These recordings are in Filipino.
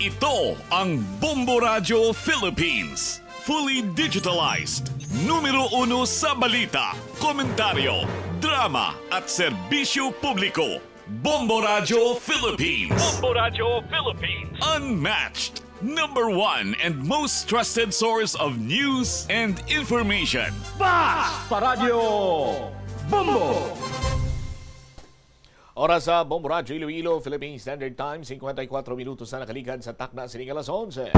Ito ang Bombo Radio Philippines. Fully digitalized. Numero 1 sa balita, komentaryo, drama at serbisyo publiko. Bombo Radio Philippines. Bombo Radio Philippines. Unmatched. Number 1 and most trusted source of news and information. Basta Radio Bombo! Oras sa Bombo Radio Iloilo, Philippine Standard Time, 54 minutos na nakalikan sa takna sining alas 11.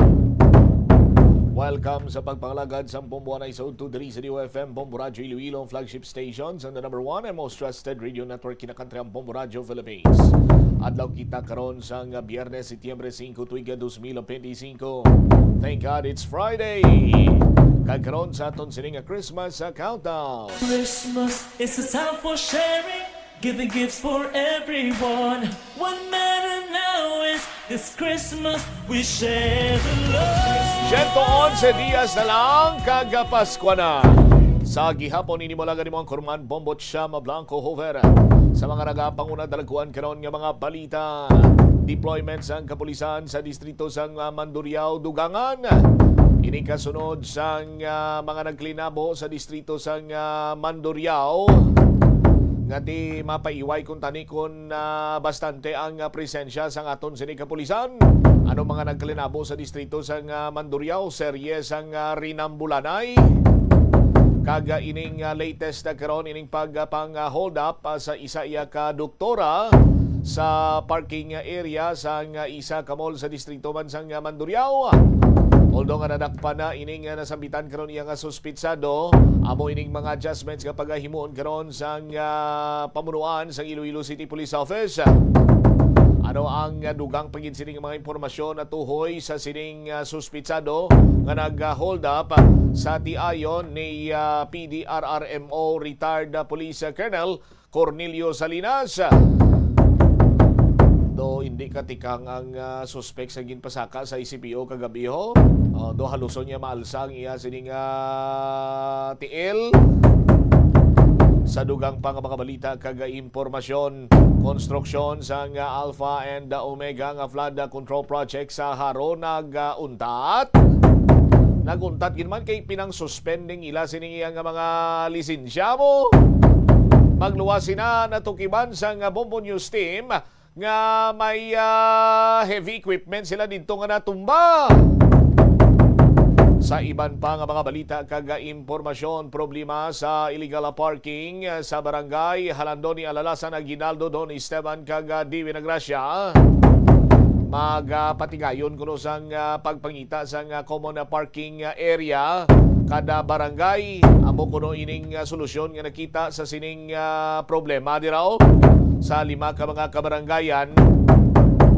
Welcome sa pagpangalagad sa Bombo na isod to Diri sa DOFM, Bombo Radio Iloilo, flagship stations, and the number 1 and most trusted radio network kinakantri ang Bombo Radio Philippines. Adlaw kita karon sa Biyernes, Setyembre 5, tuiga 2025. Thank God it's Friday. Kagkaroon sa aton sining Christmas countdown. Christmas is a time for sharing, giving gifts for everyone. What matters now is this Christmas we share the love. 111 dias na lang kagapaskwa na. Sa gihapon ini mo lang mo ang Kurman Bombot Shama Blanco Hover. Sa mga nagapanguna dalaguan karon nga mga balita. Deployments ang kapulisan sa distrito sang Mandurriao, Dugangan. Ini kasunod sang mga nagklinabo sa distrito sang Mandurriao. Nga di mapaiway kung tanikon bastante ang presensya sang aton sini kapulisan. Ano mga nagklinabo sa distrito sang Mandurriao, serye sang rinambulanay. Kaga ining latest na karon ining pagpang hold up sa isa iya ka doktora sa parking area sang isa ka mall sa distrito man sang Mandurriao. Although nga nadakpa na ining nasambitan karon iya nga suspitsado, amo ining mga adjustments nga paghimuon karon sang pamunuan sang Iloilo City Police Office. Ano ang dugang pagin sining mga impormasyon at tuhoy sa sining suspitsado nga nag-hold up sa tiayon ni PDRRMO retired Police Colonel Cornelio Salinas. Do hindi katikang ang suspect sa ginpasaka sa ICPO kagabiho. Do haluson niya maalsang iya sining tiil. Sa dugang pang mga balita kaga impormasyon, konstruksyon sa Alpha and Omega nga flood control project sa Haro nag-untat. Nag-untat ginman kay pinang suspending ila sining iyang mga lisensya mo. Magluwasin na natukiban sa Bombo News team nga may heavy equipment sila dito nga natumba. Sa iban pa nga mga balita kaga impormasyon, problema sa illegal parking sa barangay Halandoni Alalasan Aguinaldo Don Esteban kaga Divi Nagracia. Magpatigayon kuno sang pagpangita sang common parking area kada barangay. Amo kuno ining solusyon nga nakita sa sining problema diraw sa 5 ka mga kabarangayan.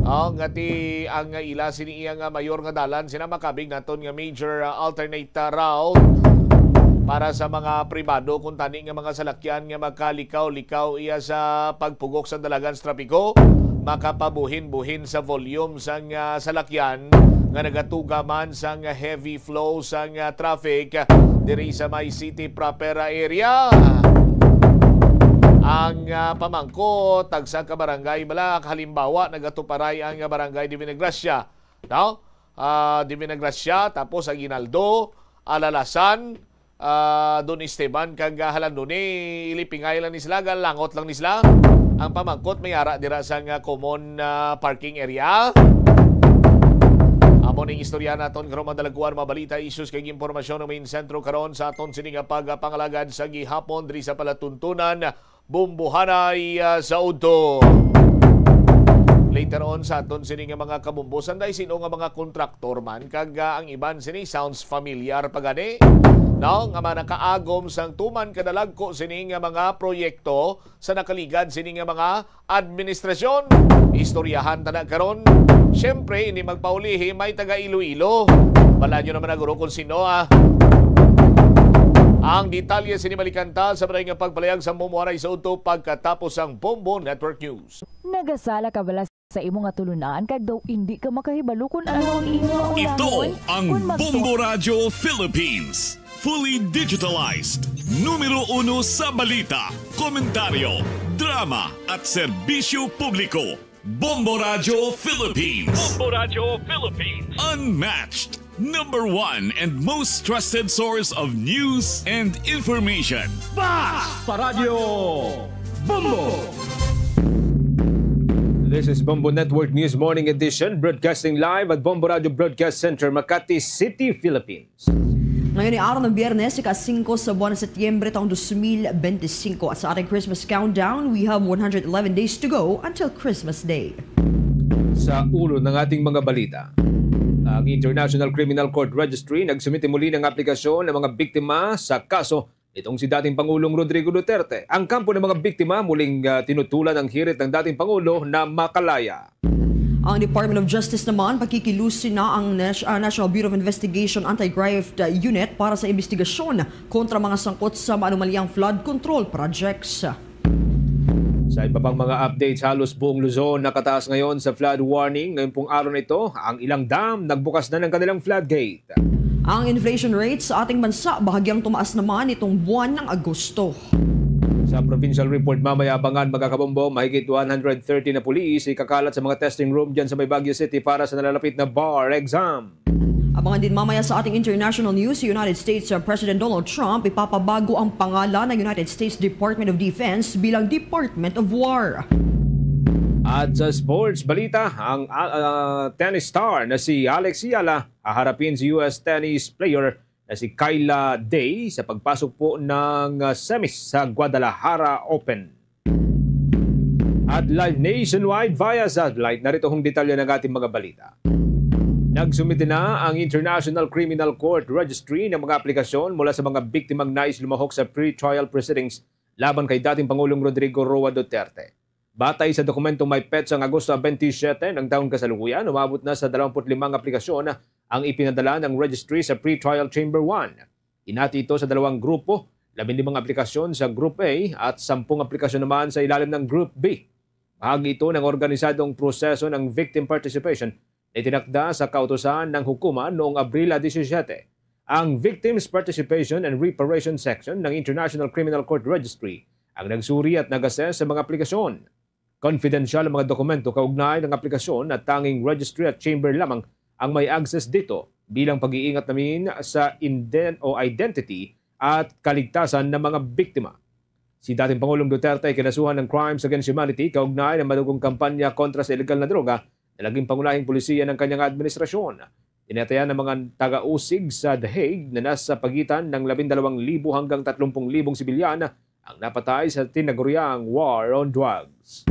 Ngati ang ila sini iya nga mayor nga dalan sina makabig naton nga major alternate route para sa mga pribado kung tani nga mga salakyan nga magkalikaw-likaw iya sa pagpugok sa dalagan sa trapiko, makapabuhin-buhin sa volume sang salakyan nga nagatuga man sang heavy flow sang traffic diri sa may city proper area. Ang pamangko tagsa ka barangay Balak halimbawa nagatuparay ang barangay Divi Nagracia, no? Divi Nagracia tapos Aguinaldo, Alalasan, Don Esteban kag Halandoni ilipingay lang ni sila, langot lang ni sila. Ang pamangkot may ara dira sa common parking area. Amo ning istorya naton karon madalaguan mabalita issues kay impormasyon ng main sentro karon sa aton sining pagpangalagad sa gihapon diri sa palatuntunan Bumbuhanay sa Udto. Later on sa aton sining mga kabumbusan dahil sino nga mga kontraktor man kag ang iban sini sounds familiar pagani. No, nga mga nakaagom sang tuman kadalagko sining mga proyekto sa nakaligad sining mga administrasyon. Istoryahan ta na karon. Siyempre, hindi magpaulihi, may taga Iloilo. Wala nyo naman naguro kung sino Ang detalye sinimalikanta sa maraming pagpalayag sa Mumuaray sa Udto pagkatapos ang Bombo Network News. Nagasala ka bala sa imong atulunan kag daw hindi ka makahibalo kung ano ang imong Ito ang Bombo Radio Philippines. Fully digitalized. Numero 1 sa balita, komentaryo, drama at serbisyo publiko. Bombo Radio Philippines. Bombo Radio Philippines. Unmatched. #1 and most trusted source of news and information. Sa Radyo Bombo. This is Bombo Network News Morning Edition, broadcasting live at Bombo Radio Broadcast Center, Makati City, Philippines. Ngayon ay araw ng Biyernes, ika-5 sa buwan ng Setyembre taong 2025. At sa ating Christmas countdown, we have 111 days to go until Christmas Day. Sa ulo ng ating mga balita, ang International Criminal Court Registry nagsumite muli ng aplikasyon ng mga biktima sa kaso itong si dating Pangulong Rodrigo Duterte. Ang kampo ng mga biktima muling tinutulan ang hirit ng dating Pangulo na makalaya. Ang Department of Justice naman, pakikilusin na ang National Bureau of Investigation Anti-Graft Unit para sa investigasyon kontra mga sangkot sa maanumalyang flood control projects. Sa iba pang mga updates, halos buong Luzon nakataas ngayon sa flood warning. Ngayon pong araw na ito, ang ilang dam nagbukas na ng kanilang floodgate. Ang inflation rate sa ating bansa bahagyang tumaas naman itong buwan ng Agosto. Sa provincial report mamaya abangan mga kabombo, mahigit 130 na pulis ikakalat sa mga testing room dyan sa may Baguio City para sa nalalapit na bar exam. Abangan din mamaya sa ating international news, si United States President Donald Trump ipapabago ang pangalan ng United States Department of Defense bilang Department of War. At sa sports balita, ang tennis star na si Alex Yala haharapin si US tennis player na si Kayla Day sa pagpasok po ng semis sa Guadalajara Open. At live nationwide via satellite, narito hong detalye ng ating mga balita. Nagsumite na ang International Criminal Court Registry ng mga aplikasyon mula sa mga biktimang nais lumahok sa pre-trial proceedings laban kay dating Pangulong Rodrigo Roa Duterte. Batay sa dokumentong may petsang Agosto 27 ng taong kasalukuyan, umabot na sa 25 aplikasyon ang ipinadala ng registry sa Pre-Trial Chamber 1. Hinati ito sa dalawang grupo, 15 aplikasyon sa Group A at 10 aplikasyon naman sa ilalim ng Group B. Bahagi ito ng organisadong proseso ng victim participation na itinakda sa kautusan ng hukuman noong Abril 17. Ang Victims Participation and Reparation Section ng International Criminal Court Registry ang nagsuri at nag-assess sa mga aplikasyon. Confidential ang mga dokumento kaugnay ng aplikasyon at tanging registry at chamber lamang ang may access dito bilang pag-iingat namin sa identity at kaligtasan ng mga biktima. Si dating Pangulong Duterte ay kinasuhan ng Crimes Against Humanity kaugnay ng madugong kampanya kontra sa illegal na droga na naging pangunahing pulisiya ng kanyang administrasyon. Tinatayan ng mga taga-usig sa The Hague na nasa pagitan ng 12,000 hanggang 30,000 sibilyan ang napatay sa tinaguriang war on drugs.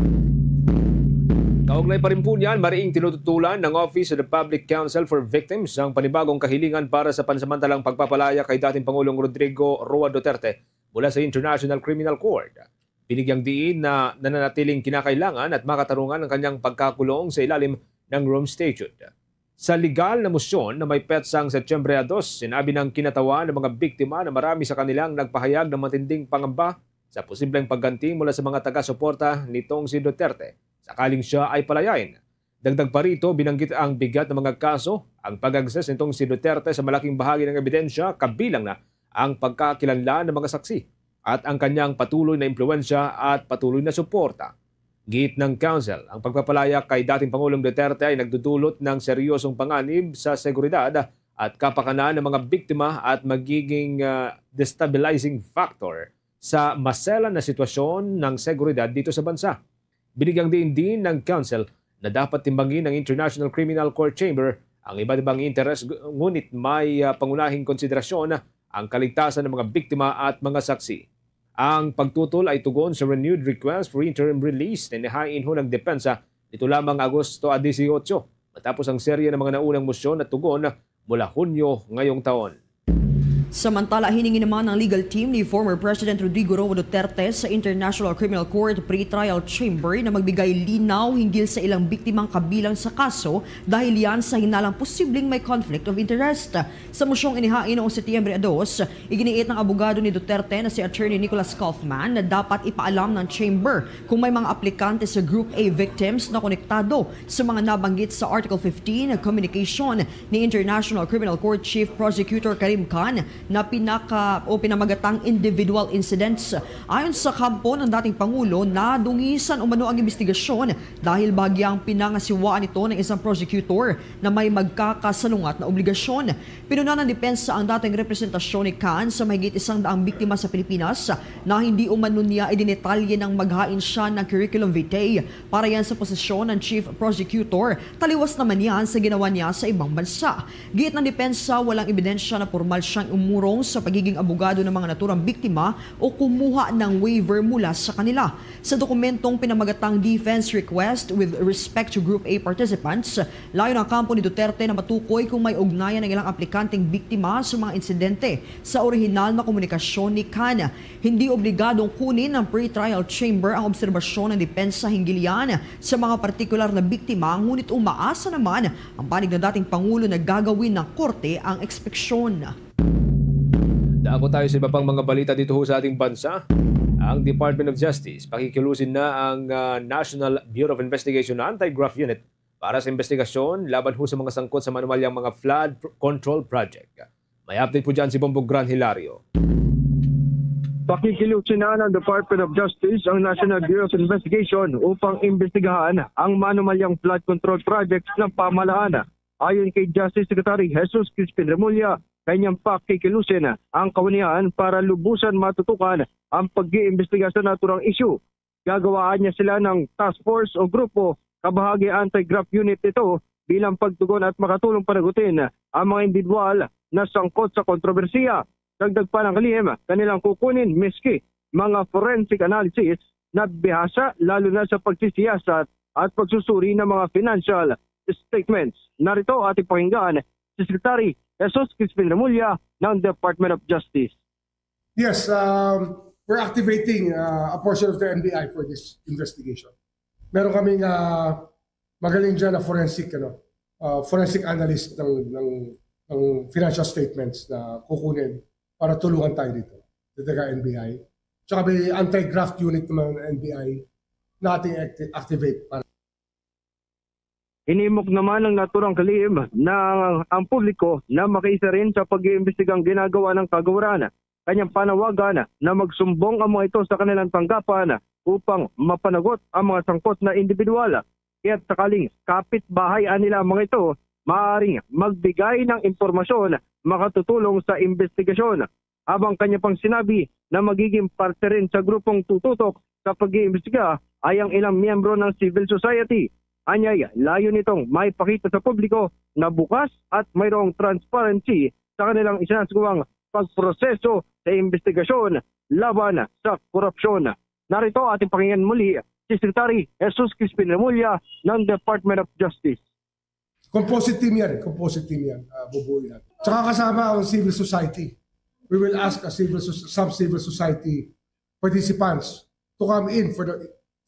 Kaugnay pa rin po niyan, mariing tinututulan ng Office of the Public Counsel for Victims ang panibagong kahilingan para sa pansamantalang pagpapalaya kay dating Pangulong Rodrigo Roa Duterte mula sa International Criminal Court. Binigyang diin na nananatiling kinakailangan at makatarungan ang kanyang pagkakulong sa ilalim ng Rome Statute. Sa legal na motion na may petsang Setyembre 2, sinabi ng kinatawan ng mga biktima na marami sa kanilang nagpahayag ng matinding pangamba sa posibleng pagganti mula sa mga taga-suporta nitong si Duterte sakaling siya ay palayain. Dagdag pa rito, binanggit ang bigat ng mga kaso, ang pag-access nitong si Duterte sa malaking bahagi ng ebidensya, kabilang na ang pagkakilanlan ng mga saksi at ang kanyang patuloy na impluwensya at patuloy na suporta. Git ng Council, ang pagpapalaya kay dating Pangulong Duterte ay nagdudulot ng seryosong panganib sa seguridad at kapakanan ng mga biktima at magiging destabilizing factor sa maselan na sitwasyon ng seguridad dito sa bansa. Binigyang din ng Council na dapat timbangin ng International Criminal Court Chamber ang iba't ibang interes, ngunit may pangunahing konsiderasyon ang kaligtasan ng mga biktima at mga saksi. Ang pagtutol ay tugon sa renewed request for interim release na inihain ho ng depensa dito lamang Agosto 18 matapos ang serye ng mga naunang mosyon at tugon mula Hunyo ngayong taon. Samantala, hiningi naman ng legal team ni former President Rodrigo Roa Duterte sa International Criminal Court Pre-Trial Chamber na magbigay linaw hinggil sa ilang biktimang kabilang sa kaso dahil yan sa hinalang posibleng may conflict of interest. Sa mosyong inihain noong Setyembre 2, iginiit ng abogado ni Duterte na si Attorney Nicholas Kaufman na dapat ipaalam ng chamber kung may mga aplikante sa Group A victims na konektado sa mga nabanggit sa Article 15 communication ni International Criminal Court Chief Prosecutor Karim Khan na pinamagatang individual incidents. Ayon sa kampo ng dating Pangulo, nadungisan umano ang investigasyon dahil bahagyang pinangasiwaan ito ng isang prosecutor na may magkakasalungat na obligasyon. Pinuna ng depensa ang dating representasyon ni Khan sa mahigit 100 biktima sa Pilipinas na hindi umano niya idinetalye ng maghain siya ng curriculum vitae. Para yan sa posisyon ng Chief Prosecutor, taliwas naman yan sa ginawa niya sa ibang bansa. Giit ng depensa, walang ebidensya na formal siyang umurong sa pagiging abogado ng mga naturang biktima o kumuha ng waiver mula sa kanila. Sa dokumentong pinamagatang defense request with respect to Group A participants, layo ng kampo ni Duterte na matukoy kung may ugnayan ng ilang aplikanteng biktima sa mga insidente sa orihinal na komunikasyon ni Khan. Hindi obligadong kunin ng pre-trial chamber ang obserbasyon ng depensa hinggil yan sa mga partikular na biktima, ngunit umaasa naman ang panig ng dating Pangulo na gagawin ng korte ang ekspeksyon. Dako tayo sa iba pang mga balita dito sa ating bansa. Ang Department of Justice pakikilusin na ang National Bureau of Investigation Anti-Graft Unit para sa investigasyon laban ho sa mga sangkot sa manumalyang mga flood control project. May update po dyan si Bombog Gran Hilario. Pakikilusin na ng Department of Justice ang National Bureau of Investigation upang imbestigahan ang manumalyang flood control projects ng pamahalaan. Ayon kay Justice Secretary Jesus Crispin Remulla, kanyang pakikilusin ang kawanihan para lubusan matutukan ang pag-iimbestiga sa naturang issue. Gagawaan niya sila ng task force o grupo kabahagi anti-graft unit ito bilang pagtugon at makatulong panagutin ang mga individual na sangkot sa kontrobersiya. Dagdag pa ng kalihim, kanilang kukunin miski mga forensic analysis na bihasa lalo na sa pagsisiyasat at pagsusuri ng mga financial statements. Narito ating pakinggan si Secretary Jesus Crispin Remulla ng Department of Justice. Yes, we're activating a portion of the NBI for this investigation. Meron kaming magaling dyan na forensic analyst ng financial statements na kukunin para tulungan tayo dito, taga NBI. Tsaka may anti-graft unit naman ng NBI na ating activate. Inimok naman ng naturang kalihim na ang publiko na makiisa rin sa pag-iimbestigang ginagawa ng kagawaran. Kanyang panawagan na magsumbong ang mga ito sa kanilang tanggapan upang mapanagot ang mga sangkot na individual. Kaya't sakaling kapitbahayan nila ang mga ito, maaaring magbigay ng impormasyon makatutulong sa investigasyon. Habang kanya pang sinabi na magiging parte rin sa grupong tututok sa pag-iimbestiga ay ang ilang miyembro ng civil society. Anyay, layo nitong maipakita sa publiko na bukas at mayroong transparency sa kanilang isinasagawang pagproseso sa investigasyon laban sa korupsyon. Narito ating pakinggan muli si Secretary Jesus Crispin Remulla ng Department of Justice. Composite team yan, bubuoy natin. Tsaka kasama ang civil society. We will ask some civil society participants to come in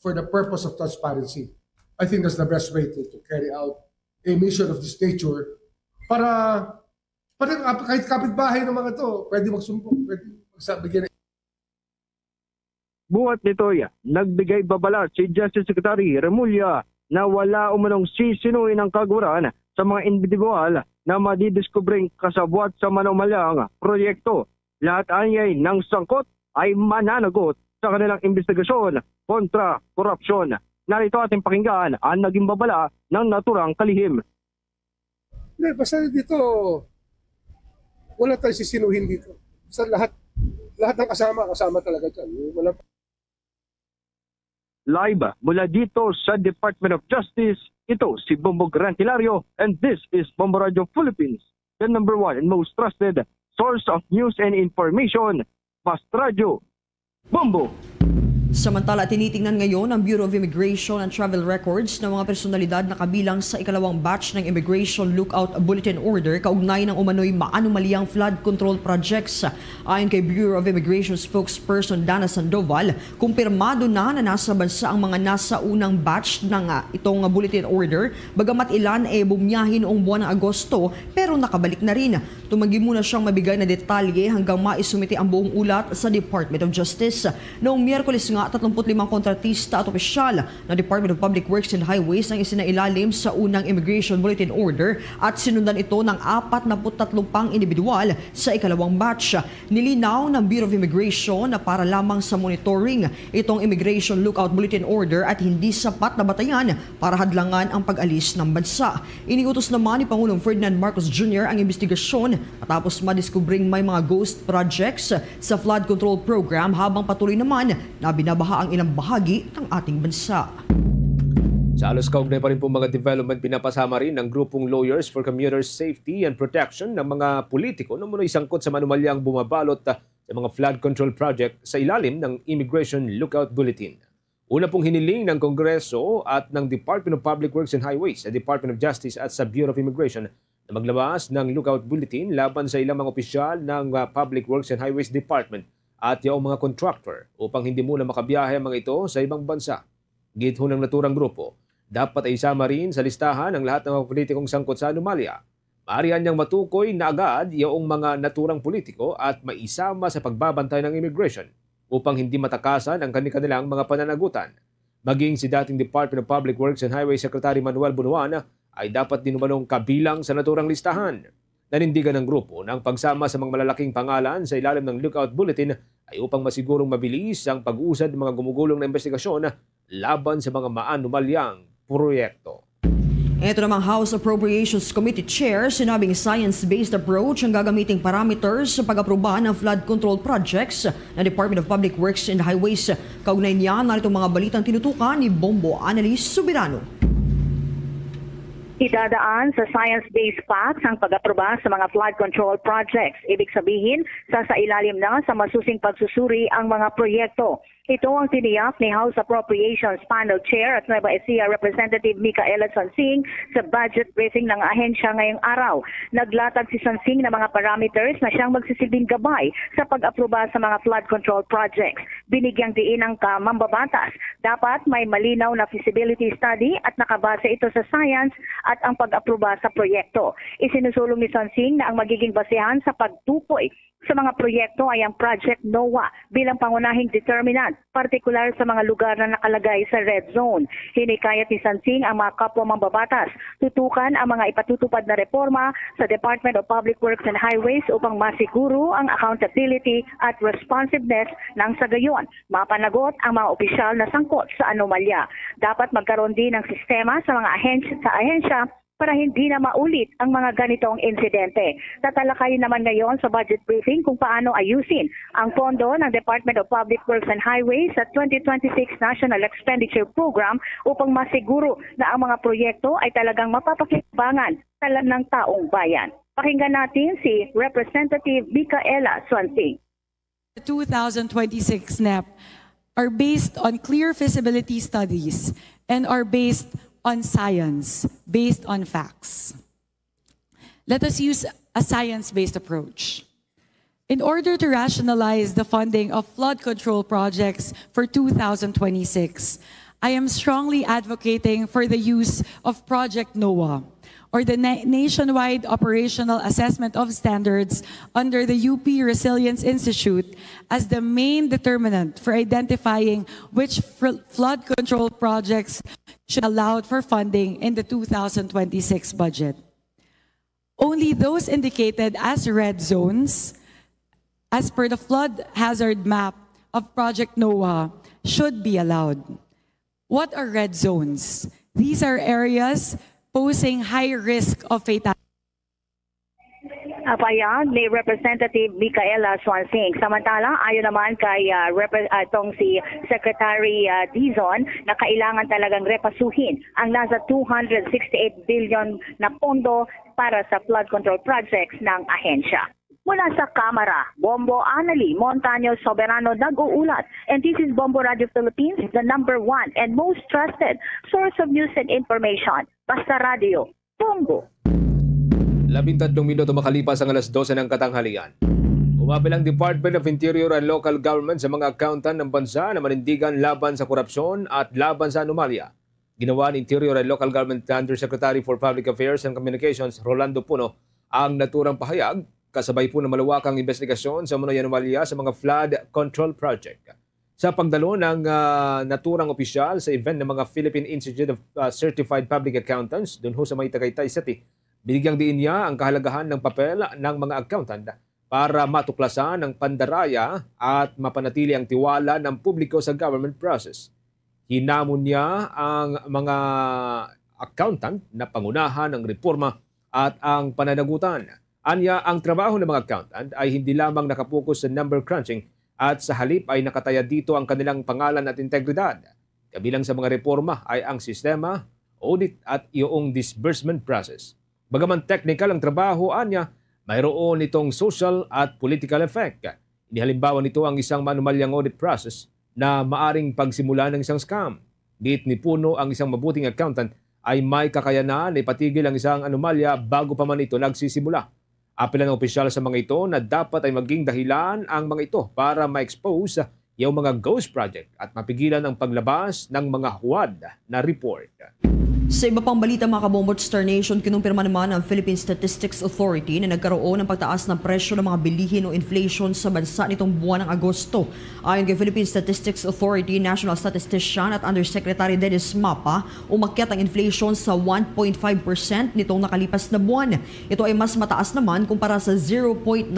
for the purpose of transparency. I think that's the best way to carry out a mission of this nature para kahit kapitbahay ng mga ito, pwede magsumbong, pwede magbigay. Buhat nito, nagbigay babala si Justice Secretary Remulla na wala umanong sisinuin ang kagawaran sa mga individual na madidiskubring kasabwat sa manumalyang proyekto. Lahat anyay ng sangkot ay mananagot sa kanilang investigasyon kontra korupsyon. Narito ating pakinggan ang naging babala ng naturang kalihim. Basta dito, wala tayong sisinuhin dito. Basta lahat ng kasama talaga dyan. Wala. Live mula dito sa Department of Justice, ito si Bombog Gran Hilario, and this is Bombo Radio Philippines, the #1 and most trusted source of news and information. Fast Radio, Bombo! Samantala, tinitingnan ngayon ng Bureau of Immigration and Travel Records ng mga personalidad na kabilang sa ikalawang batch ng Immigration Lookout Bulletin Order kaugnay ng umano'y maanumalyang flood control projects. Ayon kay Bureau of Immigration spokesperson Dana Sandoval, kumpirmado na nasa bansa ang mga nasa unang batch ng itong Bulletin Order, bagamat ilan bumiyahin noong buwan ng Agosto pero nakabalik na rin. Tumanggi muna siyang mabigay na detalye hanggang maisumite ang buong ulat sa Department of Justice. Noong Miyerkules nga 35 kontratista at opisyal ng Department of Public Works and Highways ang isinailalim sa unang Immigration Bulletin Order at sinundan ito ng 43 pang individual sa ikalawang batch. Nilinaw ng Bureau of Immigration na para lamang sa monitoring itong Immigration Lookout Bulletin Order at hindi sapat na batayan para hadlangan ang pag-alis ng bansa. Iniutos naman ni Pangulong Ferdinand Marcos Jr. ang investigasyon matapos madiskubring may mga ghost projects sa flood control program habang patuloy naman na binabaha ang ilang bahagi ng ating bansa. Sa halos kaugnay pa rin po mga development, pinapasama rin ng grupong Lawyers for Commuter Safety and Protection ng mga politiko na muna isangkot sa manumalyang bumabalot sa mga flood control project sa ilalim ng Immigration Lookout Bulletin. Una pong hiniling ng Kongreso at ng Department of Public Works and Highways, sa Department of Justice at sa Bureau of Immigration na maglabas ng Lookout Bulletin laban sa ilang mga opisyal ng Public Works and Highways Department at yung mga contractor upang hindi muna makabiyahe ang mga ito sa ibang bansa. Git ho ng naturang grupo, dapat ay isama rin sa listahan ng lahat ng mga politikong sangkot sa anomalya. Maarihan niyang matukoy na agad yung mga naturang politiko at maisama sa pagbabantay ng immigration upang hindi matakasan ang kanilang mga pananagutan. Maging si dating Department of Public Works and Highways Secretary Manuel Bunuan ay dapat din umanong kabilang sa naturang listahan. Nanindigan ng grupo ng pagsama sa mga malalaking pangalan sa ilalim ng Lookout Bulletin ay upang masigurong mabilis ang pag-usad ng mga gumugulong na investigasyon laban sa mga maanumalyang proyekto. Ito namang House Appropriations Committee Chair, sinabing science-based approach ang gagamiting parameters sa pag-aproba ng flood control projects ng Department of Public Works and Highways. Kaugnay niya, narito mga balitang tinutukan ni Bombo Annalise Subirano. Idadaan sa science-based facts ang pag-aproba sa mga flood control projects. Ibig sabihin, sasailalim na sa masusing pagsusuri ang mga proyekto. Ito ang tiniyak ni House Appropriations Panel Chair at Nueva Ecija Representative Micaela Sansing sa budget briefing ng ahensya ngayong araw. Naglatag si Sansing ng mga parameters na siyang magsisilbing gabay sa pag-aproba sa mga flood control projects. Binigyang diin ng mambabatas. Dapat may malinaw na feasibility study at nakabase ito sa science at ang pag-aproba sa proyekto. Isinusulong ni Sansing na ang magiging basehan sa pagtukoy sa mga proyekto ay ang Project NOAA bilang pangunahing determinant, partikular sa mga lugar na nakalagay sa red zone. Hinikayat ni Sansing ang mga kapwa mambabatas, tutukan ang mga ipatutupad na reforma sa Department of Public Works and Highways upang masiguro ang accountability at responsiveness ng sa gayon. Mapanagot ang mga opisyal na sangkot sa anomalya. Dapat magkaroon din ng sistema sa mga ahensya para hindi na maulit ang mga ganitong insidente. Tatalakayin naman ngayon sa budget briefing kung paano ayusin ang pondo ng Department of Public Works and Highways sa 2026 National Expenditure Program upang masiguro na ang mga proyekto ay talagang mapapakinabangan ng taong bayan. Pakinggan natin si Representative Micaela Sansing. The 2026 NEP are based on clear feasibility studies and are based on science, based on facts. Let us use a science-based approach. In order to rationalize the funding of flood control projects for 2026, I am strongly advocating for the use of Project NOAA, or the Nationwide Operational Assessment of Standards under the UP Resilience Institute, as the main determinant for identifying which flood control projects should be allowed for funding in the 2026 budget. Only those indicated as red zones, as per the flood hazard map of Project NOAA, should be allowed. What are red zones? These are areas posing high risk of fatality. Payag ni Representative Micaela Sansing. Samantala, ayon naman kay itong si Secretary Dizon na kailangan talagang repasuhin ang nasa 268 billion na pondo para sa flood control projects ng ahensya. Mula sa Kamara, Bombo Annalise Montaño Soberano nag-uulat. And this is Bombo Radio Philippines, the #1 and most trusted source of news and information. Basta Radio, Bombo. 13 minuto makalipas ang alas 12 ng katanghalian. Umapil ang Department of Interior and Local Government sa mga accountant ng bansa na manindigan laban sa korupsyon at laban sa anomalya. Ginawa ni Interior and Local Government Undersecretary for Public Affairs and Communications Rolando Puno ang naturang pahayag kasabay po ng malawakang investigasyon sa mga anomalya sa mga flood control project. sa pagdalo ng naturang opisyal sa event ng mga Philippine Institute of Certified Public Accountants doon ho sa may Tagaytay City. Binigyang diin niya ang kahalagahan ng papel ng mga accountant para matuklasan ang pandaraya at mapanatili ang tiwala ng publiko sa government process. Hinamon niya ang mga accountant na pangunahan ng reforma at ang pananagutan. Anya, ang trabaho ng mga accountant ay hindi lamang nakapokus sa number crunching at sa halip ay nakataya dito ang kanilang pangalan at integridad. Kabilang sa mga reforma ay ang sistema, audit at iyong disbursement process. Bagaman technical ang trabaho, anya, mayroon itong social at political effect. Inihalimbawa nito ang isang manumalyang audit process na maaring pagsimula ng isang scam. Git ni Puno ang isang mabuting accountant ay may kakayanan na ipatigil ang isang anomalya bago pa man ito nagsisimula. Apela ng opisyal sa mga ito na dapat ay maging dahilan ang mga ito para ma-expose yung mga ghost project at mapigilan ang paglabas ng mga huwad na report. Sa iba pang balita mga kabombot, Star Nation, kinumpirma naman ng Philippine Statistics Authority na nagkaroon ng pagtaas ng presyo ng mga bilihin o inflation sa bansa nitong buwan ng Agosto. Ayon kay Philippine Statistics Authority, National Statistician at Undersecretary Dennis Mapa, umakyat ang inflation sa 1.5% nitong nakalipas na buwan. Ito ay mas mataas naman kumpara sa 0.9%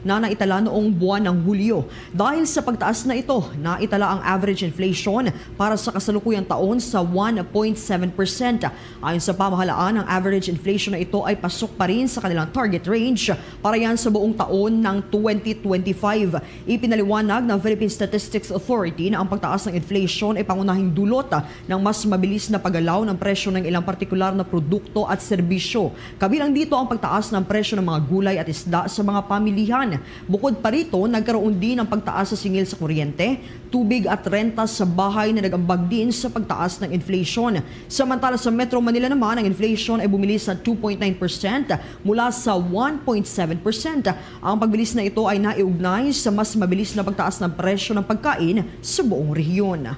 na naitala noong buwan ng Hulyo. Dahil sa pagtaas na ito, naitala ang average inflation para sa kasalukuyang taon sa 1.7%. Ayon sa pamahalaan, ang average inflation na ito ay pasok pa rin sa kanilang target range para yan sa buong taon ng 2025. Ipinaliwanag ng Philippine Statistics Authority na ang pagtaas ng inflation ay pangunahing dulot ng mas mabilis na paggalaw ng presyo ng ilang partikular na produkto at serbisyo. Kabilang dito ang pagtaas ng presyo ng mga gulay at isda sa mga pamilihan. Bukod pa rito, nagkaroon din ng pagtaas sa singil sa kuryente, tubig at renta sa bahay na nag-ambag din sa pagtaas ng inflation. Samantala sa Metro Manila naman, ang inflation ay bumilis sa 2.9% mula sa 1.7%. Ang pagbilis na ito ay naiugnay sa mas mabilis na pagtaas ng presyo ng pagkain sa buong rehiyon.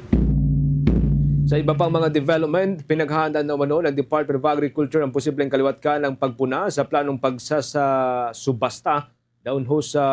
Sa iba pang mga development, pinaghahanda naman ng Department of Agriculture ang posibleng kaliwat-kan ng pagpuna sa planong pagsasubasta daon ho sa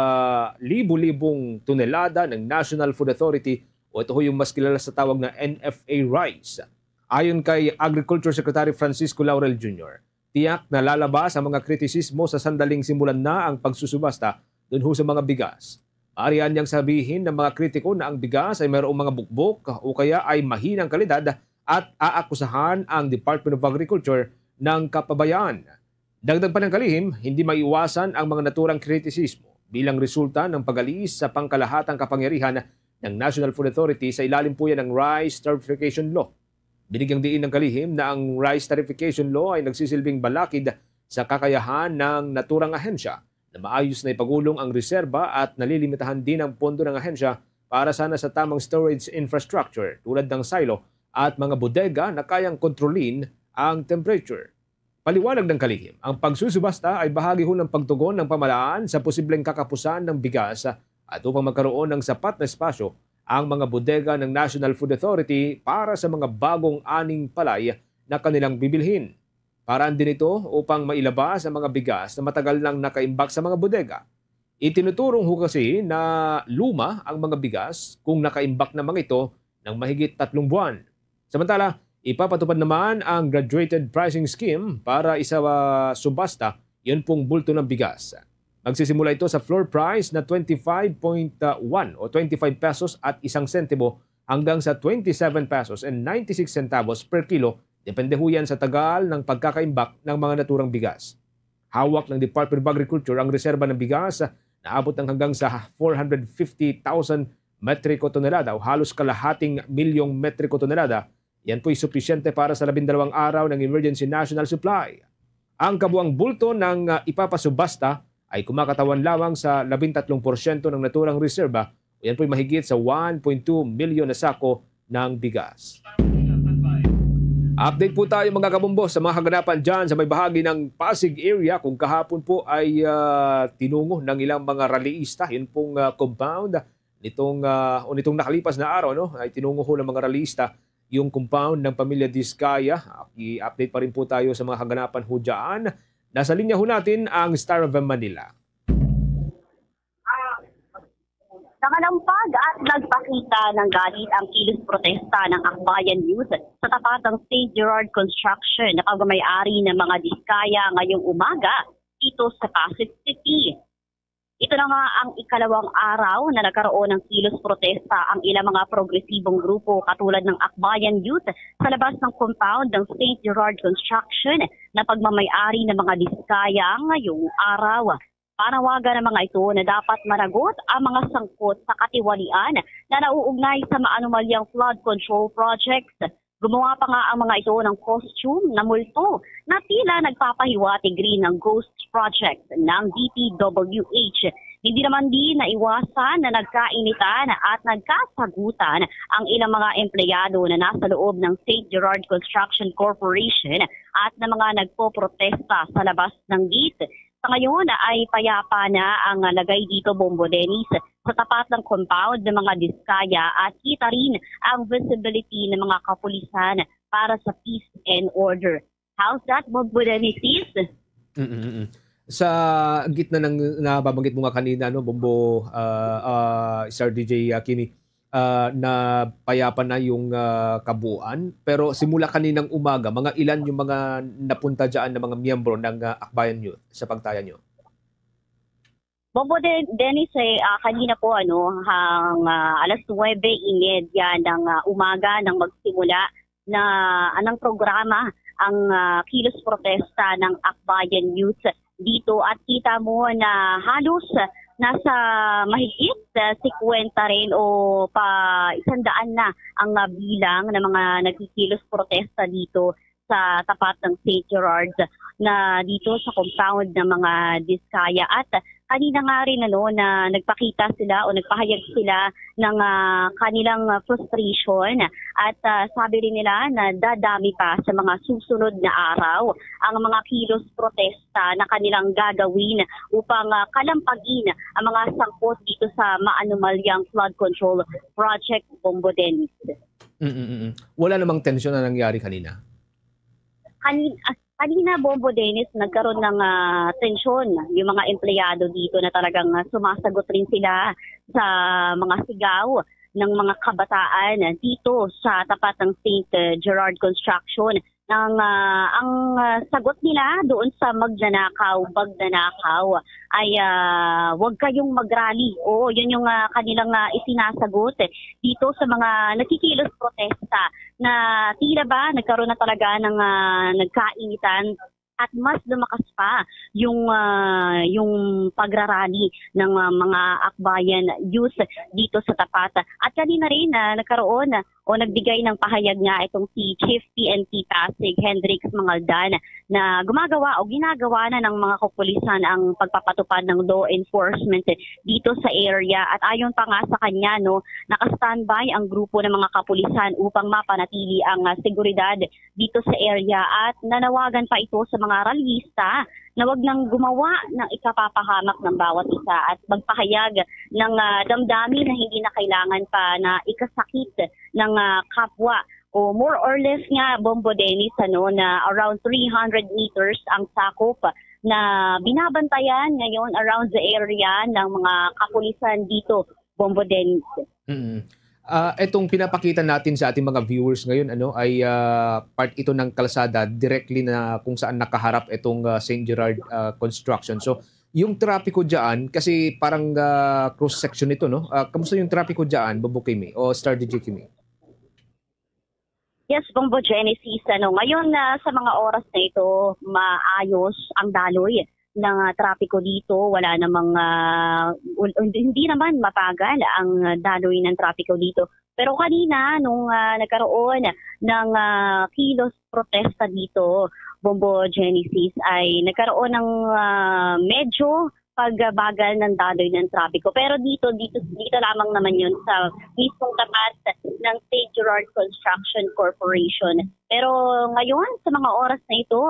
libu-libong tonelada ng National Food Authority o ito ho yung mas kilala sa tawag na NFA rice. Ayon kay Agriculture Secretary Francisco Laurel Jr., tiyak na lalabas ang mga kritisismo sa sandaling simulan na ang pagsusubasta doon ho sa mga bigas. Ariyan niyang sabihin ng mga kritiko na ang bigas ay mayroong mga bukbok o kaya ay mahinang kalidad at aakusahan ang Department of Agriculture ng kapabayaan. Dagdag pa ng kalihim, hindi maiwasan ang mga naturang kritisismo bilang resulta ng pag-alis sa pangkalahatang kapangyarihan ng National Food Authority sa ilalim po yan ng Rice Tarification Law. Binigyang diin ng kalihim na ang Rice Tarification Law ay nagsisilbing balakid sa kakayahan ng naturang ahensya na maayos na ipagulong ang reserba at nalilimitahan din ang pondo ng ahensya para sana sa tamang storage infrastructure tulad ng silo at mga bodega na kayang kontrolin ang temperature. Paliwanag ng kalihim, ang pagsusubasta ay bahagi ho ng pagtugon ng pamahalaan sa posibleng kakapusan ng bigas at upang magkaroon ng sapat na espasyo ang mga bodega ng National Food Authority para sa mga bagong aning palay na kanilang bibilhin. Paraan din ito upang mailabas ang mga bigas na matagal nang nakaimbak sa mga bodega. Itinuturong ho kasi na luma ang mga bigas kung nakaimbak naman ito ng mahigit 3 buwan. Samantala, ipapatupad naman ang graduated pricing scheme para isa subasta, yun pong bulto ng bigas. Magsisimula ito sa floor price na 25.1 o 25 pesos at 1 sentimo hanggang sa 27 pesos and 96 centavos per kilo. Depende ho yan sa tagal ng pagkakaimbak ng mga naturang bigas. Hawak ng Department of Agriculture ang reserba ng bigas na abot ng hanggang sa 450,000 metriko tonelada o halos kalahating milyong metriko tonelada. Yan po'y supisyente para sa 12 araw ng Emergency National Supply. Ang kabuang bulto ng ipapasubasta ay kumakatawan lamang sa 13% ng naturang reserba o yan po'y mahigit sa 1.2 milyon na sako ng bigas. Update po tayo mga kabombo sa mga kaganapan dyan sa may bahagi ng Pasig area kung kahapon po ay tinungo ng ilang mga rallyista. Yun pong compound nitong nakalipas na araw ay tinungo ho ng mga rallyista yung compound ng pamilya Diskaya. I-update pa rin po tayo sa mga kaganapan ho dyan. Nasa linya ho natin ang Star of Manila. Nakalampag at nagpakita ng galit ang kilos protesta ng Akbayan Youth sa tapat ng St. Gerard Construction na pagmamayari ng mga diskaya ngayong umaga dito sa Pasig City. Ito na nga ang ikalawang araw na nagkaroon ng kilos protesta ang ilang mga progresibong grupo katulad ng Akbayan Youth sa labas ng compound ng St. Gerard Construction na pagmamayari ng mga diskaya ngayong araw. Panawagan ng mga ito na dapat managot ang mga sangkot sa katiwalian na nauugnay sa maanumalyang flood control projects. Gumawa pa nga ang mga ito ng costume na multo na tila nagpapahiwatig rin ng ghost project ng DPWH. Hindi naman din naiwasan na nagkainitan at nagkasagutan ang ilang mga empleyado na nasa loob ng St. Gerard Construction Corporation at na mga nagpoprotesta sa labas ng gate. Sa ngayon ay payapa na ang lagay dito, Bombo Dennis, sa tapat ng compound ng mga diskaya at kita rin ang visibility ng mga kapulisan para sa peace and order. How's that, Bombo Dennis? Sa gitna ng nababanggit mo nga kanina, no, Bombo, Sir DJ Kimi, na payapa na yung kabuuan. Pero simula kaninang umaga, mga ilan yung mga napunta dyan ng mga miyembro ng Akbayan Youth sa pagtaya nyo? Bobo Dennis, kanina po hang alas 9:30 ng umaga nang magsimula na anong programa ang kilos protesta ng Akbayan Youth dito at kita mo na halos nasa mahigit 50 rin o pa 100 na ang bilang ng mga nagkikilos protesta dito sa tapat ng St. Gerard na dito sa compound ng mga diskaya. At kanina nga rin na nagpakita sila o nagpahayag sila ng kanilang frustration at sabi rin nila na dadami pa sa mga susunod na araw ang mga kilos protesta na kanilang gagawin upang kalampagin ang mga sangkot dito sa maanumalyang flood control project, Bombo Dennis. Wala namang tensyon na nangyari kanina? Kanina, Bombo Dennis, nagkaroon ng tensyon yung mga empleyado dito na talagang sumasagot rin sila sa mga sigaw ng mga kabataan dito sa tapat ng St. Gerard Construction. Ang sagot nila doon sa magnanakaw ay huwag kayong mag-rally. Oo, yun yung kanilang isinasagot dito sa mga nakikilos protesta na tila ba nagkaroon na talaga ng nagkainitan at mas lumakas pa yung pagrarally ng mga Akbayan Youth dito sa tapat. At kanina rin nagkaroon o nagbigay ng pahayag nga itong si Chief PNP Pasig Hendrix Mangaldan na ginagawa na ng mga kapulisan ang pagpapatupad ng law enforcement dito sa area. At ayon pa nga sa kanya, naka-standby ang grupo ng mga kapulisan upang mapanatili ang seguridad dito sa area at nanawagan pa ito sa mga rallyista na wag nang gumawa ng ikapapahamak ng bawat isa at magpahayag ng damdamin na hindi na kailangan pa na ikasakit ng kapwa. O more or less nga, Bombo Dennis, na around 300 meters ang sakop na binabantayan ngayon around the area ng mga kapulisan dito, Bombo Dennis. Itong pinapakita natin sa ating mga viewers ngayon ay part ito ng kalsada directly na kung saan nakaharap itong St. Gerard Construction. So yung trapiko diyan kasi parang cross section ito, no? Kamusta yung trapiko diyan, Bobo Kimi o Star DJ Kimi? Yes, Bombo Genesis. Ngayon sa mga oras na ito, maayos ang daloy ng trapiko dito. Wala namang, hindi naman mapagal ang daloy ng trapiko dito. Pero kanina, nung nagkaroon ng kilos protesta dito, Bombo Genesis, ay nagkaroon ng medyo pagbagal ng daloy ng trapiko. Pero dito lamang naman yun sa mismong tapat ng St. Gerard Construction Corporation. Pero ngayon, sa mga oras na ito,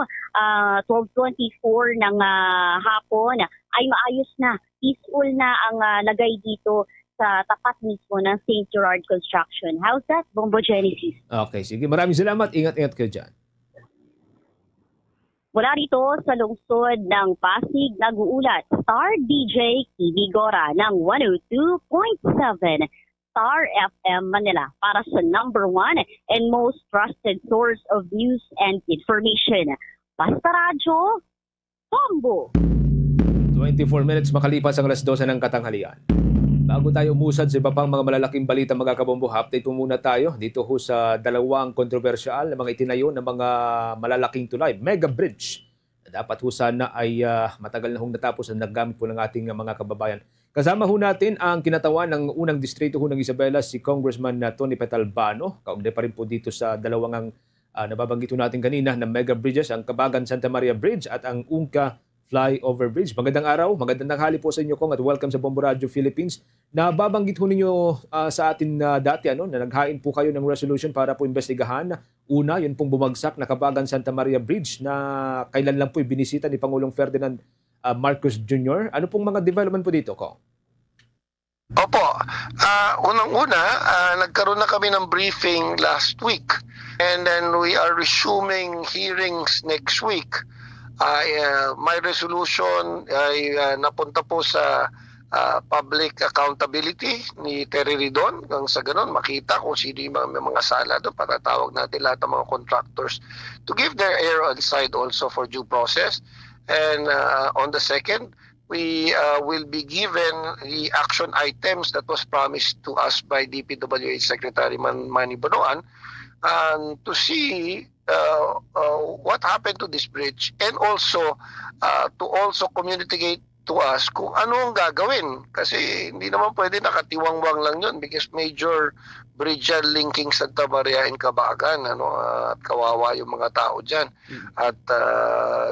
12:24 ng hapon, ay maayos na, peaceful na ang lagay dito sa tapat mismo ng St. Gerard Construction. How's that, Bombo Genesis? Okay, sige. Maraming salamat. Ingat-ingat kayo dyan. Mula rito sa lungsod ng Pasig, nag-uulat Star DJ Kibi Gora ng 102.7 Star FM Manila para sa number 1 and most trusted source of news and information. Basta Radyo, Bombo! 24 minutes makalipas ang alas 12 ng katanghalian. Bago tayo umusad sa iba pang mga malalaking balita mga kabombo, update muna tayo dito ho sa dalawang kontrobersyal na mga itinayo ng mga malalaking tulay, Mega Bridge. Dapat ho sana ay matagal na hong natapos na naggamit po ng ating mga kababayan. Kasama ho natin ang kinatawan ng unang distrito ho ng Isabela, si Congressman Tony Petalbano. Kaugnay pa rin po dito sa dalawang nababanggit ho natin kanina na Mega Bridges, ang Kabagan Santa Maria Bridge at ang Ungka Flyover Bridge. Magandang araw, magandang tanghali po sa inyo, Kong, at welcome sa Bombo Radio Philippines. Nababanggit ho ninyo sa atin dati na naghain po kayo ng resolution para po investigahan. Una, yun pong bumagsak na Kabagan Santa Maria Bridge na kailan lang po binisita ni Pangulong Ferdinand Marcos Jr. Ano pong mga development po dito, Kong? Opo. Unang-una, nagkaroon na kami ng briefing last week. And then we are resuming hearings next week. My resolution ay napunta po sa public accountability ni Terry Ridon. Hanggang sa ganun, makita kung sino yung mga sala doon para tawag natin lahat ng mga contractors to give their air on side also for due process. And on the second, we will be given the action items that was promised to us by DPWH Secretary Manny Bonoan to see what happened to this bridge, and also to also communicate to us kung ano ang gagawin, kasi hindi naman pwede nakatiwangwang lang yun because major bridge linking Santa Maria and Kabagan, at kawawa yung mga tao dyan. At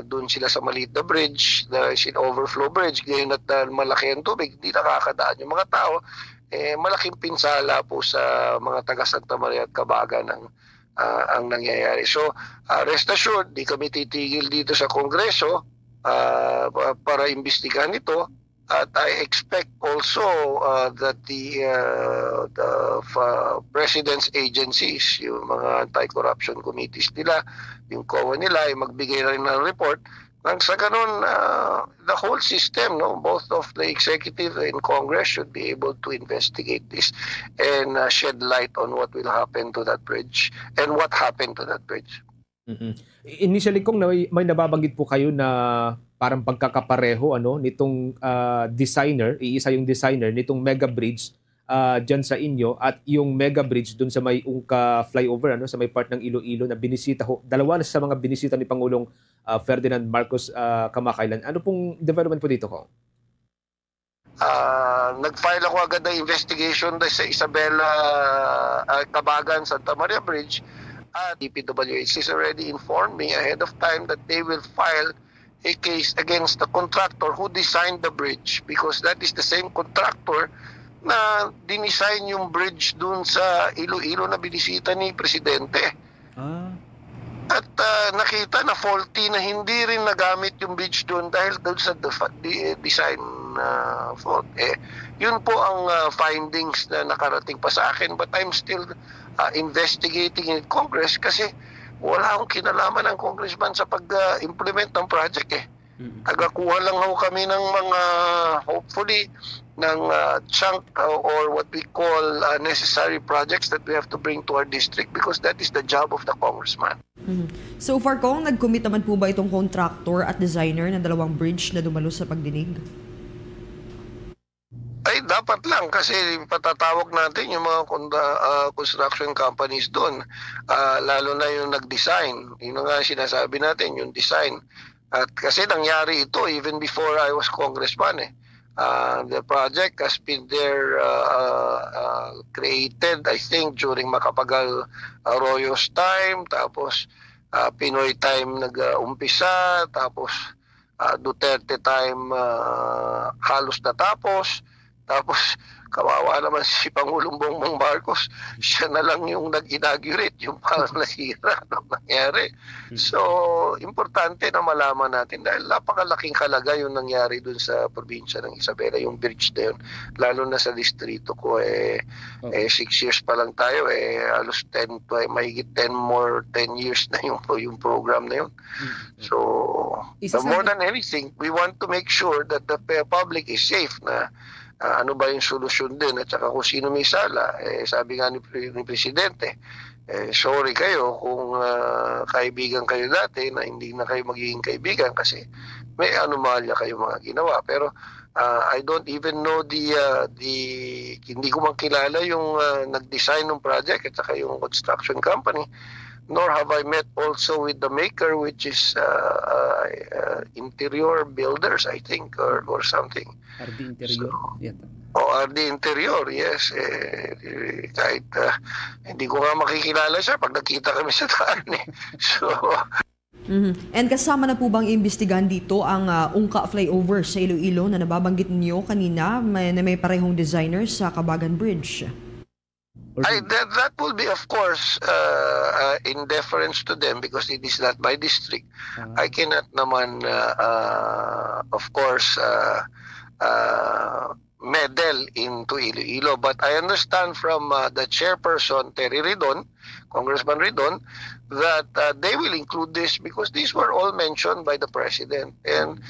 doon sila sa maliit na bridge, the overflow bridge, ngayon at malaki ang tubig, hindi nakakadaan yung mga tao, malaking pinsala po sa mga taga Santa Maria at Kabagan ang nangyayari. So, rest assured, di kami titigil dito sa Kongreso para imbestigahan ito. At I expect also that the President's agencies, yung mga anti-corruption committees nila, yung COA nila, ay magbigay rin ng report. Nang sa ganun, the whole system, both of the executive and Congress should be able to investigate this and shed light on what will happen to that bridge and what happened to that bridge. Initially, kung may nababanggit po kayo na parang pagkakapareho nitong designer, iisa yung designer nitong Mega Bridge dyan sa inyo at yung Mega Bridge dun sa may Ungka Flyover, sa may part ng Iloilo na binisita ho. Dalawa na sa mga binisita ni Pangulong Ferdinand Marcos kamakailan. Ano pong development po dito, ko? Nag-file ako agad ng investigation sa Isabela Kabagan Santa Maria Bridge. DPWH has already informed me ahead of time that they will file a case against the contractor who designed the bridge, because that is the same contractor na dinisign yung bridge dun sa Iloilo na binisita ni Presidente. At nakita na faulty, na hindi rin nagamit yung bridge dun dahil dun sa design fault. Yun po ang findings na nakarating pa sa akin, but I'm still investigating in Congress kasi wala akong kinalaman ng congressman sa pag-implement ng project. Tagakuha lang ako kami ng mga, hopefully, ng chunk or what we call necessary projects that we have to bring to our district, because that is the job of the congressman. So far, Kong, nag-commit naman po ba itong contractor at designer ng dalawang bridge na dumalo sa pagdinig? Ay, dapat lang, kasi patatawag natin yung mga construction companies doon, lalo na yung nag-design. Yun nga sinasabi natin, yung design. At kasi nangyari ito even before I was congressman. The project has been there created, I think, during Macapagal Arroyo's time, tapos Pinoy time nag-umpisa, tapos Duterte time halos natapos. Tapos, kawawa naman si Pangulong Bongbong Marcos, siya na lang yung nag-inaugurate, yung parang nasira nung nangyari. So, importante na malaman natin dahil napakalaking halaga yung nangyari dun sa probinsya ng Isabela, yung bridge na yun. Lalo na sa distrito ko, 6 years pa lang tayo, halos mahigit 10 years na yung program na yun. So, More than anything, we want to make sure that the public is safe na ano ba yung solusyon din at saka kung sino may sala. Sabi nga ni Presidente, sorry kayo kung kaibigan kayo dati na hindi na kayo magiging kaibigan kasi may anomalya kayo mga ginawa. Pero I don't even know hindi ko man kilala yung nag-design ng project at saka yung construction company. Nor have I met also with the maker, which is Interior Builders, I think, or something. RD Interior. RD Interior, yes. Kahit hindi ko nga makikilala siya pag nakita kami sa daan. So, And kasama na po bang imbestigahan dito ang Ungka flyover sa Iloilo na nababanggit niyo kanina na may parehong designer sa Kabagan Bridge? That will be, of course, in deference to them because it is not my district. I cannot naman, of course, meddle into Iloilo. But I understand from the chairperson, Terry Ridon, Congressman Ridon, that they will include this because these were all mentioned by the President. And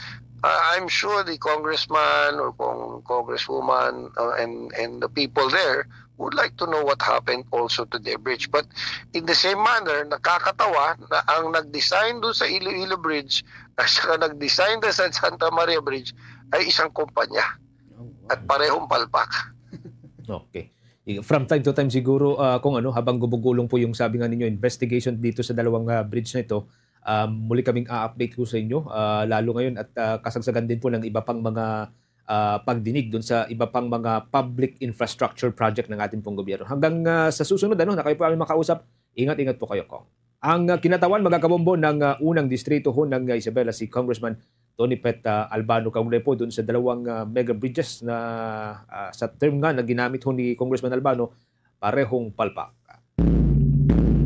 I'm sure the congressman or congresswoman and the people there would like to know what happened also to their bridge. But in the same manner, nakakatawa na ang nag-design doon sa Iloilo Bridge at saka nag-design doon sa Santa Maria Bridge ay isang kumpanya at parehong palpak. Okay. From time to time siguro kung habang gumugulong po yung sabi nga ninyo investigation dito sa dalawang bridge na ito, muli kaming update ko sa inyo lalo ngayon at kasagsagan din po ng iba pang mga pagdinig doon sa iba pang mga public infrastructure project ng ating pong gobyerno. Hanggang sa susunod na kayo po aming makausap, ingat-ingat po kayo, Kong. Ang kinatawan magkakabombo ng unang distrito ho ng Isabela si Congressman Tony Pet Albano kaugnay po doon sa dalawang mega bridges na sa term nga na ginamit ho ni Congressman Albano, parehong palpak.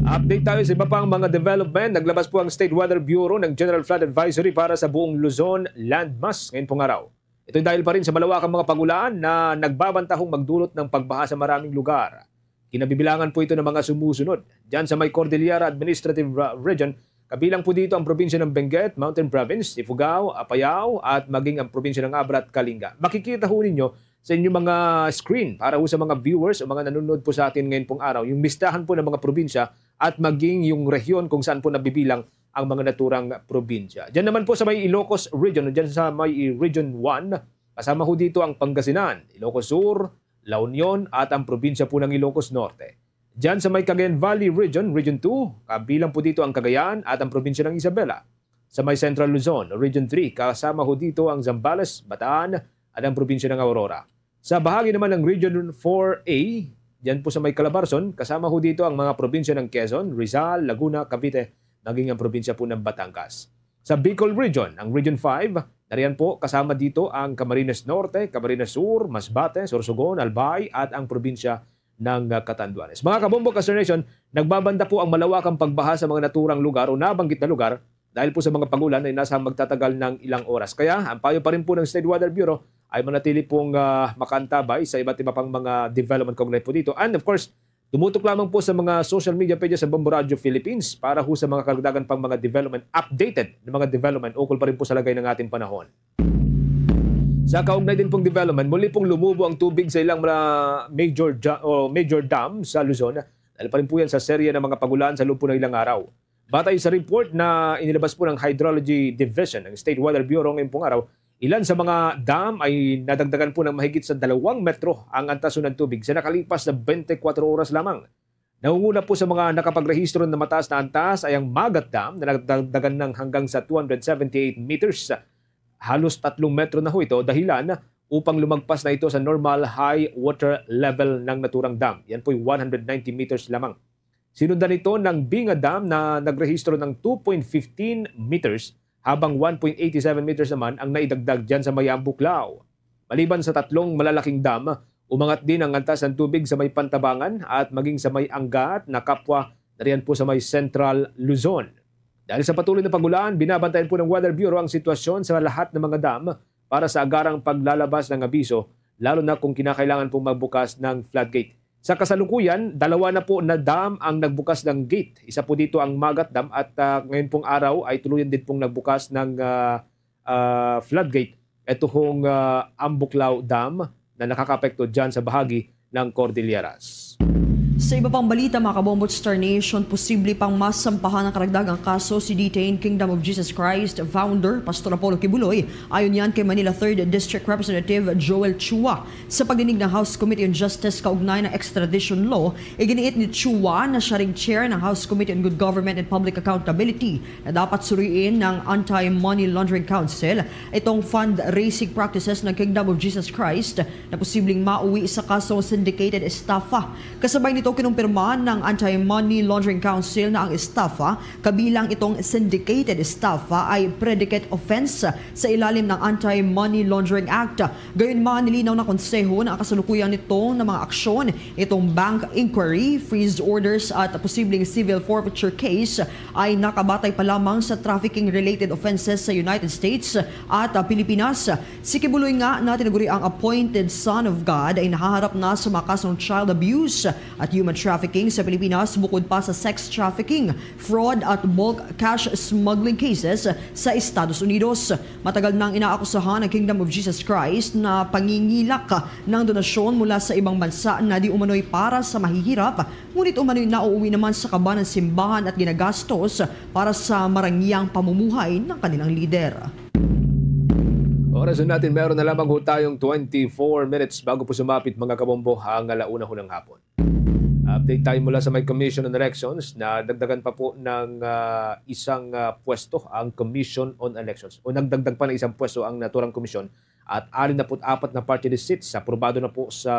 Update tayo sa iba pang mga development. Naglabas po ang State Weather Bureau ng General Flood Advisory para sa buong Luzon landmass ngayon pong araw. Ito dahil pa rin sa malawakang mga pagulaan na nagbabantahong magdulot ng pagbaha sa maraming lugar. Kinabibilangan po ito ng mga sumusunod. Diyan sa may Cordillera Administrative Region, kabilang po dito ang probinsya ng Benguet, Mountain Province, Ifugao, Apayao at maging ang probinsya ng Abra at Kalinga. Makikita ho ninyo sa inyong mga screen para ho sa mga viewers o mga nanonood po sa atin ngayon pong araw, yung listahan po ng mga probinsya at maging yung rehiyon kung saan po nabibilang ang mga naturang probinsya. Diyan naman po sa may Ilocos Region, diyan sa may Region 1, kasama ho dito ang Pangasinan, Ilocos Sur, La Union at ang probinsya po ng Ilocos Norte. Diyan sa may Cagayan Valley Region, Region 2, kabilang po dito ang Cagayan at ang probinsya ng Isabela. Sa may Central Luzon, Region 3, kasama ho dito ang Zambales, Bataan at ang probinsya ng Aurora. Sa bahagi naman ng Region 4A, diyan po sa may Calabarzon, kasama ho dito ang mga probinsya ng Quezon, Rizal, Laguna, Cavite, naging ang probinsya po ng Batangas. Sa Bicol Region, ang Region 5, nariyan po kasama dito ang Camarines Norte, Camarines Sur, Masbate, Sorsogon, Albay at ang probinsya ng Catanduanes. Mga kabombo Nation, nagbabanda po ang malawakang pagbaha sa mga naturang lugar o nabanggit na lugar dahil po sa mga pagulan ay nasa magtatagal ng ilang oras. Kaya ang payo pa rin po ng State Weather Bureau ay manatili pong makantabay sa iba't iba pang mga development kaugnay po dito. And of course, tumutok lamang po sa mga social media pages sa Bombo Radio Philippines para ho sa mga karagdagan pang mga development, updated na mga development, ukol pa rin po sa lagay ng ating panahon. Sa kaugnay din pong development, muli pong lumubo ang tubig sa ilang major dam sa Luzon. Dahil pa rin po yan sa serye ng mga pagulan sa loob po ng ilang araw. Batay sa report na inilabas po ng Hydrology Division ng State Weather Bureau ngayong pong araw, ilan sa mga dam ay nadagdagan po ng mahigit sa 2 metro ang antaso ng tubig sa nakalipas na 24 oras lamang. Nangunguna po sa mga nakapagrehistro na mataas na antas ay ang Magat Dam na nagdagdagan ng hanggang sa 278 meters. Halos 3 metro na ho ito dahilan upang lumagpas na ito sa normal high water level ng naturang dam. Yan po 190 meters lamang. Sinundan ito ng Binga Dam na nagrehistro ng 2.15 meters habang 1.87 meters naman ang naidagdag dyan sa may Ambuklao. Maliban sa 3 malalaking dam, umangat din ang antas ng tubig sa may Pantabangan at maging sa may Angat na kapwa na riyan po sa may Central Luzon. Dahil sa patuloy na pagulan, binabantayan po ng Weather Bureau ang sitwasyon sa lahat ng mga dam para sa agarang paglalabas ng abiso, lalo na kung kinakailangan pong magbukas ng floodgate. Sa kasalukuyan, 2 na po na dam ang nagbukas ng gate. Isa po dito ang Magat Dam at ngayon pong araw ay tuluyan din pong nagbukas ng floodgate. Ito pong Ambuklao Dam na nakakapekto dyan sa bahagi ng Cordilleras. Sa iba pang balita, mga kabombot Star Nation, posible pang masampahan ng karagdagang kaso si detained Kingdom of Jesus Christ founder Pastor Apollo Kibuloy. Ayon yan kay Manila 3rd District Representative Joel Chua. Sa pagdinig ng House Committee on Justice kaugnay ng extradition law, iginiit ni Chua na siya ring chair ng House Committee on Good Government and Public Accountability na dapat suriin ng Anti-Money Laundering Council itong fundraising practices ng Kingdom of Jesus Christ na posibleng mauwi sa kasong syndicated estafa. Kasabay nito kinumpirma ng Anti-Money Laundering Council na ang estafa, kabilang itong syndicated estafa, ay predicate offense sa ilalim ng Anti-Money Laundering Act. Gayunman, nilinaw na konseho na ang kasalukuyan nitong mga aksyon, itong bank inquiry, freeze orders at posibleng civil forfeiture case ay nakabatay pa lamang sa trafficking-related offenses sa United States at Pilipinas. Si Kibuloy nga na tinaguri ang appointed son of God ay nahaharap na sa mga kasong child abuse at human trafficking sa Pilipinas bukod pa sa sex trafficking, fraud at bulk cash smuggling cases sa Estados Unidos. Matagal nang inaakusahan ng Kingdom of Jesus Christ na pangingilak ng donasyon mula sa ibang bansa na di umano'y para sa mahihirap, ngunit umano'y nauuwi naman sa kaba ng simbahan at ginagastos para sa marangyang pamumuhay ng kanilang lider. Oras natin, meron na lamang ho tayong 24 minutes bago po sumapit mga kabombo ang 1:00 ng hapon. Update tayo mula sa may Commission on Elections na dagdagan pa po ng isang pwesto ang Commission on Elections. O nagdagdag pa ng isang pwesto ang naturang komisyon at 64 na party list seats aprobado na po sa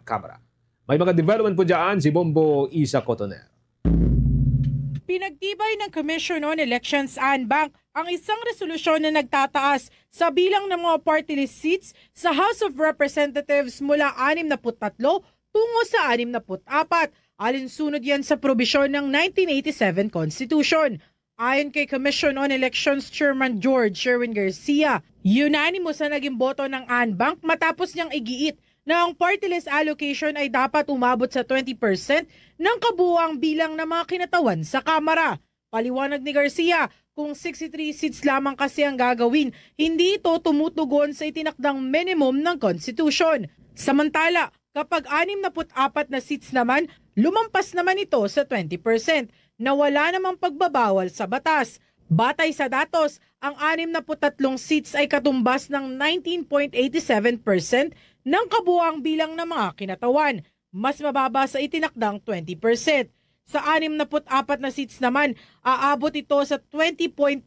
Kamara. May mga development po dyan si Bombo Isa Cotoner. Pinagtibay ng Commission on Elections Anbank ang isang resolusyon na nagtataas sa bilang ng mga party list seats sa House of Representatives mula 63 tungo sa 64. Alinsunod yan sa probisyon ng 1987 Constitution. Ayon kay Commission on Elections Chairman George Sherwin Garcia, unanimous na naging boto ng Anbank matapos niyang igiit na ang party list allocation ay dapat umabot sa 20% ng kabuuang bilang ng mga kinatawan sa Kamara. Paliwanag ni Garcia, kung 63 seats lamang kasi ang gagawin, hindi ito tumutugon sa itinakdang minimum ng Constitution. Samantala, kapag 64 na seats naman, lumampas naman ito sa 20% na wala namang pagbabawal sa batas. Batay sa datos, ang 63 seats ay katumbas ng 19.87% ng kabuuang bilang ng mga kinatawan, mas mababa sa itinakdang 20%. Sa 64 na seats naman, aabot ito sa 20.12%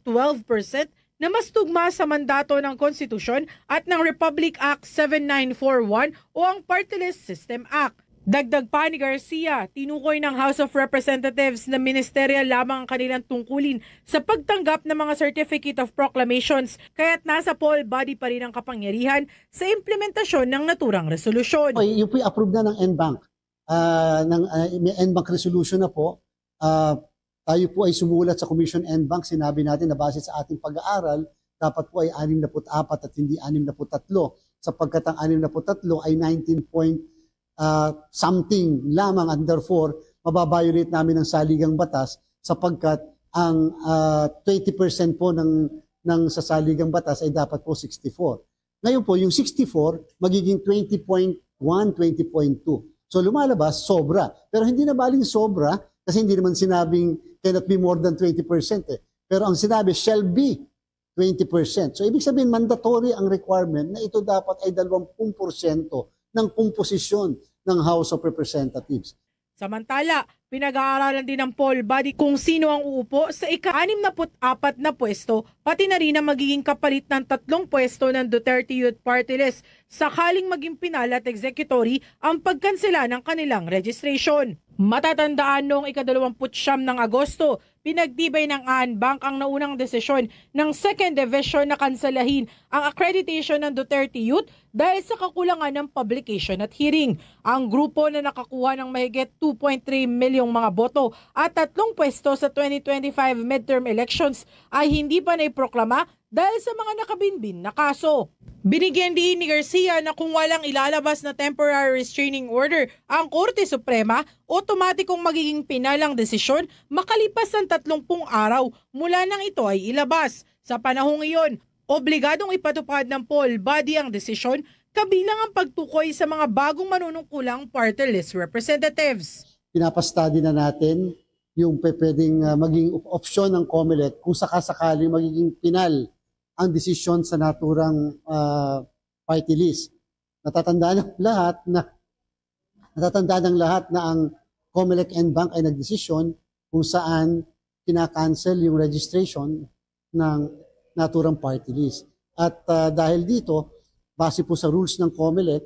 na mas tugma sa mandato ng Konstitusyon at ng Republic Act 7941 o ang Party List System Act. Dagdag pa ni Garcia, tinukoy ng House of Representatives na ministerial lamang ang kanilang tungkulin sa pagtanggap ng mga Certificate of Proclamations, kaya't nasa poll body pa rin ang kapangyarihan sa implementasyon ng naturang resolusyon. Yung po approve na ng NBank, may NBank resolution na po. Tayo po ay sumulat sa Commission NBank, sinabi natin na base sa ating pag-aaral, dapat po ay 64 at hindi 63, sapagkat ang 63 ay 19 point something lamang, and therefore mababiolate namin ang saligang batas sapagkat ang 20% po ng sa saligang batas ay dapat po 64. Ngayon po yung 64 magiging 20.1, 20.2. So lumalabas sobra. Pero hindi na baling sobra kasi hindi naman sinabing cannot be more than 20% eh. Pero ang sinabi shall be 20%. So ibig sabihin mandatory ang requirement na ito dapat ay 20% ng komposisyon ng House of Representatives. Samantala, pinag-aaralan din ng poll body kung sino ang uupo sa ika-64 na pwesto, pati na rin ang magiging kapalit ng 3 pwesto ng Duterte Youth Party List sakaling maging pinal at executory ang pagkansela ng kanilang registration. Matatandaan noong ika-29 ng Agosto, pinagtibay ng Anbank ang naunang desisyon ng 2nd Division na kanselahin ang accreditation ng Duterte Youth dahil sa kakulangan ng publication at hearing. Ang grupo na nakakuha ng mahigit 2.3 milyong mga boto at 3 pwesto sa 2025 midterm elections ay hindi pa naiproklama dahil sa mga nakabinbin na kaso. Binigyan din ni Garcia na kung walang ilalabas na temporary restraining order ang Korte Suprema, otomatikong magiging pinalang desisyon makalipas ng 30 araw mula nang ito ay ilabas. Sa panahong iyon, obligadong ipatupad ng poll body ang desisyon kabilang ang pagtukoy sa mga bagong manunungkulang party list representatives. Pinapastudy na natin yung pwedeng maging opsyon ng COMELEC kung sakasakali magiging pinal ang desisyon sa naturang party list. Natatandaan ng lahat na ang COMELEC and Bank ay nagdesisyon kung saan kinakancel yung registration ng naturang party list. At dahil dito, base po sa rules ng COMELEC,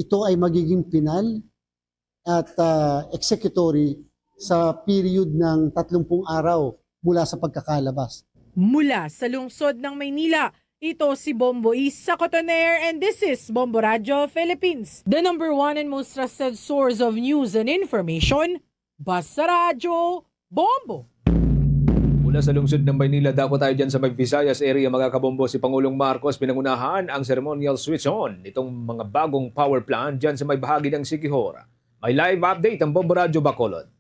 ito ay magiging pinal at executory sa period ng 30 araw mula sa pagkakalabas. Mula sa lungsod ng Maynila, ito si Bombo Isa Cotoner and this is Bombo Radio Philippines. The #1 and most trusted source of news and information, Basta Radio Bombo. Mula sa lungsod ng Maynila, dako tayo dyan sa may Visayas area, mga kabombo. Si Pangulong Marcos pinangunahan ang ceremonial switch on nitong mga bagong power plant dyan sa may bahagi ng Siquijor. May live update ang Bombo Radio Bacolod.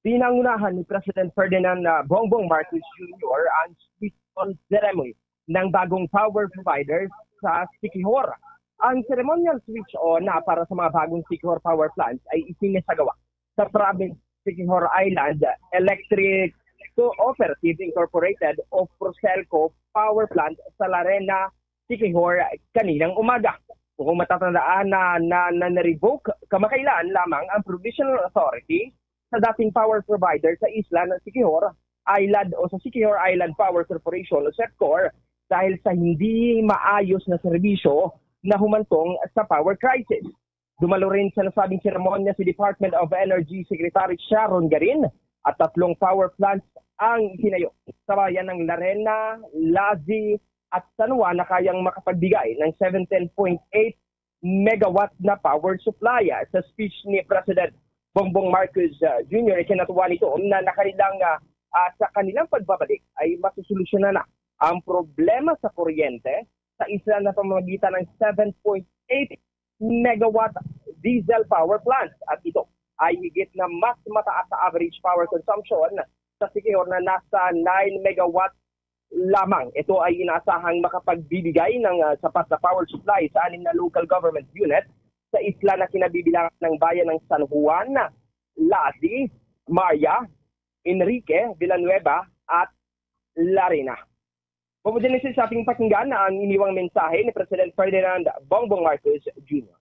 Pinangunahan ni President Ferdinand Bongbong Marcos Jr. ang switch-on ceremony ng bagong power providers sa Siquijor. Ang ceremonial switch-on para sa mga bagong Siquijor power plants ay isinasagawa sa province Siquijor Island Electric Cooperative Incorporated o Procelco Power Plant sa Larena, Siquijor kaninang umaga. Kung matatandaan na na-revoke kamakailan lamang ang Provisional Authority sa dating power provider sa isla ng Siquijor Island o sa Siquijor Island Power Corporation o SEPCOR dahil sa hindi maayos na serbisyo na humantong sa power crisis. Dumalo rin sa nasabing seremonya si Department of Energy Secretary Sharon Garin at 3 power plants ang itinayo sa bayan ng Larena, Lazi at San Juan na kayang makapagbigay ng 17.8 megawatt na power supply. Sa speech ni President Bongbong Marcos Jr. ikinatuwa nito na nakanilang sa kanilang pagbabalik ay masusolusyonan na ang problema sa kuryente sa isla na pamamagitan ng 7.8 megawatt diesel power plants at ito ay higit na mas mataas sa average power consumption sa Siquijor na nasa 9 megawatt lamang. Ito ay inaasahang makapagbibigay ng sapat na power supply sa 6 na local government unit sa isla na kinabibilangan ng bayan ng San Juan, Lazi, Maya, Enrique, Villanueva at Larena. Pumudinisin sa ating pakinggan ang iniwang mensahe ni President Ferdinand Bongbong Marcos Jr.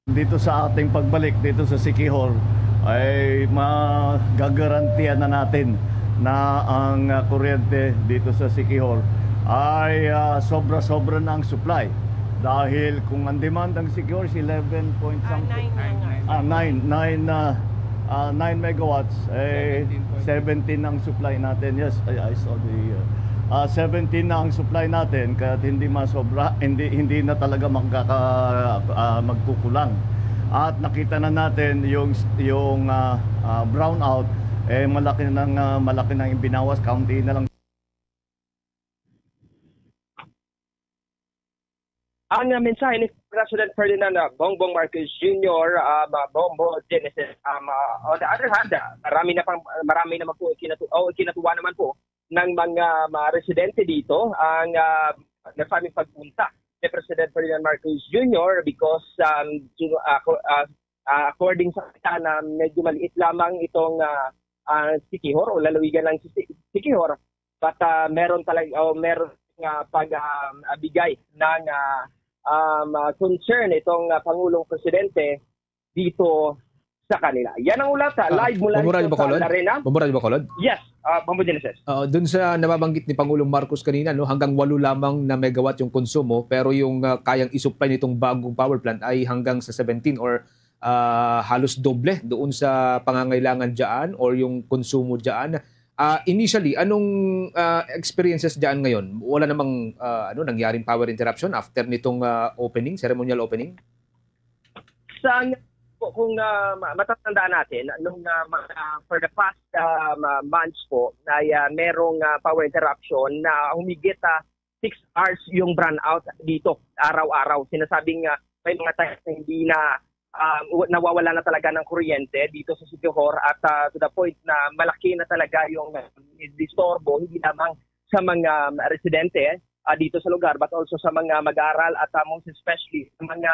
Dito sa ating pagbalik dito sa Siquijor ay magagarantiyan na natin na ang kuryente dito sa Siquijor ay sobra-sobra na ang supply. Dahil kung ang demand ng Siquijor is 11 point something, 9 megawatts, 17 ang supply natin. Yes, I saw the 17 na ang supply natin, kaya hindi masobra, hindi na talaga magkukulang. At nakita na natin yung brownout, malaki nang ibinawas, kaunti na lang. Ang mensahe ni President Ferdinand Bongbong Marcos Jr. Bombo Genesis. On the other hand, marami naman po ikinatuwa naman po ng mga residente dito ang nasabing pagpunta ni President Ferdinand Marcos Jr. because according sa kanya na medyo maliit lamang itong Siquijor o lalawigan ng Siquijor, but meron pagbigay ng concern itong Pangulong Presidente dito sa kanila. Yan ang ulat live mula dito sa Larena. Bombo Radio Bacolod? Yes, Bombo Genesis. Doon sa nababanggit ni Pangulong Marcos kanina, no, hanggang 8 lamang na megawatt yung konsumo, pero yung kayang isupply nitong bagong power plant ay hanggang sa 17 or halos doble doon sa pangangailangan dyan or yung konsumo dyan. Initially, anong experiences diyan ngayon? Wala namang nangyaring power interruption after nitong ceremonial opening? Kung matatandaan natin, for the past months po, ay merong power interruption na humigit 6 hours yung brownout dito araw-araw. Sinasabing may mga times na hindi na nawawala na talaga ng kuryente dito sa Siquijor at to the point na malaki na talaga yung disturbo, hindi lamang sa mga residente dito sa lugar but also sa mga mag-aaral at most especially sa mga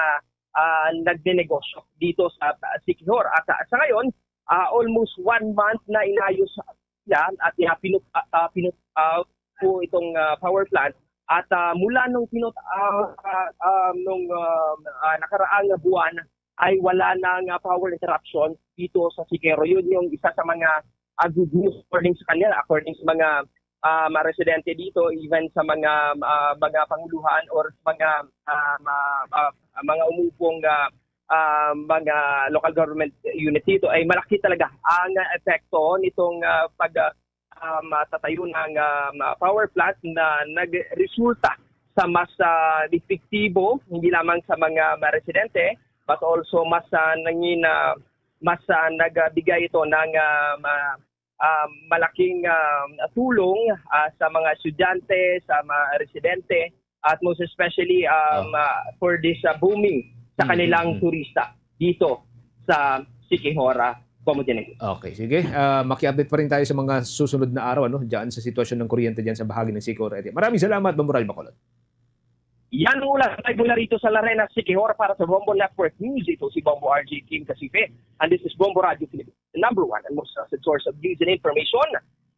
nagnenegosyo dito sa Siquijor. At sa ngayon, almost 1 month na inayos yan at pinut po itong power plant at mula nung nakaraang buwan ay wala nang power interruption dito sa Siquijor. Yun yung isa sa mga good news according sa kanila, according sa mga residente dito, even sa mga panguluhan or mga umupong mga local government unit dito ay malaki talaga ang epekto nitong tatayo ng power plant na nagresulta sa mas epektibo hindi lamang sa mga residente but also mas nagbigay ito ng malaking tulong sa mga estudyante, sa mga residente at most especially for this booming sa kanilang turista dito sa Siquijor. Okay, sige. Maki-update pa rin tayo sa mga susunod na araw diyan sa sitwasyon ng kuryente diyan sa bahagi ng Siquijor. Maraming salamat, Bomboral Bacolod. Yan mula rito sa Larena, Siquijor para sa Bombo Network News. Ito si Bombo RJ Kim Casife. And this is Bombo Radio Philippines, the #1 and most trusted source of news and information.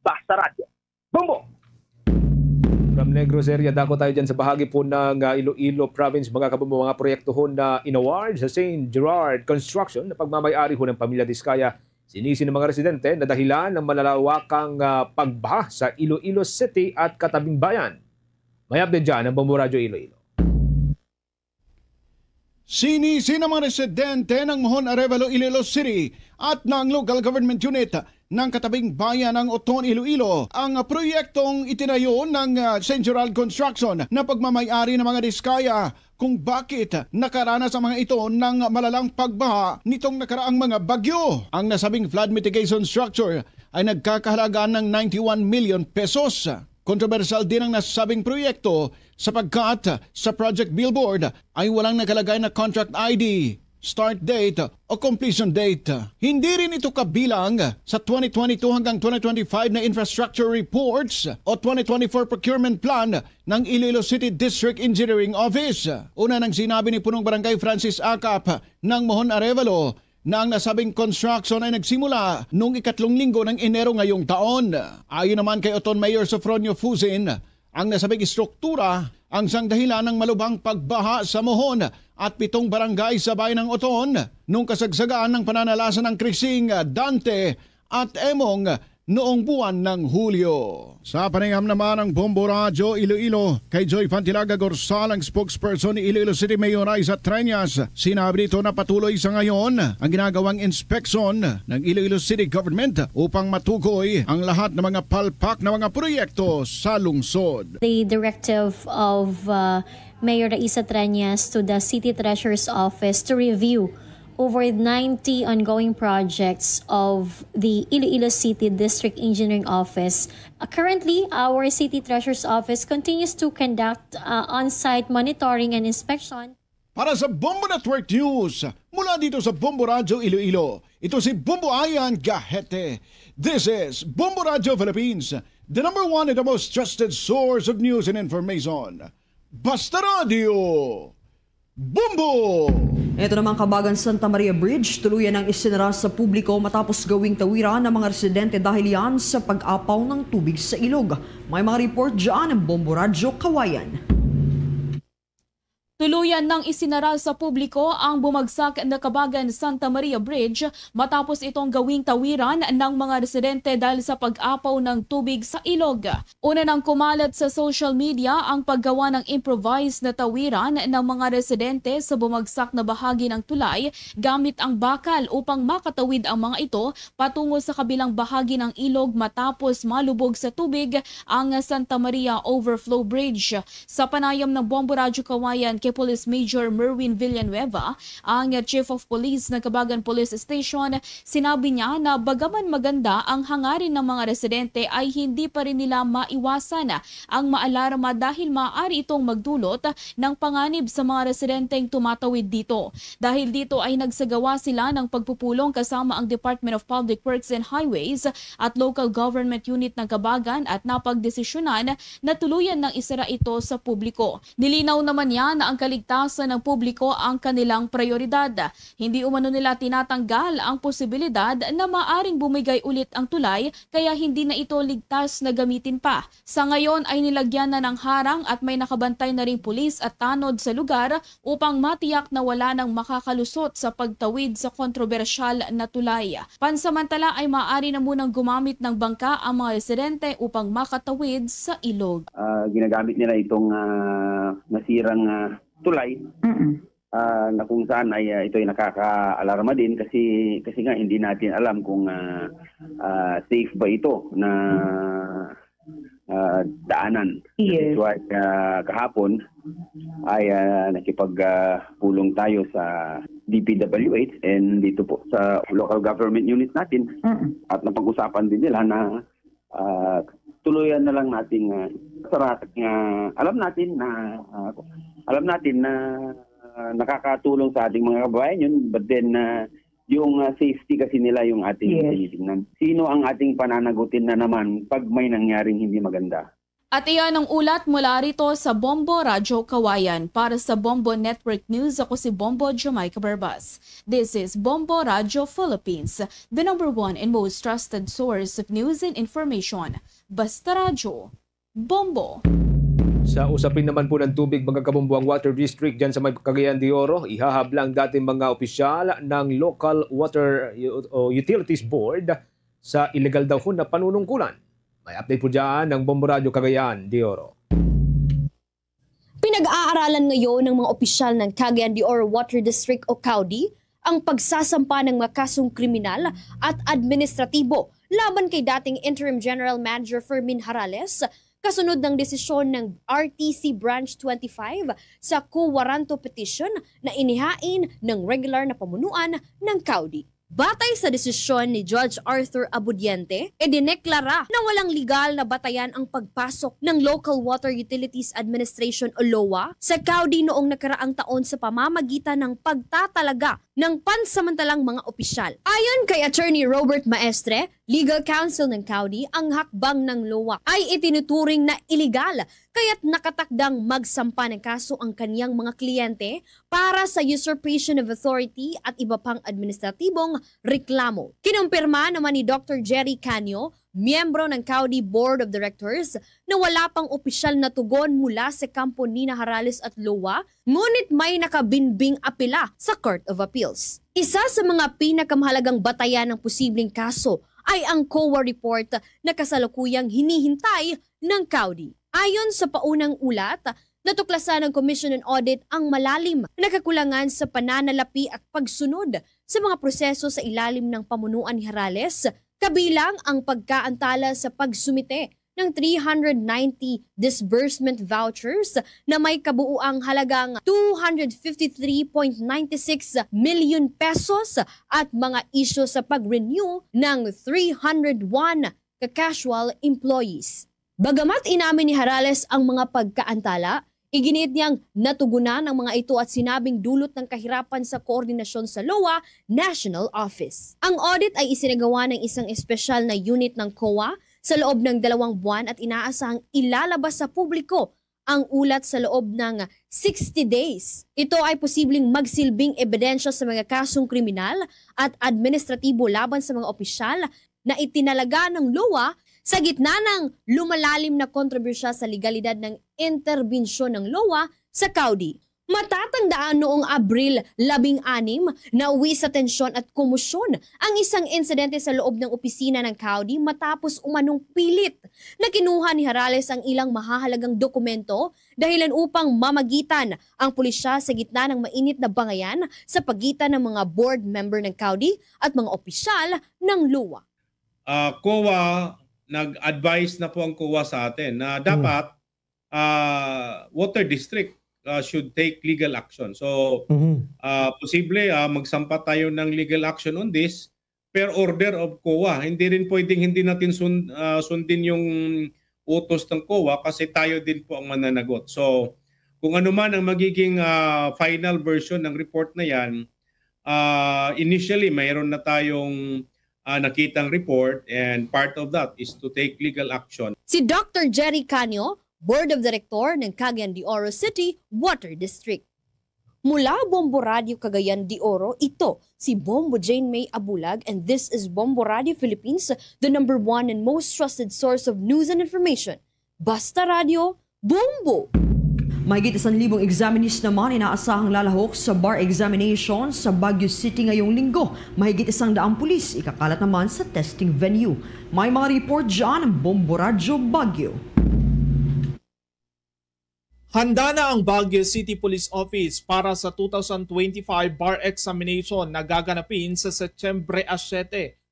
Basta Radio. Bombo! From Negros area, dako tayo dyan sa bahagi po ng Iloilo Province. Mga kabumbo, mga proyekto ho na inaward sa St. Gerard Construction na pagmamayari ho ng Pamilya Diskaya. Sinisi ng mga residente na dahilan ng malalawakang pagbaha sa Iloilo City at katabing bayan. May update dyan ang Bombo Radio Iloilo. Sinisi ng mga residente ng Mohon Arevalo, Iloilo City at ng local government unit ng katabing bayan ng Oton, Iloilo ang proyektong itinayo ng St. Gerald Construction na pagmamayari ng mga Diskaya kung bakit nakaranas ang mga ito ng malalang pagbaha nitong nakaraang mga bagyo. Ang nasabing flood mitigation structure ay nagkakahalagaan ng 91 million pesos. Kontrobersyal din ang nasabing proyekto sapagkat sa project billboard ay walang nakalagay na contract ID, start date o completion date. Hindi rin ito kabilang sa 2022 hanggang 2025 na infrastructure reports o 2024 procurement plan ng Iloilo City District Engineering Office. Una nang sinabi ni Punong Barangay Francis Acap ng Mohon Arevalo na ang nasabing construction ay nagsimula noong 3 linggo ng Enero ngayong taon. Ayon naman kay Oton Mayor Sofronio Fuzin, ang nasabing struktura ang siyang dahilan ng malubhang pagbaha sa Mohon at 7 barangay sa bayan ng Oton noong kasagsagaan ng pananalasan ng Krising, Dante at Emong noong buwan ng Hulyo. Sa panayam naman ng Bombo Radio Iloilo, kay Joy Fantilaga Gorsal, ang spokesperson ni Iloilo City Mayor Aiza Treñas, sinabi dito na patuloy sa ngayon ang ginagawang inspeksyon ng Iloilo City Government upang matukoy ang lahat ng mga palpak na mga proyekto sa lungsod. The directive of Mayor Aiza Treñas to the City Treasurer's Office to review over 90 ongoing projects of the Iloilo City District Engineering Office. Currently, our City Treasurer's Office continues to conduct on-site monitoring and inspection. Para sa Bombo Network News, mula dito sa Bombo Radio Iloilo, ito si Bombo Ayan Gahete. This is Bombo Radio Philippines, the #1 and the most trusted source of news and information. Basta Radio! Bombo! Ito naman Kabagan Santa Maria Bridge, tuluyan ang isinara sa publiko matapos gawing tawiran ng mga residente dahil yan sa pag-apaw ng tubig sa ilog. May mga report dyan ng Bombo Radio Kawayan. Tuluyan ng isinara sa publiko ang bumagsak na Kabagan Santa Maria Bridge matapos itong gawing tawiran ng mga residente dahil sa pag-apaw ng tubig sa ilog. Una nang kumalat sa social media ang paggawa ng improvised na tawiran ng mga residente sa bumagsak na bahagi ng tulay gamit ang bakal upang makatawid ang mga ito patungo sa kabilang bahagi ng ilog matapos malubog sa tubig ang Santa Maria Overflow Bridge. Sa panayam ng Bombo Radio Kawayan kay ni Police Major Merwin Villanueva, ang Chief of Police ng Cabagan Police Station. Sinabi niya na bagaman maganda ang hangarin ng mga residente ay hindi pa rin nila maiwasan ang maalarma dahil maaari itong magdulot ng panganib sa mga residenteng tumatawid dito. Dahil dito ay nagsagawa sila ng pagpupulong kasama ang Department of Public Works and Highways at Local Government Unit ng Cabagan at napagdesisyonan na tuluyan ng isara ito sa publiko. Nilinaw naman niya na ang kaligtasan ng publiko ang kanilang prioridad. Hindi umano nila tinatanggal ang posibilidad na maaring bumigay ulit ang tulay kaya hindi na ito ligtas na gamitin pa. Sa ngayon ay nilagyan na ng harang at may nakabantay na ring pulis at tanod sa lugar upang matiyak na wala nang makakalusot sa pagtawid sa kontrobersyal na tulay. Pansamantala ay maaari na munang gumamit ng bangka ang mga residente upang makatawid sa ilog. Ginagamit nila itong nasirang tulay na kung saan ay ito ay nakaka-alarma din kasi nga hindi natin alam kung safe ba ito na daanan. Yes. So, kahapon ay nakipagpulong tayo sa DPWH and dito po sa local government unit natin at napag-usapan din nila na tuluyan na lang nating alam natin na nakakatulong sa ating mga kababayan yun, but then yung safety kasi nila yung ating tinitingnan. Sino ang ating pananagutin na naman pag may nangyaring hindi maganda? At iyan ang ulat mula rito sa Bombo Radyo Kawayan. Para sa Bombo Network News, ako si Bombo Jamaica Barbas. This is Bombo Radyo Philippines, the #1 and most trusted source of news and information. Basta Radyo, Bombo. Sa usapin naman po ng tubig, mga kabumbuang water district dyan sa may Cagayan de Oro, ihahablang dating mga opisyal ng Local Water Utilities Board sa illegal daw na panunungkulan. May update po dyan ng Bombo Radyo Cagayan de Oro. Pinag-aaralan ngayon ng mga opisyal ng Cagayan de Oro Water District o CAUDI ang pagsasampa ng mga kasong kriminal at administratibo laban kay dating Interim General Manager Fermin Harales kasunod ng desisyon ng RTC Branch 25 sa quo warranto petition na inihain ng regular na pamunuan ng CAUDI. Batay sa desisyon ni Judge Arthur Abudiente, idineklara na walang legal na batayan ang pagpasok ng Local Water Utilities Administration o LOA sa CAUDI noong nakaraang taon sa pamamagitan ng pagtatalaga ng pansamantalang mga opisyal. Ayon kay Attorney Robert Maestre, Legal Counsel ng CAUDI, ang hakbang ng LOA ay itinuturing na iligal kaya't nakatakdang magsampa ng kaso ang kaniyang mga kliyente para sa usurpation of authority at iba pang administratibong reklamo. Kinumpirma naman ni Dr. Jerry Canio, miyembro ng CAUDI Board of Directors, na wala pang opisyal na tugon mula sa kampo ni Harales at LOA, ngunit may nakabinbing apela sa Court of Appeals. Isa sa mga pinakamahalagang batayan ng posibleng kaso ay ang COA report na kasalukuyang hinihintay ng CAUDI. Ayon sa paunang ulat, natuklasan ng Commission on Audit ang malalim na kakulangan sa pananalapi at pagsunod sa mga proseso sa ilalim ng pamunuan ni Harales, kabilang ang pagkaantala sa pagsumite ng 390 disbursement vouchers na may kabuuang halagang 253.96 million pesos at mga isyo sa pag-renew ng 301 ka-casual employees. Bagamat inamin ni Harales ang mga pagkaantala, iginiit niyang natugunan ang mga ito at sinabing dulot ng kahirapan sa koordinasyon sa LOA National Office. Ang audit ay isinagawa ng isang espesyal na unit ng COA sa loob ng 2 buwan at inaasahang ilalabas sa publiko ang ulat sa loob ng 60 days. Ito ay posibleng magsilbing ebidensya sa mga kasong kriminal at administratibo laban sa mga opisyal na itinalaga ng LOA sa gitna ng lumalalim na kontrobersya sa legalidad ng interbensyon ng LOA sa CAUDI. Matatandaan noong Abril 16 na uwi sa tensyon at komosyon ang isang insidente sa loob ng opisina ng CAUDI matapos umanong pilit na kinuha ni Harales ang ilang mahahalagang dokumento dahilan upang mamagitan ang pulisya sa gitna ng mainit na bangayan sa pagitan ng mga board member ng CAUDI at mga opisyal ng LOA. COA, nag-advise na po ang COA sa atin na dapat water district should take legal action. So, posible magsampa tayo ng legal action on this per order of COA. Hindi rin pwedeng hindi natin sundin yung utos ng COA kasi tayo din po ang mananagot. So, kung ano man ang magiging final version ng report na yan, initially mayroon na tayong nakitang report and part of that is to take legal action. Si Dr. Jerry Canio, Board of Director ng Cagayan de Oro City Water District. Mula Bombo Radio Cagayan de Oro, ito si Bombo Jane May Abulag, and this is Bombo Radio Philippines, the #1 and most trusted source of news and information. Basta Radio, Bombo! Mahigit 1,000 examinees naman inaasahang lalahok sa bar examination sa Baguio City ngayong linggo. Mahigit 100 pulis ikakalat naman sa testing venue. May mga report dyan ng Bombo Radyo Baguio. Handa na ang Baguio City Police Office para sa 2025 bar examination na gaganapin sa Setyembre 7,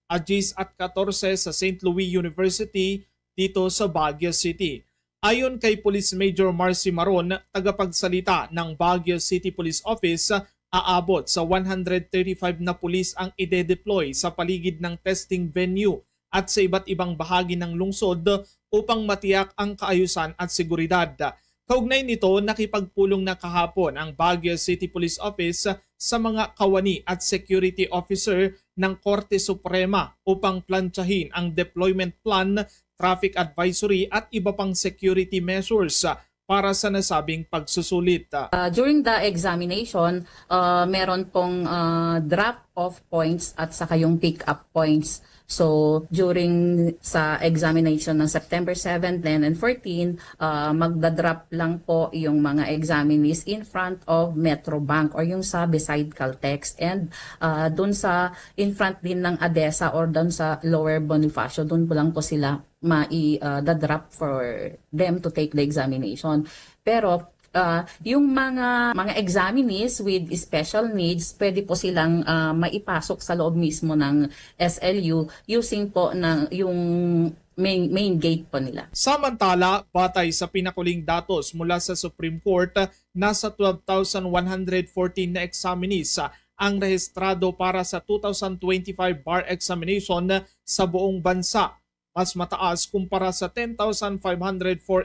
10 at 14 sa St. Louis University dito sa Baguio City. Ayon kay Police Major Marcy Maron, tagapagsalita ng Baguio City Police Office, aabot sa 135 na pulis ang ide-deploy sa paligid ng testing venue at sa iba't ibang bahagi ng lungsod upang matiyak ang kaayusan at seguridad. Kaugnay nito, nakipagpulong na kahapon ang Baguio City Police Office sa mga kawani at security officer ng Korte Suprema upang plantsahin ang deployment plan, traffic advisory at iba pang security measures para sa nasabing pagsusulit. During the examination, meron pong drop-off points at saka yung pick-up points. So during sa examination ng September 7, 10, and 14, magdadrop lang po yung mga examinees in front of Metro Bank or yung sa beside Caltex, and dun sa in front din ng ADESA or dun sa Lower Bonifacio, dun po lang po sila the-drop for them to take the examination. Pero yung mga examinees with special needs, pwede po silang maipasok sa loob mismo ng SLU using po ng yung main gate po nila. Samantala, batay sa pinakuling datos mula sa Supreme Court, nasa 12,114 na examinees ang rehistrado para sa 2025 bar examination sa buong bansa. Mas mataas kumpara sa 10,504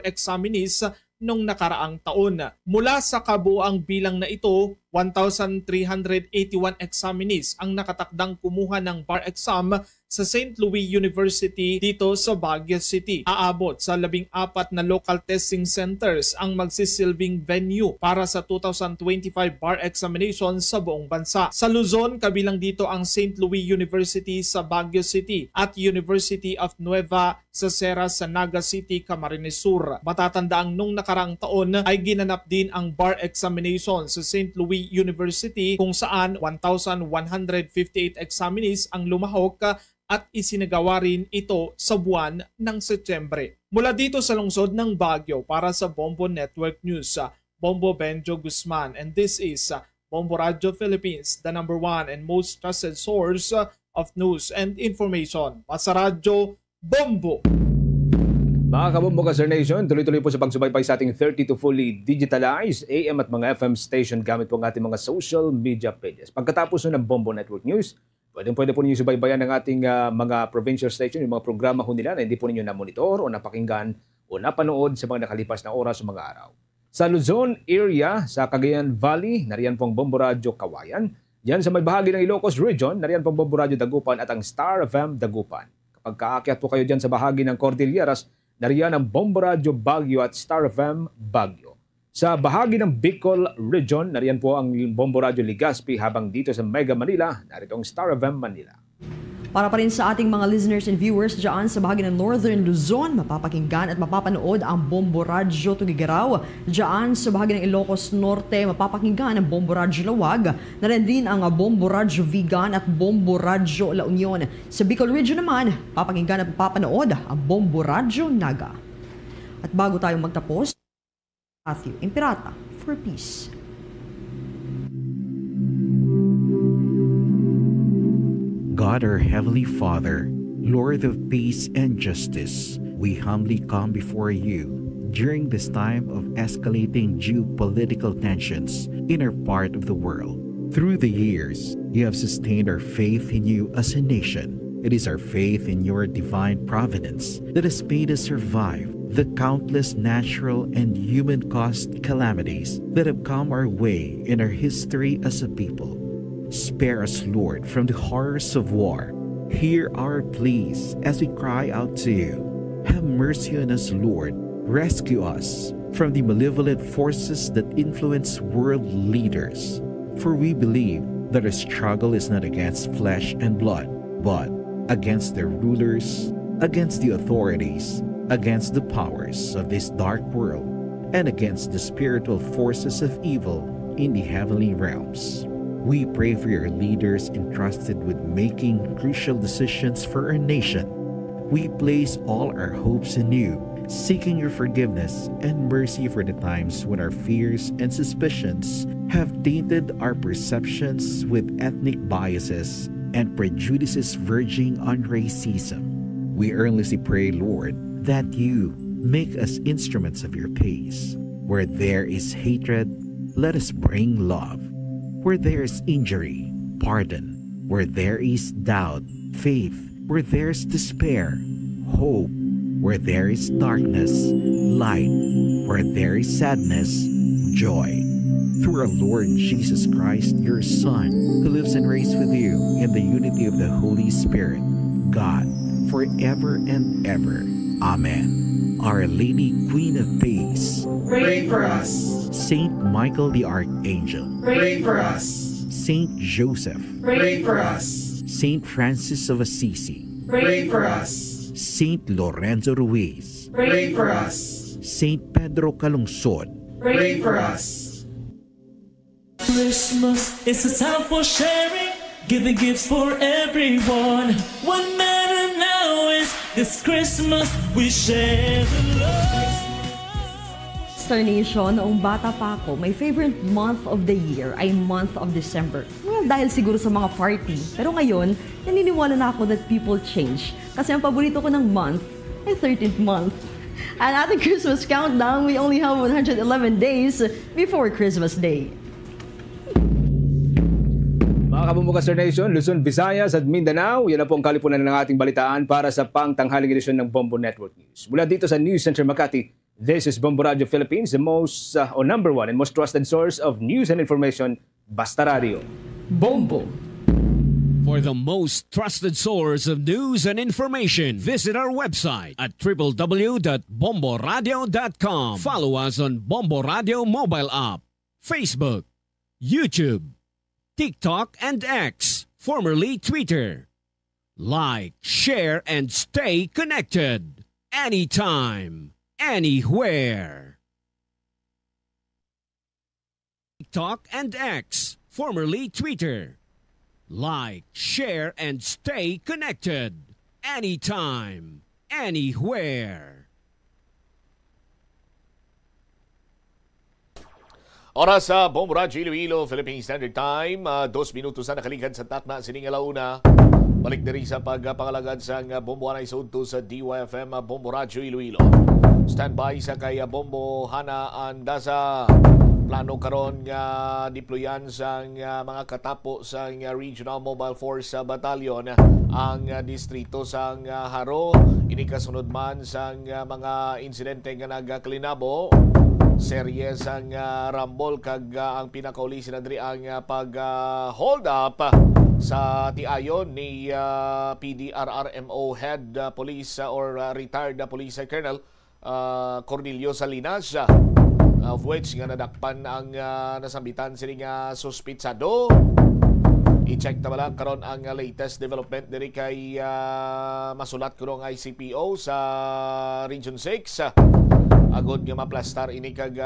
examinees nung nakaraang taon. Mula sa kabuang bilang na ito, 1,381 examinees ang nakatakdang kumuha ng bar exam sa St. Louis University dito sa Baguio City. Aabot sa 14 na local testing centers ang magsisilbing venue para sa 2025 bar examination sa buong bansa. Sa Luzon, kabilang dito ang St. Louis University sa Baguio City at University of Nueva Ecija sa Naga City, Camarines Sur. Matatandaang nung nakaraang taon ay ginanap din ang bar examination sa St. Louis University kung saan 1,158 examinees ang lumahok at isinagawa rin ito sa buwan ng Setyembre. Mula dito sa lungsod ng Baguio para sa Bombo Network News, Bombo Benjo Guzman, and this is Bombo Radio Philippines, the #1 and most trusted source of news and information. Basta Radio, Bombo! Mga kabombo ka Sir Nation, tuloy-tuloy po sa pagsubaybay sa ating 32 fully digitalized AM at mga FM station gamit po ang ating mga social media pages. Pagkatapos ng Bombo Network News, pwede po ninyo subaybayan ng ating mga provincial station, yung mga programa ho nila na hindi po ninyo na-monitor o napakinggan o napanood sa mga nakalipas na oras o mga araw. Sa Luzon area, sa Cagayan Valley, nariyan po ang Bombo Radio Kawayan. Diyan sa may bahagi ng Ilocos Region, nariyan po ang Bombo Radio Dagupan at ang Star FM Dagupan. Kapag kaakyat po kayo diyan sa bahagi ng Cordilleras, nariyan ang Bombo Radio Baguio at Star FM Baguio. Sa bahagi ng Bicol Region, nariyan po ang Bombo Radio Legazpi, habang dito sa Mega Manila, narito ang Star FM Manila. Para pa rin sa ating mga listeners and viewers dyan sa bahagi ng Northern Luzon, mapapakinggan at mapapanood ang Bombo Radio Tugigaraw. Dyan sa bahagi ng Ilocos Norte, mapapakinggan ang Bombo Radio Lawag. Narin din ang Bombo Radio Vigan at Bombo Radio La Union. Sa Bicol Region naman, papakinggan at mapapanood ang Bombo Radio Naga. At bago tayong magtapos, Matthew Impirata for Peace. God, our Heavenly Father, Lord of peace and justice, we humbly come before you during this time of escalating geopolitical tensions in our part of the world. Through the years, you have sustained our faith in you as a nation. It is our faith in your divine providence that has made us survive the countless natural and human-caused calamities that have come our way in our history as a people. Spare us, Lord, from the horrors of war. Hear our pleas as we cry out to you. Have mercy on us, Lord. Rescue us from the malevolent forces that influence world leaders. For we believe that our struggle is not against flesh and blood, but against the rulers, against the authorities, against the powers of this dark world, and against the spiritual forces of evil in the heavenly realms. We pray for your leaders entrusted with making crucial decisions for our nation. We place all our hopes in you, seeking your forgiveness and mercy for the times when our fears and suspicions have tainted our perceptions with ethnic biases and prejudices verging on racism. We earnestly pray, Lord, that you make us instruments of your peace. Where there is hatred, let us bring love. Where there is injury, pardon. Where there is doubt, faith. Where there is despair, hope. Where there is darkness, light. Where there is sadness, joy. Through our Lord Jesus Christ, your Son, who lives and reigns with you in the unity of the Holy Spirit, God, forever and ever. Amen. Our Lady, Queen of Peace, pray for us. Saint Michael the Archangel, pray for us. Saint Joseph, pray for us. Saint Francis of Assisi, pray for us. Saint Lorenzo Ruiz, pray for us. Saint Pedro Calungsod, pray for us. Christmas is a time for sharing, giving gifts for everyone. What matters now is this Christmas we share the love. Star Nation, noong bata pa ako, my favorite month of the year ay month of December. Well, dahil siguro sa mga party. Pero ngayon, naniniwala na ako that people change. Kasi ang paborito ko ng month ay 13th month. And at the Christmas countdown, we only have 111 days before Christmas Day. Mga kabumbukas Star Nation, Luzon, Visayas at Mindanao, yan na po ang kalipunan ng ating balitaan para sa pangtanghaling edisyon ng Bombo Network News. Mula dito sa News Center Makati, this is Bombo Radio Philippines, the most number one and most trusted source of news and information, Basta Radio. Bombo. For the most trusted source of news and information, visit our website at www.bomboradio.com. Follow us on Bombo Radio mobile app, Facebook, YouTube, TikTok, and X, formerly Twitter. Like, share, and stay connected. Anytime, anywhere. TikTok and X, formerly Twitter. Like, share, and stay connected. Anytime, anywhere. Oras sa Bombo Radio Iloilo, Philippine Standard Time. 2 minutos na nakalikan sa takna sining alauna. Balik na rin sa pagpangalagad sa Bombo Hanay Sudto sa DYFM Bombo Radio Iloilo. Standby sa kay Bombo Hana Andasa. Plano karon nga deployan sa mga katapo sa Regional Mobile Force Battalion ang distrito sa Haro. Ini kasunod man sa mga insidente nga nagkalinabo. Series ang rambol kag ang pinakauli sinadri ang pag hold up sa tiayon ni PDRRMO head police or retired police colonel Cornelio Salinas, of which nga nadakpan ang nasambitan sini nga suspitsado. I-check na lang karon ang latest development diri kay masulat ko ng ICPO sa Region 6. Agod nga maplastar ini kag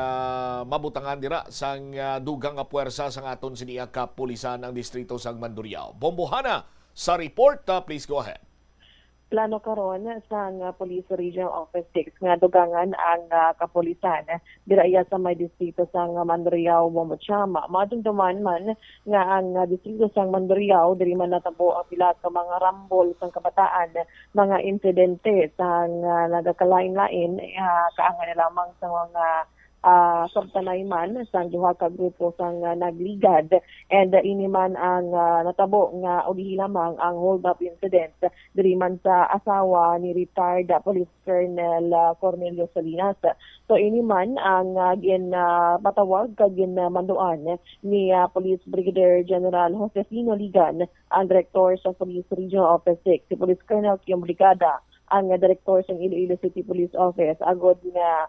mabutangan dira sang dugang nga puwersa sang aton siniya kapulisan ang distrito sang Mandurriao. Bombohana sa report, please go ahead. plano karon sa Police Regional Office 6 nga dugangan ang kapulisan diraya sa may distrito sa Mandurriao, Momochama. Madumduman man nga ang distrito sa Mandurriao diri man natabo ang pila ka mga rambol sang kabataan, mga insidente sa nagakalain-lain kaangan lamang sa mga sabtanay man sa duha ka grupo sang nagligad, and ini man ang natabo nga uli lamang ang hold up incident diri man sa asawa ni retired Police Colonel Cornelio Salinas. So ini man ang patawag kag manduan ni Police Brigadier General Josefino Ligan, ang Director sa Police Regional Office 6, si Police Colonel Kiong Brigada, ang Director sa Iloilo City Police Office, agod nga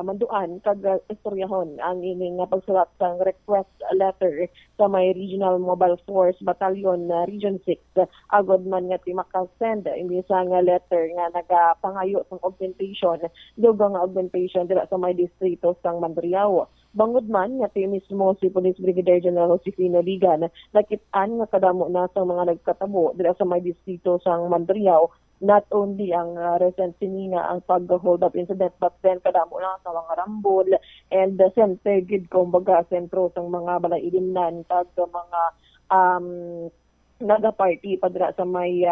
manduan kag istoryahon ang ining pagsulat sang request letter sa may Regional Mobile Force Battalion Region 6, agod man nga makasend imbis nga letter nga nagapangayo sang augmentation, dugang augmentation dira sa may distrito sang Mandurriao. Bangod man nga mismo si Police Brigadier General Josefino Ligan nakit-an nga kadamo na sa mga nagkatabo dira sa may distrito sang Mandurriao, not only ang recent sinina ang pag-hold up incident, but then kadamo na sa mga rambol and siyempre gid kumbaga sentro sang mga balailimnan kag mga naga-party pa dira sa may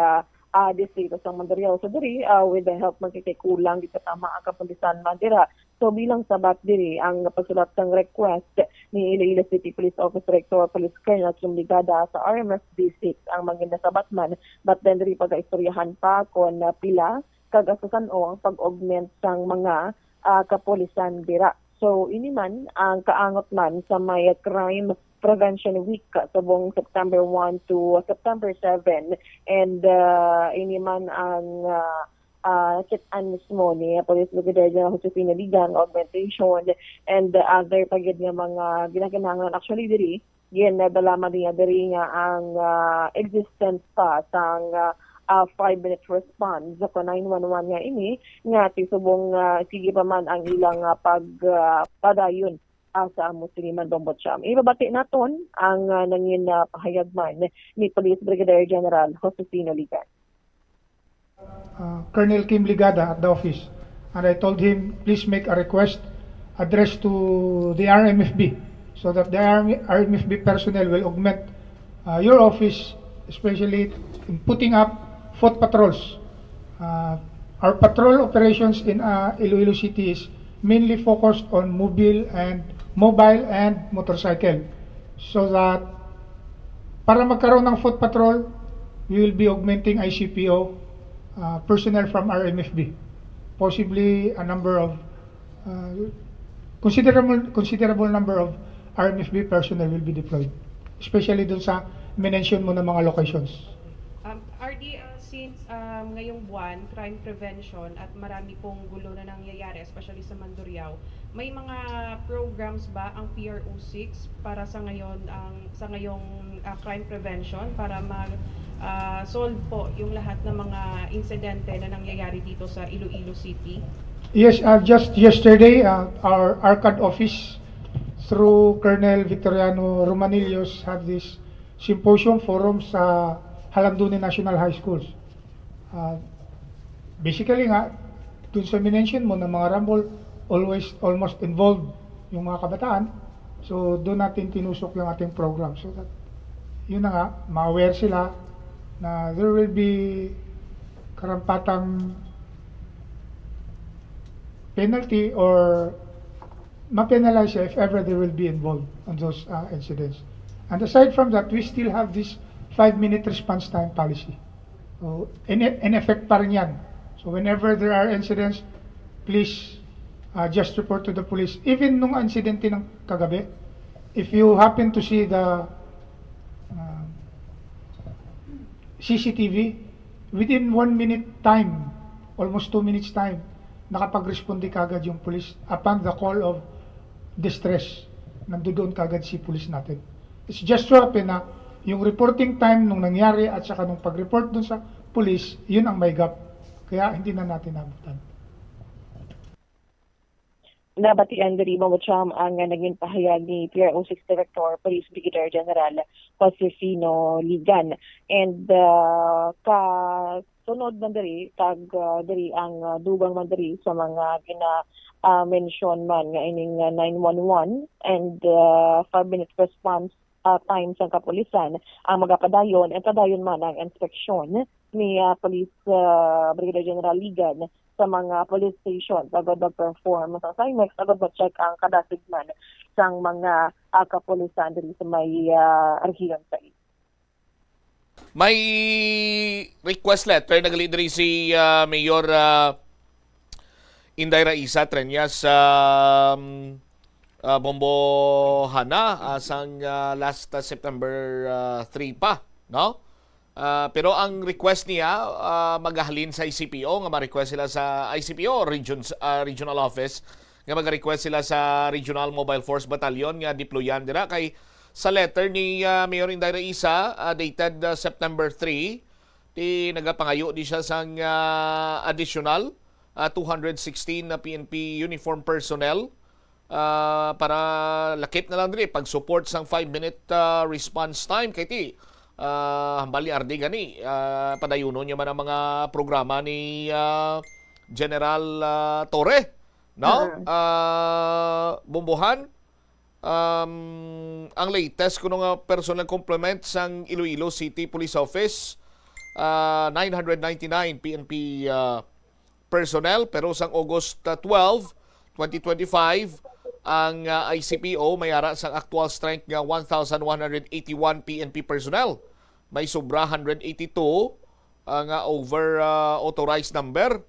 distrito sa Mandurriao. So diri with the help man kay kulang di katama ang kapulisan man dira. So bilang sabat diri ang pagsulat sang request ni Iloilo City Police Office Director Police Colonel Kiong Brigada sa RMS D6 ang mga nasabat man, but then diri pag-istoryahan pa kon pila kag asusan o ang pag-augment sang mga kapulisan dira. So ini man ang kaangot man sa may Crime Prevention Week sa buong September 1 to September 7, and ini man ang kitaan mismo ni Police Brigadier General Josefino Ligan, augmentation and other pagid nga mga ginaganangan. Actually diri ginadala man niya diri nga ang existence pa sang 5-minute response sa 911 nga ini nga tisubong sige pa man ang ilang pagpadayon sa Musliman Bombocham. Ibabati naton ang nangin pahayagman ni Police Brigadier General Josefino Ligan. Colonel Kim Ligada at the office, and I told him please make a request addressed to the RMFB so that the RMFB personnel will augment your office, especially in putting up foot patrols. Our patrol operations in Iloilo City is mainly focused on mobile and motorcycle, so that para magkaroon ng foot patrol, we will be augmenting ICPO personnel from RMFB. Possibly a number of considerable number of RMFB personnel will be deployed, especially dun sa mention mo ng mga locations. RD, since ngayong buwan, crime prevention at marami pong gulo na nangyayari, especially sa Mandurriao, may mga programs ba ang PRO6 para sa ngayong crime prevention para solve po yung lahat ng mga insidente na nangyayari dito sa Iloilo City? Yes, just yesterday, our ARCAD office through Colonel Victoriano Romanillos had this symposium forum sa Halanduni National High Schools. Basically nga, dun sa minention mo na mga rambol, almost involved yung mga kabataan. So doon natin tinusok yung ating program so that yun na nga, ma-aware sila na there will be karampatang penalty or ma-penalize if ever they will be involved on those incidents. And aside from that, we still have this 5-minute response time policy. So, in effect pa rin yan. So whenever there are incidents, please just report to the police. Even nung incidente ng kagabi, if you happen to see the CCTV, within 1 minute time, almost 2 minutes time, nakapag-responde kagad yung police upon the call of distress. Nandoon kagad si police natin. It's just so happen na yung reporting time nung nangyari at saka nung pag-report dun sa police, yun ang may gap. Kaya hindi na natin nabutan. nabatian diri Mamacham ang naging pahayag ni PRO6 Director Police Brigadier General Josefino Ligan. And kasunod man diri diri ang dugang man diri sa mga mention man nga ining 911 and 5-minute response time sa kapulisan ang magapadayon and padayon man ang inspeksyon ni Police Brigadier General Ligan sa mga police station agad mag-perform sa CIMEX, agad mag-check ang kadasigman sa mga kapulisan diri sa may rehiyon sa iyo. May request letter nagali diri si Mayor Inday Raisa Treñas Bombo Hana sang last September 3 pa, no? Pero ang request niya magahalin sa ICPO nga ma-request sila sa ICPO regional office nga mag-request sila sa Regional Mobile Force Battalion nga deployan dira kay sa letter ni Mayor Inday Raisa dated September 3 ti nagapangayo di siya sang additional 216 na PNP uniform personnel para lakip na lang diri pag-support sang 5-minute response time kay ti hambali ardi gani padayunon niya man ang mga programa ni General Torre, no? Bumbuhan ang latest kuno nga personal complement sang Iloilo City Police Office 999 PNP personnel, pero sang August 12, 2025 ang ICPO may ara sang actual strength nga 1,181 PNP personnel. May sobra 182 nga over authorized number.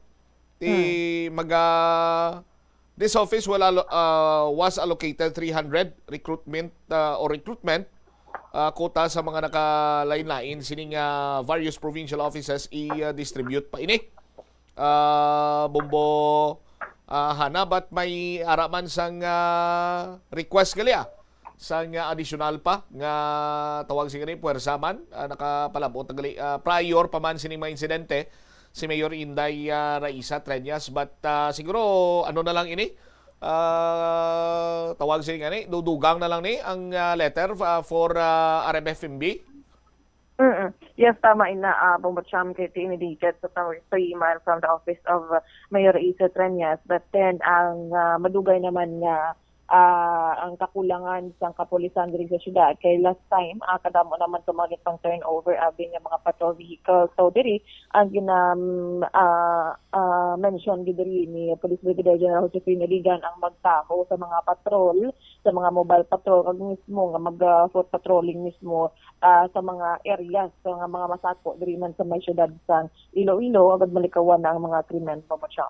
This office was allocated 300 recruitment quota sa mga nakalain-lain sining various provincial offices i-distribute pa ini. Bombo Hana, but may araman sang request gali sang additional pa nga tawag sigari puwersa man nakapalabot gali prior pa man sining mga insidente si Mayor Inday Raisa Treñas, but siguro ano na lang ini tawag sining ani dudugang na lang ni ang letter for RMFMB. Yes, tama ina Bombacham kay indicated sa 3 mile from the office of Mayor Isa Treñas, but then ang madugay naman nga ang kakulangan sa kapulisan diri sa syudad kay last time kadamo naman tumagit pang turnover abin nga mga patrol vehicles. So diri ang mention diri ni Police Brigadier General Josefino Ligan ang magtaho sa mga patrol, sa mga mobile patrol kag mismo nga mag-foot patrolling mismo sa mga areas sa mga masako diri man sa may syudad sa Iloilo agad malikawan na ang mga krimen pa siya.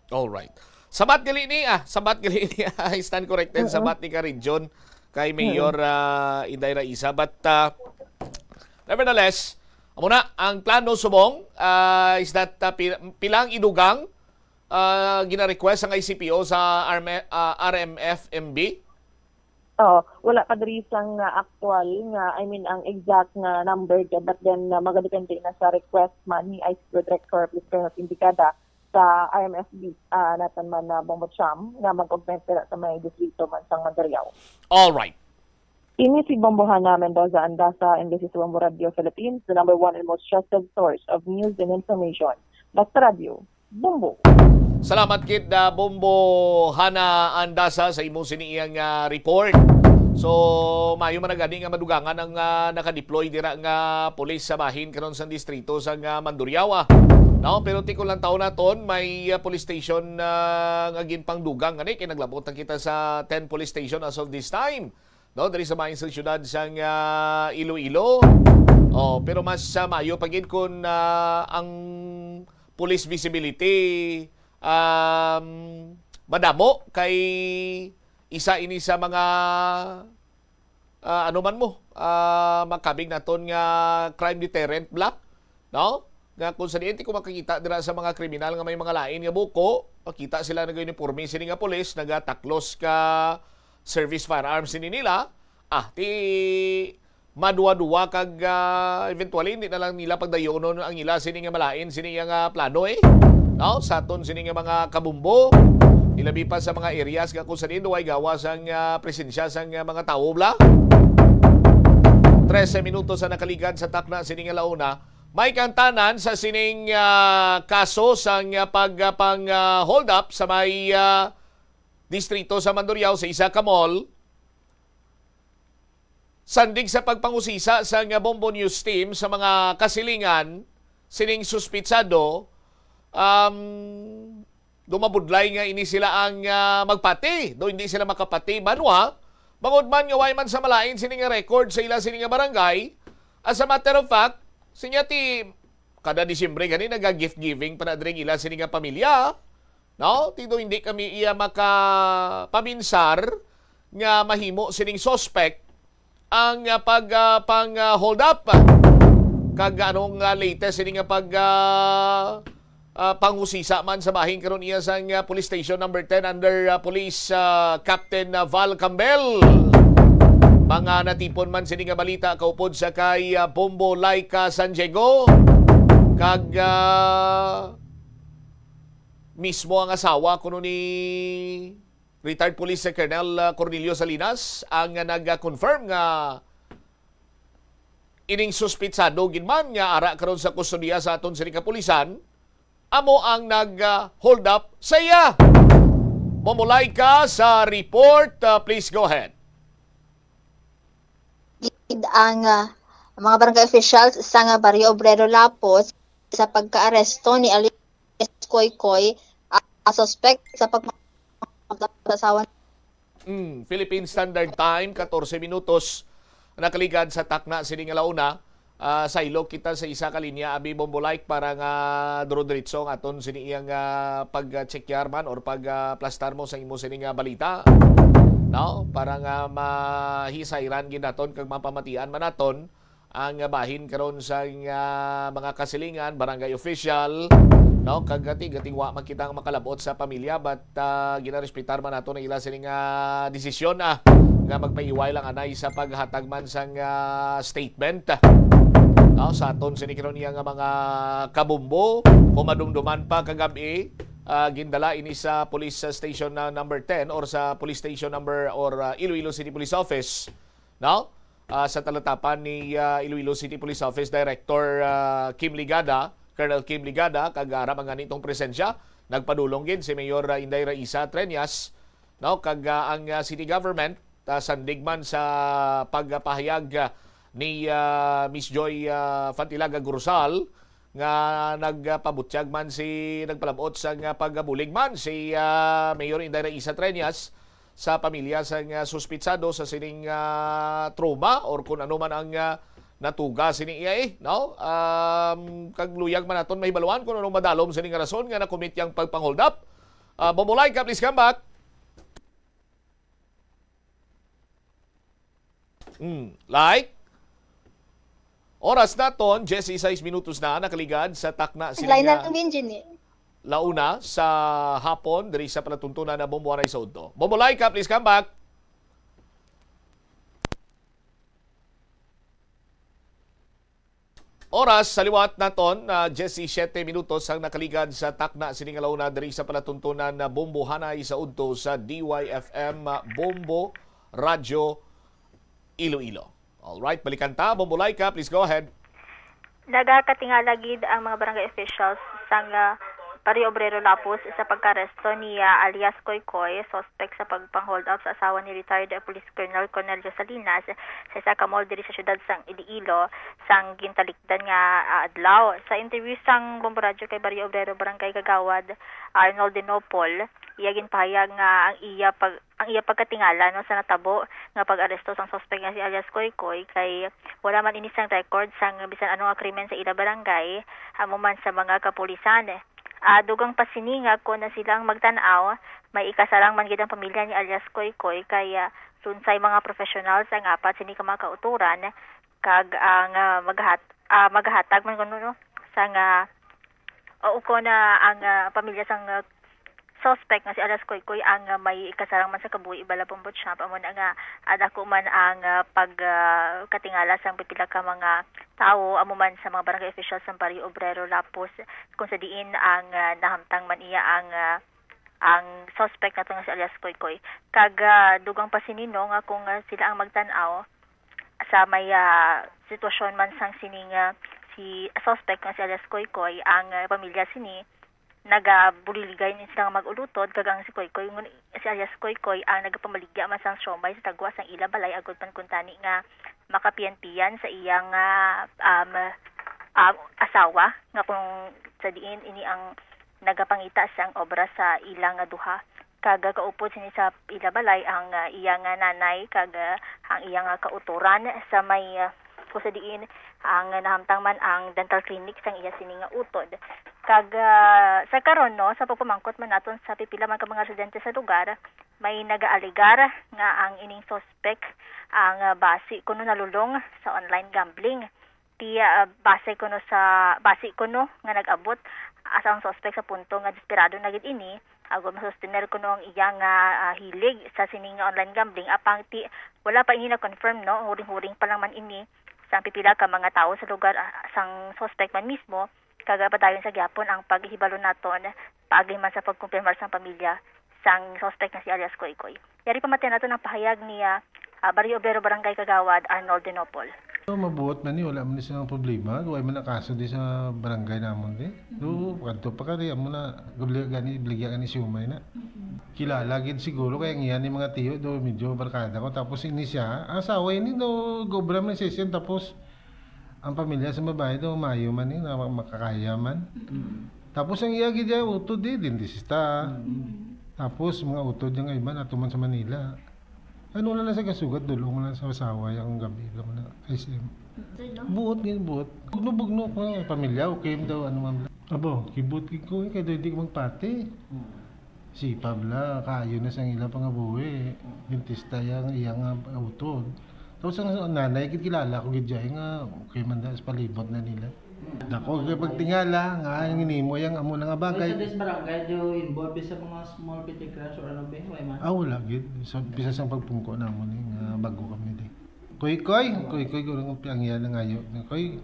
All right. Sabat gali ni I stand corrected. Sabat ni ka region kay Mayor Inday Raisa, but nevertheless amuna ang plano subong is that pilang idugang gina-request ang ICPO sa RMFMB. Wala pa diri sang actual nga ang exact nga number, but then magadepende na sa request man ni ICPO Director Police Colonel Indicada sa RMFB natan man na Bombacham nga mag-augment sa may distrito man sang Mandurriao. All right. Ini si Bombohana Mendoza Andasa, and this is Bombo Radio Philippines, the number one and most trusted source of news and information. Basta Radio, Bombo. Salamat kid Bombo Hana Andasa sa imong siniyang report. So mayo man gani nga madugangan ang naka-deploy dira nga pulis sa bahin karon sa distrito sa Mandurriao. No, pero tiko lang taon naton may police station nga ginpang dugang gani kay naglabot kita sa 10 police station as of this time. No, diri sa main syudad sang Iloilo. Pero mas mayo pagid kun ang police visibility madamo kay isa ini sa mga makabig naton nga crime deterrent block, no? Nga kung sa diente ko makikita dira sa mga kriminal nga may mga lain nga buko, makita sila nag-uniforme sini nga pulis, nagataklos ka service firearms sini nila, ti maduwa-duwa kag eventually hindi na lang nila pagdayonon ang ila sini nga malain sini nga plano no? Sa aton sini nga mga kabumbo Ilabi pa sa mga areas nga kung saan ay gawas ang presensya sa mga tao bla. 13 minutos sa nakaligan sa takna sining alauna. May kantanan sa sining kaso sa pagpang hold up sa may distrito sa Mandurriao sa isa ka mall. Sandig sa pagpangusisa sa Bombo News team sa mga kasilingan sining suspitsado dumabudlay nga ini sila ang magpati. Do hindi sila makapati banwa. Bangod man nga way man sa malain sining record sa ila sining barangay. As a matter of fact, sinya ti kada Disyembre gani naga-gift giving para dring ila sining pamilya. No? Tido hindi kami iya makapaminsar nga mahimo sining suspect ang pang hold up. Kag anong latest sining pangusisa man sa bahin karon iya sa police station number 10 under police Captain Val Campbell. Mga natipon man sini nga balita kaupod sa kay Bombo Laika San Diego kag mismo ang asawa kuno ni retired police Colonel Cornelio Salinas ang nag-confirm nga ining suspitsado ginman nga ara karon sa kustodiya sa aton sini kapulisan amo ang nag-hold up sa iya. Mamulay ka sa report. Please go ahead. Ang mga barangay officials sa Barrio Obrero Lapos sa pagka-aresto ni Alias Koykoy suspect sa pagpasawan. Philippine Standard Time, 14 minutos nakaligad sa takna sining alauna. Sa ilog kita sa isa ka linya abi Bombolike para nga duro-diretso aton sini iyang pag-checkar man or pag-plastar mo sa imo sini nga balita, no, para nga mahisayran ginaton kag mapamatian man naton ang bahin karon sa mga kasilingan barangay official, no, kag gating wa makita ang makalabot sa pamilya but ginarespetar man naton ang ila sini nga desisyon nga magpaiway lang anay sa paghatag man sang statement. No, sa aton sinikiron niya nga mga kabumbo kung madumduman pa kagabi gindala ini sa police station number 10 or sa police station number or Iloilo City Police Office, no, sa talatapan ni Iloilo City Police Office Director Kim Ligada, Colonel Kim Ligada kagara mga nitong presensya nagpadulong gid si Mayor Inday Raisa Treñas, no, kag ang city government sandigman sa pagpahayag ni Miss Joy Fantilaga Gurusal nga nagpabutyag man nagpalabot sa pagbulig man si Mayor Inday Raisa Treñas sa pamilya sa suspitsado sa sining trauma or kung ano man ang natuga sining iya no, kagluyag man naton mahibaluan kung anong madalom sining rason nga nakomit yang pagpang-hold up. Bombolay ka, please come back. Like oras naton 16 minutos na nakaligad sa takna sila launa sa hapon diri sa palatuntunan na Bomboanay sa Udto. Bombolay ka, please come back. Oras sa liwat naton 17 minutos ang nakaligad sa takna sining launa diri sa palatuntunan na Bombohanay sa Udto sa DYFM Bombo Radio Iloilo. Alright, balikan ta. Bombolay ka, please go ahead. Nagakatingala gid ang mga barangay officials sa Barrio Obrero Lapos sa pagkaresto ni alias Koykoy, suspect sa pagpang-hold up sa asawa ni retired Police Colonel Cornelio Salinas sa isa ka mall diri sa syudad sang Iloilo sang gintalikdan nga adlaw. Sa interview sang Bombo Radio kay Barrio Obrero Barangay Kagawad Arnold Denopol, iya ginpahayag nga ang iya pagkatingala no sa natabo nga pag-aresto sang suspect nga si alias Koykoy kay wala man inisang record sang bisan ano nga krimen sa ila barangay amo man sa mga kapulisan. Dugang pasininga ko na silang magtanaw, may ikasarang man gid ang pamilya ni alias Koykoy kaya sunsay mga professionals ang apat sini ka mga kauturan kag ang maghatag man kuno sang ko na ang pamilya sang suspect nga si alias Koykoy ang may ikasarang man sa kabuhi ibala pombot siya amo na nga adako man ang pagkatingala sang pipila ka mga tao amo man sa mga barangay officials sa Barrio Obrero Lapos kung sa diin ang nahamtang man iya ang ang suspect nato nga si alias Koykoy. Kag dugang pa sinino nga kung sila ang magtan-aw sa may sitwasyon man sang sining si suspect nga si alias Koykoy, ang pamilya sini nagabuliligay ni sila nga mag-ulutod kag ang si Koykoy si alias Koykoy ang nagapamaligya man sang siomay sa tagwa sang ila balay agud pan kuntani nga makapian-pian sa iyang asawa nga kung sa diin ini ang nagapangita sang obra sa ilang duha. Kag kaupod sini sa ila balay ang iyang nanay kag ang iyang kauturan sa may sa diin ang nahamtang man ang dental clinic sang iya sini nga utod. Kag sa karon no sa pagpamangkot man naton sa pipila man ka mga residente sa lugar, may nagaaligar nga ang ining suspect ang base kuno nalulong sa online gambling. Base kuno nga nag-abot asa ang suspect sa punto nga desperado na gid ini agud masustener kuno ang iyang hilig sa sining online gambling apang wala pa ini na confirm no, huring-huring pa lang man ini sa pipila ka mga tao sa lugar sang suspect man mismo. Kaga padayon sa gyapon ang paghihibalo naton paagi man sa pagkumpirmar sang pamilya sang suspect na si alias Koykoy. Yari pamaten nato ng pahayag ni Barrio Obrero Barangay Kagawad Arnold Denopol. Mabuot man ni wala man silang problema, duay man nakaso di sa barangay namon di. Do kadto pa kari amo na bligyan gani siumay na. Kilala gid siguro kaya ngiyan ni mga tiyo do medyo barkada ko tapos ini siya asawa ini do gobra man session tapos ang pamilya sa babae daw mayo man ni na makakaya man. Tapos ang iya gid utod di dentista. Tapos mga utod yang iba natuman sa Manila. Ano na sa kasugat dulong na sa asawa yung gabi lang na SM. Buot gid buot. Bugno ko pamilya okay daw ano man. Abo, kibot ko kay do di magpati. Si Pabla kayo na sang ila pangabuhi. Dentista yang iyang utod. Tapos ang nanay gid kilala ko gid jay nga okay man da sa palibot na nila. Dako kay pagtingala nga ang inimo yang amo na nga bagay. Sa des barangay do involved sa mga small petty crimes or ano ba way man. Wala gid. So bisa sang pagpungko namo ni nga bago kami di. Koy gurang piangyan nga ayo. Koy.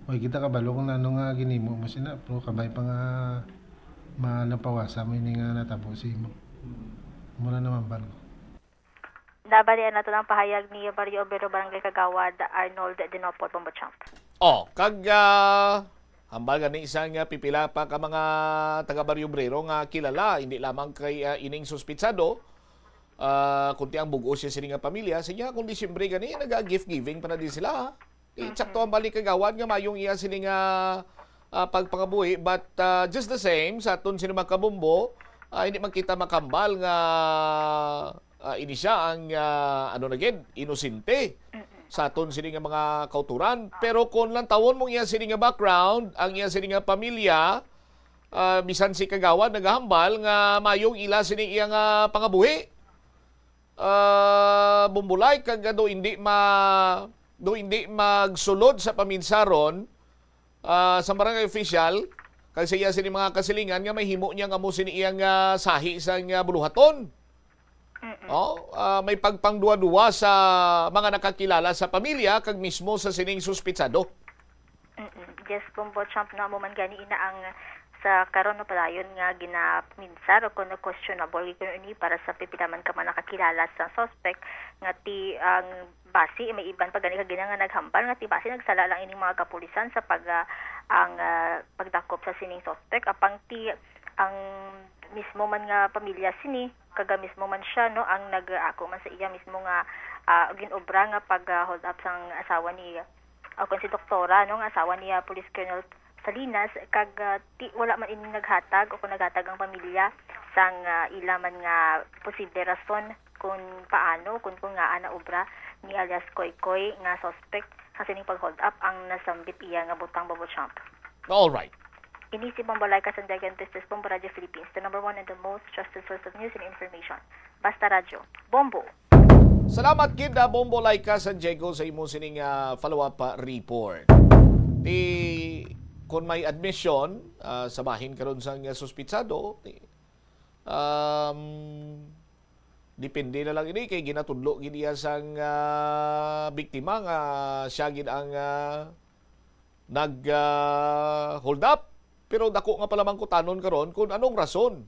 Oy kita kabalo kung nano nga ginimo mo sina pro kabay pa nga manapawasa mo ni nga natabo si mo. Mura naman ba? Nabalian nato ng pahayag ni Barrio Obrero Barangay Kagawad Arnold Denopol Bombochamp. Kag hambal gani isang pipila pa ka mga taga Barrio Obrero nga kilala hindi lamang kay ining suspitsado kundi ang bugo siya sining pamilya siya kung Disyembre gani naga-gift giving pa na din sila. Sakto ang balik Kagawad nga mayong iya sining pagpangabuhi but just the same sa aton sino makabumbo hindi man kita makambal nga ini siya ang inosente sa aton sini nga mga kauturan. Pero kung lang tawon mong iya sini nga background, ang iya sini nga pamilya, bisan si Kagawad nagahambal nga mayong ila sini iya nga pangabuhi. Bumbulay kag do hindi magsulod sa paminsaron sa barangay official kag sa iya sini mga kasilingan nga mahimo niya nga mo sini iya nga sahi sa nga buluhaton. May pagpangduwa-duwa sa mga nakakilala sa pamilya kag mismo sa sining suspitsado. Yes, Bombochamp na mo man gani ina ang sa karon no padayon nga ginaminsar o kuno questionable kuno ini para sa pipilaman ka man nakakilala sa suspect nga ti ang basi may iban pa gani ka nga naghambal nga ti basi nagsala lang ining mga kapulisan sa pagdakop sa sining suspect apang ti ang mismo man nga pamilya sini kaga mismo man siya no ang nag-ako man sa iya mismo nga ginobra nga pag hold up sang asawa ni kung si doktora no nga asawa niya Police Colonel Salinas kag wala man ini naghatag o kung naghatag ang pamilya sang ila man nga posible rason kung paano kung nga ana obra ni alias Koykoy nga suspect sa sining pag hold up ang nasambit iya nga butang Bombochamp. All right. Ini si Bombolay Kasandagan Testes Bombo Radio Philippines, the number one and the most trusted source of news and information. Basta Radio. Bombo. Salamat kid Bombolay Kasandagan sa imo sining follow-up report. Kung may admission sa bahin karon sang suspitsado, depende na lang ini kay ginatudlo gid iya sang biktima nga siya gid ang nag hold up. Pero dako nga pala mangkutanon karon kung anong rason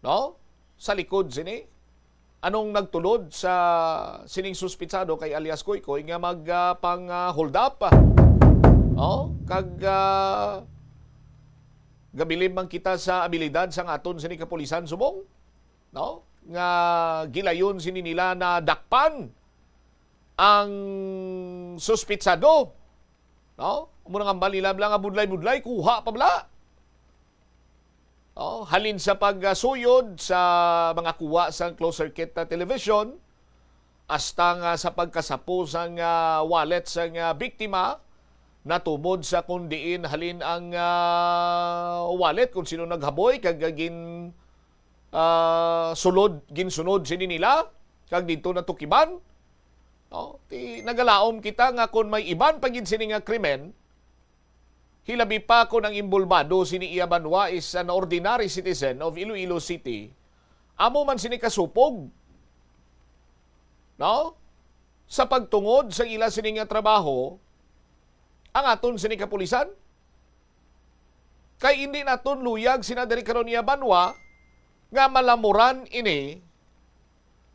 no? Sa likod sini. Anong nagtulod sa sining suspitsado kay alias Koykoy nga pang hold up? No? Kag gabilin man kita sa abilidad sang aton sini kapulisan subong, no? Nga gilayon sini nila na dakpan ang suspitsado, no? Muna nga balila nga budlay-budlay kuha pa bala. No? Halin sa pagsuyod sa mga kuha sa closed circuit television hasta nga sa pagkasapo sang wallet sang biktima natubod sa kundiin halin ang wallet kung sino naghaboy kag ginsunod sini nila kag dito natukiban, no? Nagalaom kita nga kung may iban pagid sini nga krimen, hilabi pa kung ang imbulbado sini Iya Banwa is an ordinary citizen of Iloilo City, amo man sini kasupog, no? Sa pagtungod sa ila sini nga trabaho ang aton sini kapulisan. Kay hindi naton luyag sinadiri karon Iya Banwa nga malamuran ini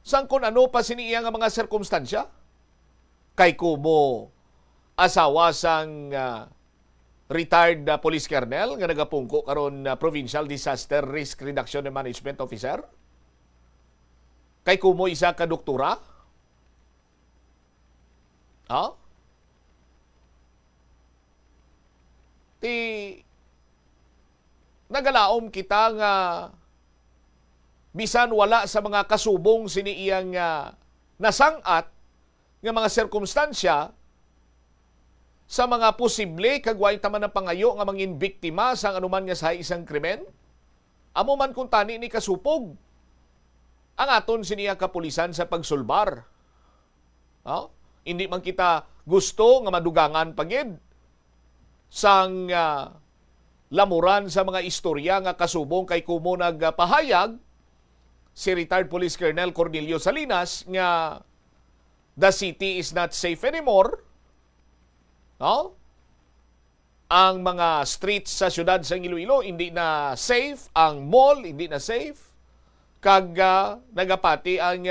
sang kung ano pa sini iya nga mga sirkumstansya. Kay kumo asawa sang retired police colonel nga nagapungko karon Provincial Disaster Risk Reduction and Management Officer. Kay kumo isa ka doktora. Nagalaom kita nga bisan wala sa mga kasubong sini iyang nasangat nga mga sirkumstansya sa mga posible kagway taman ng pangayo nga mangin biktima sa anuman nga sa isang krimen, amo man kung tani ni kasupog ang aton siniya kapulisan sa pagsulbar. Hindi man kita gusto nga madugangan pagid sang lamuran sa mga istorya nga kasubong kay kumo nagpahayag si retired Police Colonel Cornelio Salinas nga the city is not safe anymore. No? Ang mga streets sa syudad sa Iloilo hindi na safe, ang mall hindi na safe. Kag nagapati ang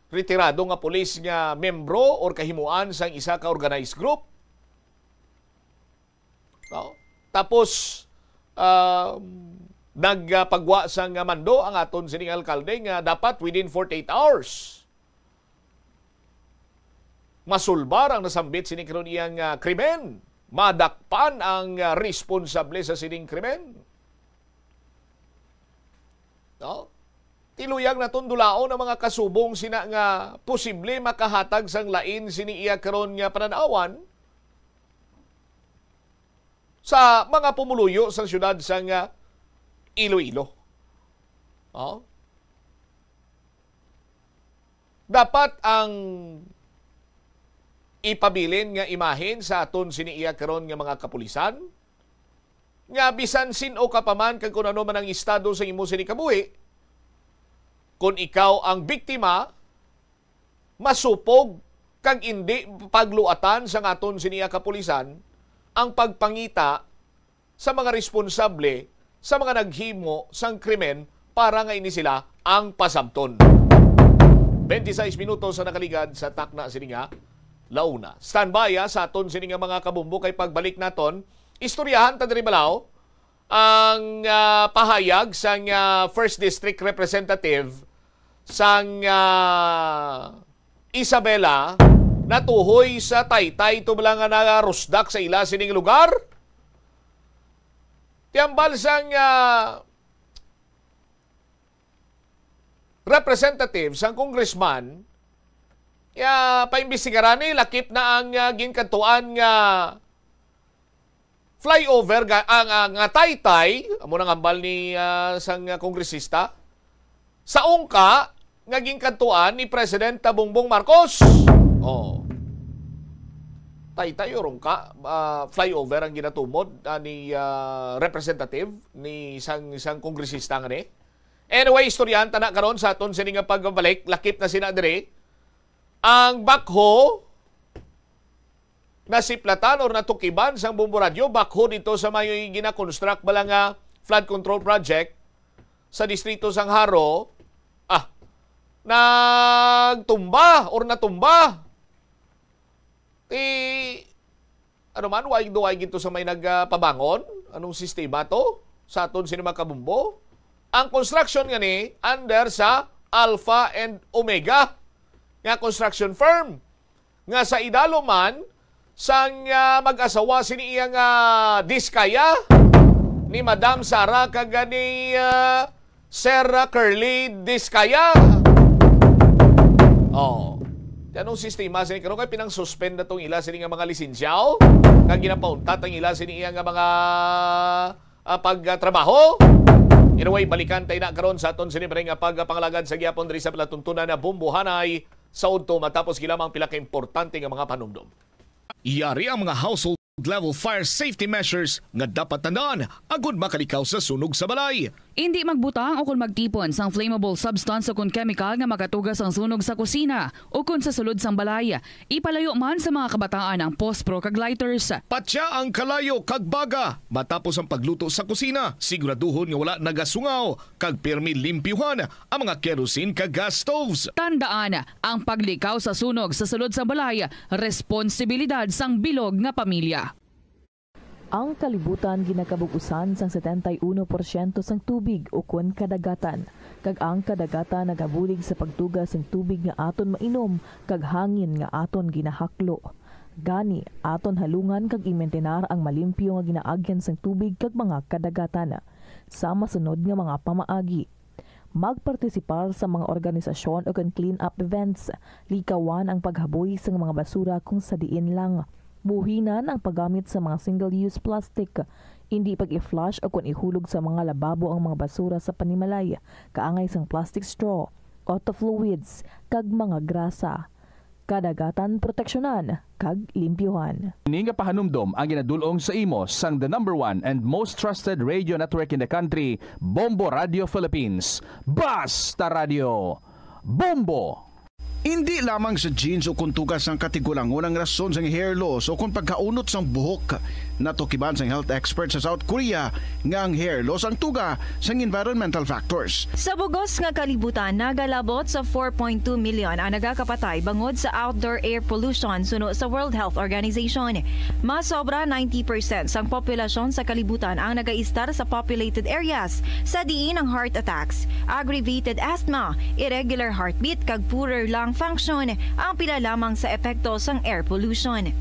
retirado nga pulis nga membro or kahimuan sang isa ka organized group. No? Tapos nagpagwa sang mando ang aton sining alkalde nga dapat within 48 hours masulbar ang nasambit sining karon iyang krimen, madakpan ang responsable sa sining krimen. No? Tiluyag na tundulaon ang mga kasubong sina nga posible makahatag sang lain sini iya karon nga pananawan sa mga pumuluyo sa syudad sa Iloilo. Dapat ang ipabilin nga imahen sa aton siniiya karon nga mga kapulisan nga bisan sino ka pa man kag kung ano man ang estado sa imo sini kabuhi, kung ikaw ang biktima, masupog kag indi pagluatan sa aton siniiya kapulisan ang pagpangita sa mga responsable sa mga naghimo sang krimen para nga ini sila ang pasabton. 26 minutos sa nakaligad sa takna sininga launa. Standby sa aton sininga mga kabumbo kay pagbalik naton. Istoryahan ta diri balaw ang pahayag sang First District Representative sang Isabela natuhoy sa taytay tubala nga narusdak sa ila sining lugar. Tiambal sang representative sang congressman paimbestigarani lakip na ang ginkantuan nga flyover ang taytay amo nang ambal ni sang kongresista sa ungka nga ginkantuan ni President Bongbong Marcos. Taytay orong ka flyover ang ginatumod ni representative ni isang kongresista nga ni. Anyway, istoryahan ta na karon sa aton sini nga pagbabalik lakip na sina diri ang bakho na siplatan or natukiban sang Bombo Radio, bakho dito sa may gina-construct bala nga flood control project sa distrito Sangharo nagtumba or natumba. Ano man, why gito sa may nagpabangon? Anong sistema to? Sa aton sinima kabumbo? Ang construction nga ni under sa Alpha and Omega nga construction firm. Nga sa idalo man, sang mag-asawa siniyang Diskaya ni Madam Sara kaga ni Sir Curly Diskaya. Anong sistema sini karon kay pinang-suspend na tong ila sini nga mga lisensyaw kag ginapauntat ang ila sini nga mga pagtrabaho. Anyway, balikan tayo na karon sa aton sini nga pagpangalagad sa gyapon diri sa palatuntunan na Bumbuhanay sa udto matapos gilamang pila ka importante nga mga panumdom. Iyari ang mga household level fire safety measures nga dapat tandaan agud makalikaw sa sunog sa balay. Hindi magbutang o kung magtipon sang flammable substance o kung chemical nga makatugas ang sunog sa kusina o kung sa sulod sang balay. Ipalayo man sa mga kabataan ang pospro kag lighters. Patya ang kalayo kag baga matapos ang pagluto sa kusina. Siguraduhon nga wala nagasungaw kag pirmi limpyuhan ang mga kerosene kag gas stoves. Tandaan, ang paglikaw sa sunog sa sulod sa balay, responsibilidad sang bilog nga pamilya. Ang kalibutan ginakabugusan sang 71% sang tubig o kun kadagatan. Kag ang kadagatan nagabulig sa pagtugas sang tubig nga aton mainom kag hangin nga aton ginahaklo. Gani aton halungan kag imentenar ang malimpyo nga ginaagyan sang tubig kag mga kadagatan. Sa masunod nga mga pamaagi. Magpartisipar sa mga organisasyon o clean up events. Likawan ang paghaboy sa mga basura kung sa diin lang. Buhinan ang paggamit sa mga single-use plastic. Hindi pag-i-flush o kung ihulog sa mga lababo ang mga basura sa panimalay, kaangay sang plastic straw, auto fluids, kag mga grasa. Kadagatan proteksyonan, kag limpyuhan. Ini nga pahanumdom ang ginadulong sa imo sang the #1 and most trusted radio network in the country, Bombo Radio Philippines. Basta Radio! Bombo! Hindi lamang sa jeans o kung tugas ang katigulangon ang rason sa hair loss o kung pagkaunot sang buhok. Natukiban sang health expert sa South Korea nga ang hair loss ang tuga sang environmental factors. Sa bugos nga kalibutan, nagalabot sa 4.2 million ang nagakapatay bangod sa outdoor air pollution suno sa World Health Organization. Mas sobra 90% sang populasyon sa kalibutan ang nagaistar sa populated areas sa diin ang heart attacks, aggravated asthma, irregular heartbeat kag poorer lung function ang pila lamang sa epekto sang air pollution.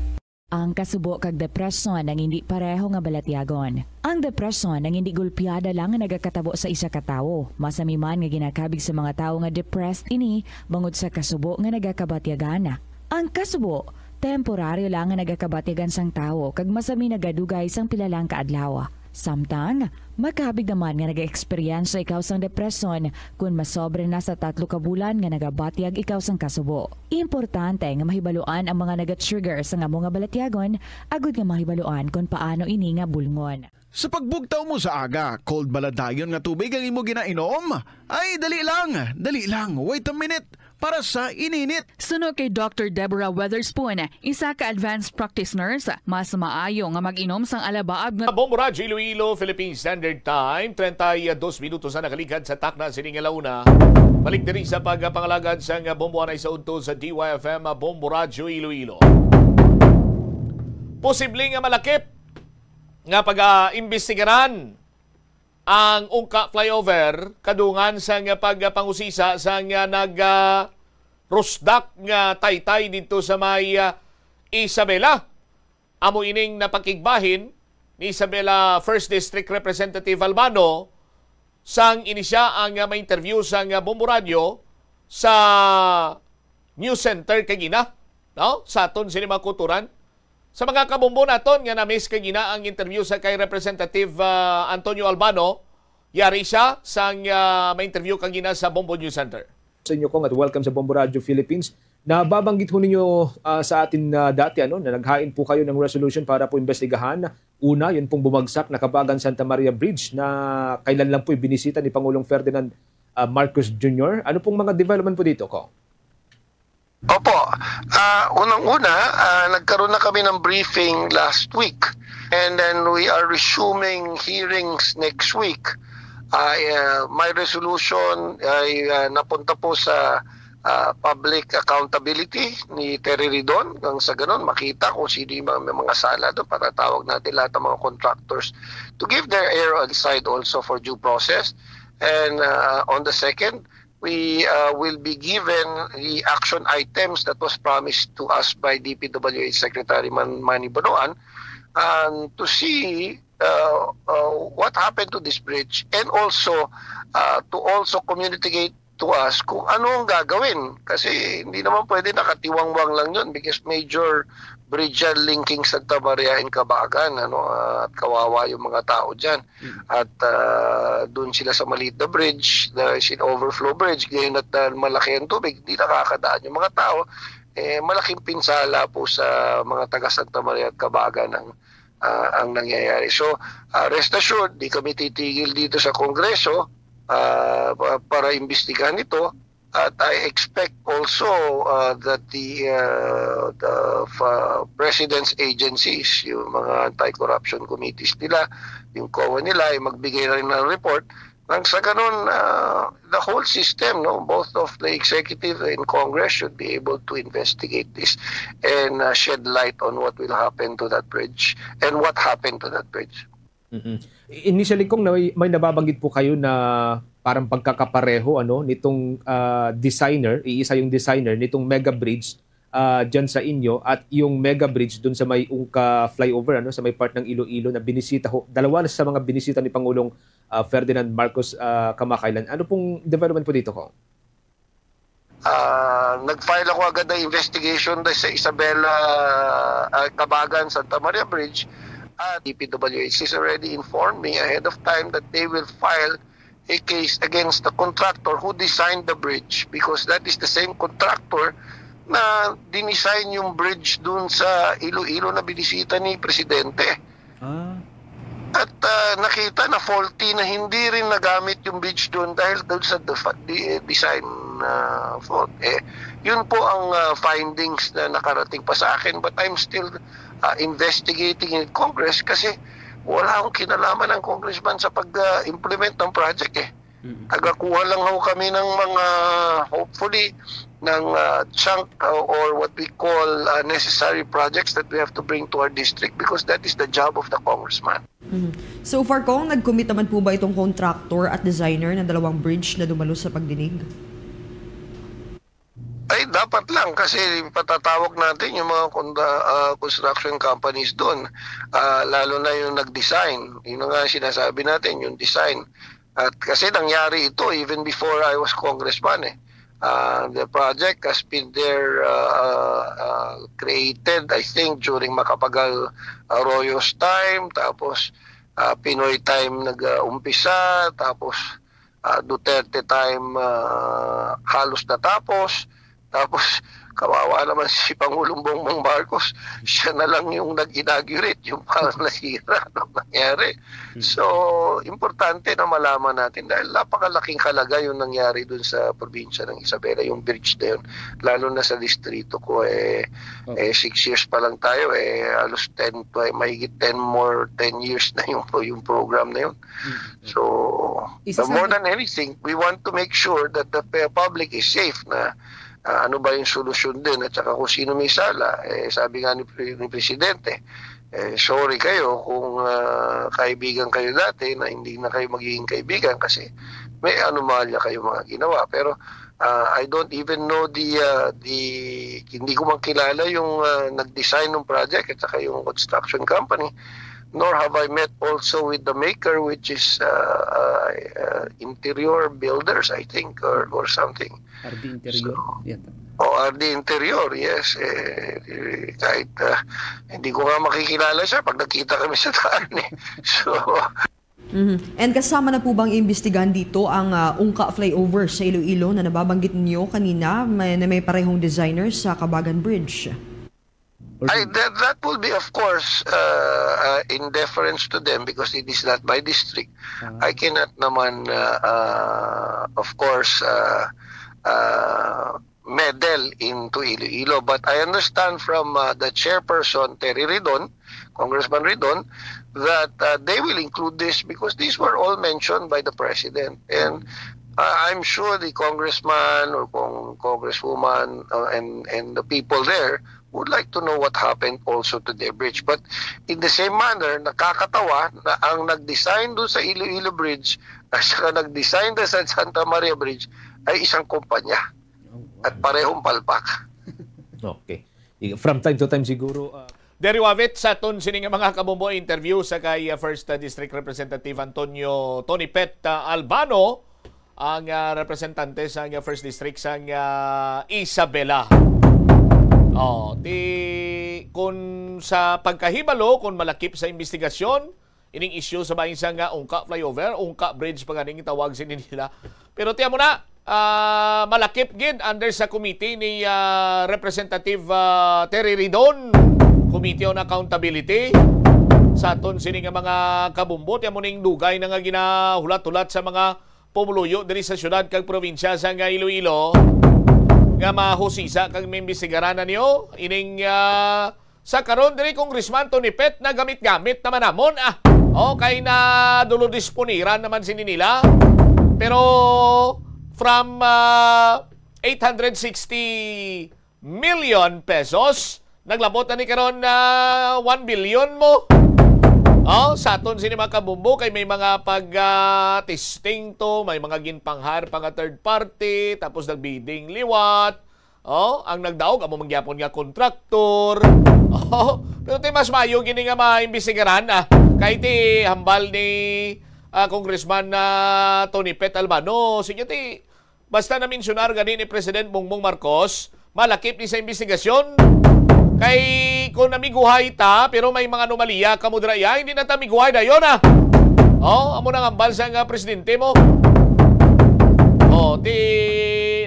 Ang kasubo kag depresyon ang hindi pareho nga balatyagon. Ang depresyon ang hindi gulpiyada lang nga nagakatabo sa isa ka tawo. Masami man nga ginakabig sa mga tawo nga depressed ini bangod sa kasubo nga nagakabatyagan. Ang kasubo temporaryo lang nga nagakabatyagan sang tawo kag masami nagadugay sang pila lang ka adlaw. Samtang, makabig naman nga nag-experience ikaw sang depresyon kung masobre na sa 3 ka bulan nga nagabatyag ikaw sang kasubo. Importante nga mahibaluan ang mga naga-trigger sa nga mga balatyagon, agud nga mahibaluan kung paano ini nga bulngon. Sa pagbugtaw mo sa aga, cold baladayon nga tubig ang imo ginainom? Ay, dali lang, wait a minute. Para sa ininit. Suno kay Dr. Deborah Weatherspoon, isa ka advanced practice nurse, mas maayo nga mag-inom sang alabaab nga Bombo Radio Iloilo, Philippine Standard Time, 32 minutos na nakaligad sa takna sining alauna. Balik diri sa pagpangalagad sang bomboanay sa udto sa DYFM Bombo Radio Iloilo. Posibleng nga malakip nga pag-imbestigaran ang Ungka flyover kadungan sa pagpangusisa sa rusdak nga taytay dito sa may Isabela. Amo ining napakigbahin ni Isabela 1st District Representative Albano sang inisya ang ma-interview sang Bombo Radio sa News Center kagina, no? Sa aton sinima kuturan. Sa mga kabombo naton nga na-miss kagina ang interview sa kay Representative Antonio Albano, yari siya sang ma-interview kagina sa Bombo News Center. Sa inyo kong at welcome sa Bombo Radio Philippines. Nababanggit ho ninyo sa atin dati na naghain po kayo ng resolution para po investigahan. Una, yun pong bumagsak na Kabagan Santa Maria Bridge na kailan lang po binisita ni Pangulong Ferdinand Marcos Jr. Ano pong mga development po dito, Kong? Opo. Unang-una, nagkaroon na kami ng briefing last week. And then we are resuming hearings next week. My resolution ay napunta po sa public accountability ni Terry Ridon. Nang sa ganun, makita kung sino yung mga sala doon para tawag natin lahat ng mga contractors to give their air on side also for due process. And on the second, we will be given the action items that was promised to us by DPWH Secretary Manny Bonoan to see what happened to this bridge, and also to also communicate to us kung ano ang gagawin. Kasi hindi naman pwede nakatiwangwang lang yun because major bridge linking Santa Maria and Cabagan, at kawawa yung mga tao dyan. At doon sila sa maliit na bridge, the overflow bridge, ngayon at malaki ang tubig, hindi nakakadaan yung mga tao. Malaking pinsala po sa mga taga Santa Maria at Cabagan ang nangyayari. So, rest assured, di kami titigil dito sa Kongreso para imbestigahan ito, at I expect also that the President's agencies, yung mga anti-corruption committees nila, yung COA nila, ay magbigay na rin ng report. Nang sa ganun, the whole system, both of the executive and Congress should be able to investigate this and shed light on what will happen to that bridge and what happened to that bridge. Initially, kung may nababanggit po kayo na parang pagkakapareho nitong designer, iisa yung designer nitong mega bridge dyan sa inyo at yung mega bridge dun sa may Ungka flyover, sa may part ng Iloilo na binisita ho. Dalawa sa mga binisita ni Pangulong Ferdinand Marcos kamakailan. Ano pong development po dito ko? Nag-file ako agad ng investigation sa Isabela Cabagan Santa Maria Bridge. DPWH has already informed me ahead of time that they will file a case against the contractor who designed the bridge, because that is the same contractor na dinisign yung bridge dun sa Iloilo na binisita ni Presidente. At nakita na faulty, na hindi rin nagamit yung bridge dun dahil dun sa design fault. Yun po ang findings na nakarating pa sa akin, but I'm still investigating in Congress kasi wala akong kinalaman ng congressman sa pag-implement ng project Tagakuha lang ho kami ng mga, hopefully, ng chunk or what we call necessary projects that we have to bring to our district, because that is the job of the congressman. So far, Kong, nag-commit naman po ba itong contractor at designer ng dalawang bridge na dumalo sa pagdinig? Ay, dapat lang kasi patatawag natin yung mga construction companies doon, lalo na yung nag-design. Yun nga sinasabi natin, yung design. At kasi nangyari ito even before I was congressman. The project has been there created, I think, during Macapagal Arroyo's time, tapos Pinoy time nag-umpisa, tapos Duterte time halos natapos. Tapos, kawawa naman si Pangulong Bongbong Marcos, siya na lang yung nag-inaugurate, yung parang nasira nung nangyari. So, importante na malaman natin dahil napakalaking halaga yung nangyari dun sa probinsya ng Isabela, yung bridge na yun. Lalo na sa distrito ko, 6 years pa lang tayo, halos 10, mahigit 10 years na yung program na yun. So, more than anything, we want to make sure that the public is safe na ano ba yung solusyon din at saka kung sino may sala. Sabi nga ni Presidente, sorry kayo kung kaibigan kayo dati na hindi na kayo magiging kaibigan kasi may anomalya kayo mga ginawa. Pero I don't even know hindi ko man kilala yung nag-design ng project at saka yung construction company. Nor have I met also with the maker, which is Interior Builders, I think, or something. RD Interior. RD Interior, yes. Kahit hindi ko nga makikilala siya pag nakita kami sa daan. So, And kasama na po bang imbestigahan dito ang Ungka flyover sa Iloilo na nababanggit niyo kanina na may parehong designer sa Cabagan Bridge? That will be, of course, in deference to them because it is not my district. I cannot naman, of course, meddle into Iloilo. But I understand from the chairperson, Terry Ridon, Congressman Ridon, that they will include this because these were all mentioned by the President. And I'm sure the congressman or congresswoman and the people there would like to know what happened also to their bridge. But in the same manner, nakakatawa na ang nag-design doon sa Iloilo Bridge at saka nag-design doon sa Santa Maria Bridge ay isang kumpanya at parehong palpak. Okay. From time to time siguro... Deriwavit sa ton sining mga kabombo interview sa kay First District Representative Antonio Tony Pet Albano, ang representante sa First District sa Isabela. Kung sa pagkahibalo, kung malakip sa investigasyon, ining issue sa bahin sa Ungka Flyover, Ungka Bridge pa ganing tawag sinin nila. Pero tiyan mo na, malakip gid under sa committee ni Representative Terry Ridon, Committee on Accountability. Sa aton sini nga mga kabumbo, tiyan mo ning dugay na nga ginahulat-hulat sa mga pumuluyo diri sa syudad kag probinsya sa Iloilo nga mahusisa kag mimbisigaran niyo ining sa karon diri Congressman Tony Pet na gamit-gamit naman namon kay na dulo disponiran naman sini nila, pero from 860 million pesos naglabot na ni karon na 1 billion mo. Sa aton sini mga kabumbo kay may mga pag-testing to, may mga ginpanghar pa nga third party, tapos nagbidding liwat. Ang nagdaog amo mangyapon nga kontraktor. Pero ti mas mayo gini nga maimbisigaran kay ti hambal ni Congressman Tony Pet Albano. Sige ti basta na mensionar gani ni President Bongbong Marcos, malakip ni sa investigasyon. Kay kung namiguhay ta, pero may mga anomalya kamudraya, hindi na ta miguhay na yun amo nang ambal sa nga presidente mo.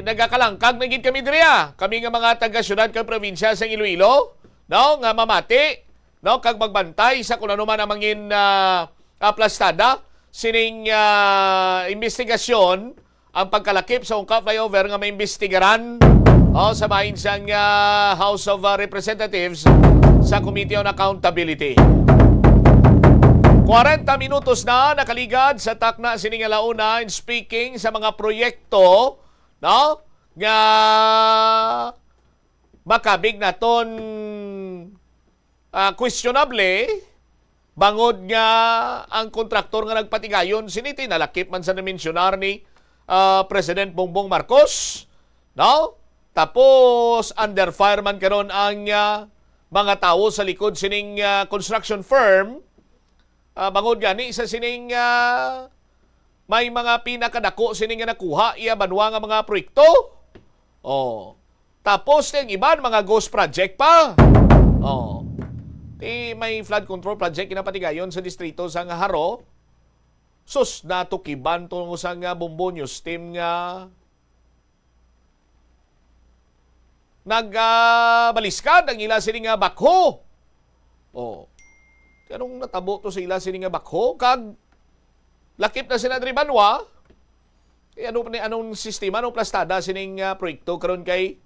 Nagakalangkag na gid kami diriya. Kami nga mga taga-syudad kag probinsya sa Iloilo, nga mamati, kag magbantay sa kung ano man ang mangin aplastada, sining investigasyon, ang pagkalakip sa Ungka Flyover nga may investigaran sa bahin sa House of Representatives sa Committee on Accountability. 40 minutos na nakaligad sa takna sining alauna in speaking sa mga proyekto nga makabig naton questionable bangod nga ang kontraktor nga nagpatigayon siniti nalakip man sa na-mentionar ni President Bongbong Marcos. Tapos under fire man karon ang mga tao sa likod sining construction firm. Bangod gani sa sining may mga pinakadako sining nga nakuha iya banwa nga mga proyekto. Tapos yung iban mga ghost project pa. May flood control project kinapatigayon sa distrito sa Haro. Sus natukiban to sa Bombo News team nga nagbaliskad ang ila sining nga bakho. Anong natabo to sa ila sining nga bakho kag lakip na sila diri banwa. Anong sistema anong plastada sining proyekto karon kay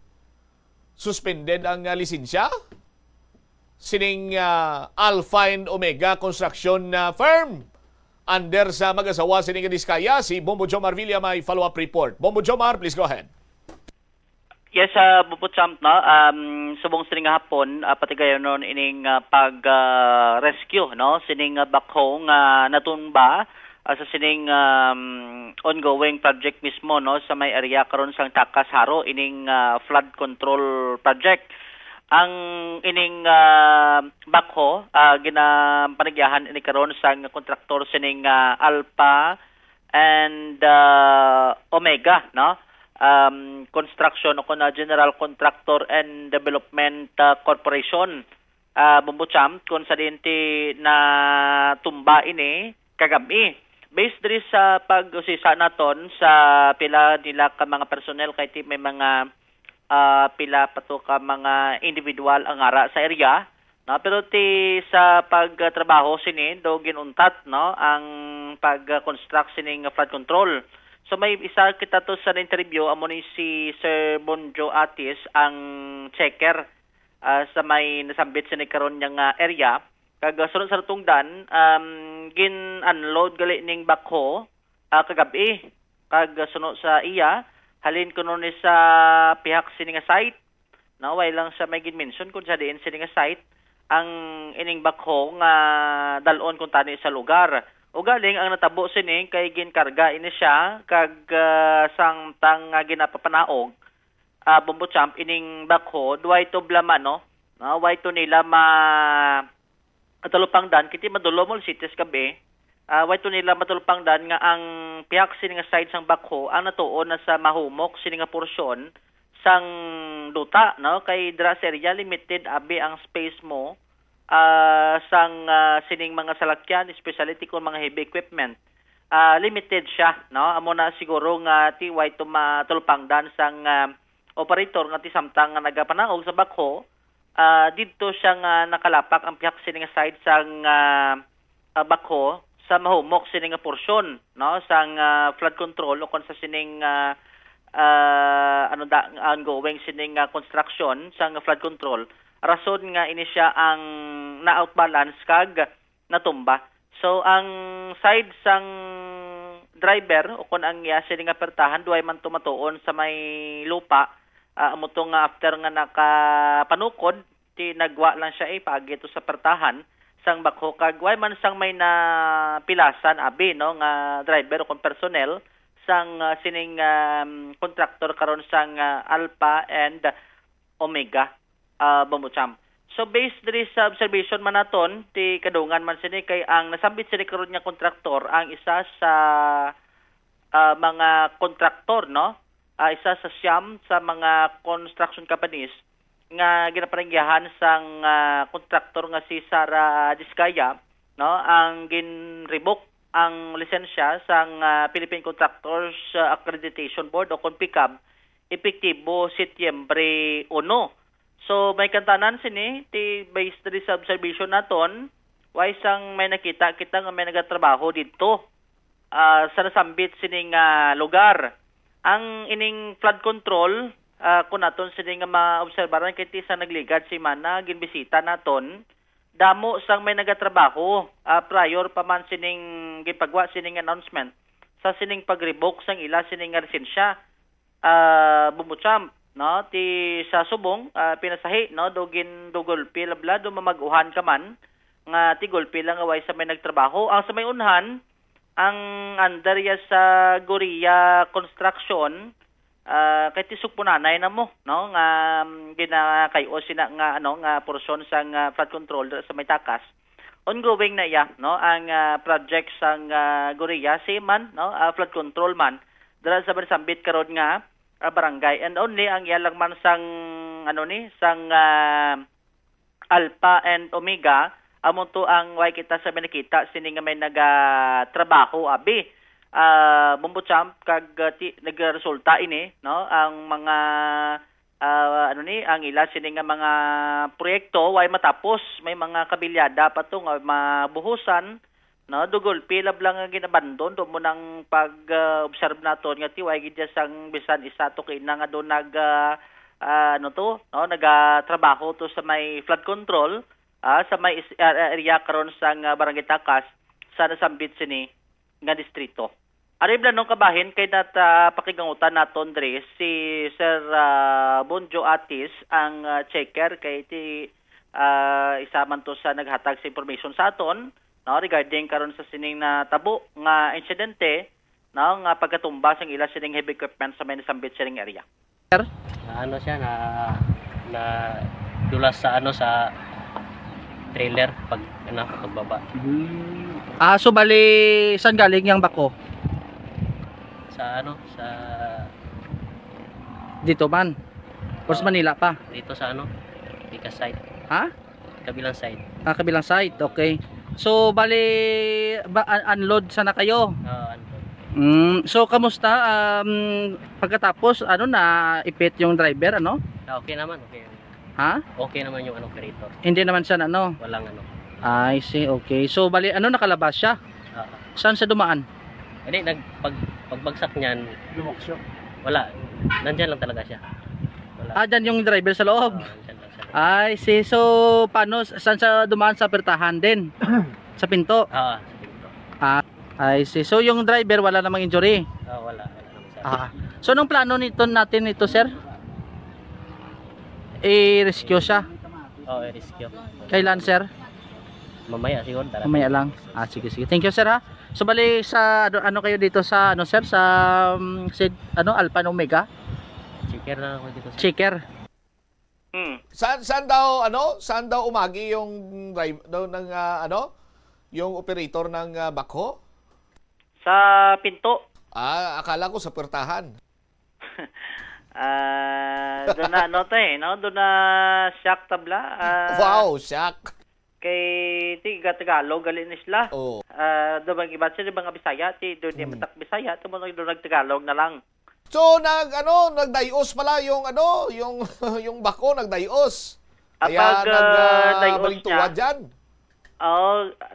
suspended ang lisensya sining Alpha and Omega Construction firm under sa mag-asawa sining Diskaya. Si Bombo Jomar Villa may follow-up report. Bombo Jomar, please go ahead. Yes, Buputsamp subong sining hapon patigayon non ining pag-rescue sining bakho nga natumba sa sining ongoing project mismo sa may area karon sang Takas Haro ining flood control project. Ang ining bakho ginapanagyahan ini karon sang kontraktor sining Alpha and Omega construction o General Contractor and Development Corporation. Bumbucham kung sa dinti na tumba ini kagabi. Based diri sa pag-usisa naton sa pila nila ka mga personnel kay may mga pila pato ka mga individual ang ara sa area. Pero sa pagtrabaho sini do ginuntat ang pag-construct sining flood control. So may isa kita to sa interview amo ni si Sir Bonjo Atis ang checker sa may nasambit sa karon yang area Kag sunod sa tungdan, gin-unload gali ning backhoe kagabi. Kag sunod sa iya, halin kuno ni sa pihak sini nga site. No, way lang sa may gin-mention kung sa diin sini nga site ang ining backhoe nga dalon kung tani sa lugar. O galing ang natabo sini kay ginkarga ini siya kag samtang ginapapanaog Bombo Champ ining backhoe duay to blaman no. Way to nila matulupangdan kiti madulomol cities kabe. Way to nila matulupangdan nga ang pihak sini nga side sang backhoe ang natuon na sa mahumok sini nga porsyon sang duta no kay dra area limited abi ang space mo sang sining mga salakyan especially kung mga heavy equipment limited siya no amo na siguro nga ti way to matulpangdan sang operator nga ti samtang nga nagapanaog sa backhoe didto siya nga nakalapak ang pihak sining nga side sang backhoe sa mahumok sining nga porsyon no sang flood control o kon sa sining ongoing sining construction sang flood control rason nga ini siya ang na-outbalance kag natumba. So ang side sang driver o kun ang iya sining nga pertahan duay man tumatuon sa may lupa amo to nga after nga nakapanukod ti nagwa lang siya pagi to sa pertahan sang backhoe kag way man sang may napilasan abi no nga driver o kun personnel sang sining contractor karon sang Alpha and Omega Bombo Champ. So based diri sa observation man naton ti kadungan man sini kay ang nasambit sini karon nga kontraktor ang isa sa mga kontraktor no isa sa siyam sa mga construction companies nga ginaparengyahan sang kontraktor nga si Sara Diskaya no ang gin-revoke ang lisensya sang Philippine Contractors Accreditation Board o PICAB epektibo Setyembre 1. So may kantanan sini ti based diri sa observation naton way sang may nakita kita nga may nagatrabaho didto sa nasambit sining lugar. Ang ining flood control kun naton sini nga maobserbaran kay ti sa nagligad si mana ginbisita naton damo sang may nagatrabaho prior pa man sining gipagwa sining announcement sa sining pag-revoke sang ila sining lisensya Bombo Champ no ti sa subong pinasahi no dugin dugolpi labla do mamaguhan ka man nga ti golpi lang away sa may nagtrabaho ang sa may unhan ang under ya sa Goria Construction kay ti sukpunanay na mo no nga ginakayo sina nga nga porsyon sang flood control sa may takas ongoing na iya no ang project sang Goria man no flood control man dira sa sambit karon nga barangay and only ang iyalang man sang sang Alpha and Omega amo to ang way kita sa nakita sini nga may nagatrabaho abi Bombo Champ kag nagresulta ini no ang mga ang ila sini nga mga proyekto way matapos may mga kabilyada pa to nga mabuhusan no dugol pilab lang ang ginabandon do mo nang pag-observe naton nga ti way gid sang bisan isa to kay nga do nagatrabaho to sa may flood control sa may area karon sang Barangay Takas sa nasambit sini nga distrito. Aribla nung kabahin kay pakigangutan naton dre si Sir Bonjo Atis ang checker kay ti isa man to sa naghatag sa information sa aton no regarding karon sa sining na tabo nga insidente no nga pagkatumba sang ila sining heavy equipment sa may nasambit sining area. Ano siya na dulas sa sa trailer pagbaba. So bali saan galing yang bako? Sa dito man. Or sa Manila pa? Dito sa Picas side. Ha? Kabilang side. Kabilang side. Okay. So bali unload sana kayo? Unload. So kamusta pagkatapos na ipit yung driver Okay naman, okay. Ha? Okay naman yung operator. Hindi naman siya Walang I see, okay. So bali nakalabas siya? Saan siya dumaan? Hindi pagbagsak niyan, lumok siya. Wala. Nandiyan lang talaga siya. Wala. Dyan yung driver sa loob. Ay, so paano saan sa dumaan sa pertahan din? Sa pinto? Sa pinto. I see. So yung driver wala namang injury? Wala naman sir. So anong plano natin ito, sir? I-rescue siya? I-rescue. Kailan, sir? Mamaya siguro. Mamaya lang. Sige. Thank you, sir, ha. So bali sa ano kayo dito sa sir, sa Alpha and Omega? Checker na ako dito, sir. Checker. Saan daw umagi yung drive ng yung operator ng backhoe? Sa pinto. Akala ko sa puwertahan. Doon na doon na shock tabla. Wow, shock. Kay Tagalog galin isla. Do bang iba sila mga Bisaya, doon di matak Bisaya, tumo doon nagtagalog na lang. So nagdayos pala yung yung bako nagdayos. Kaya nagbalintuwad diyan.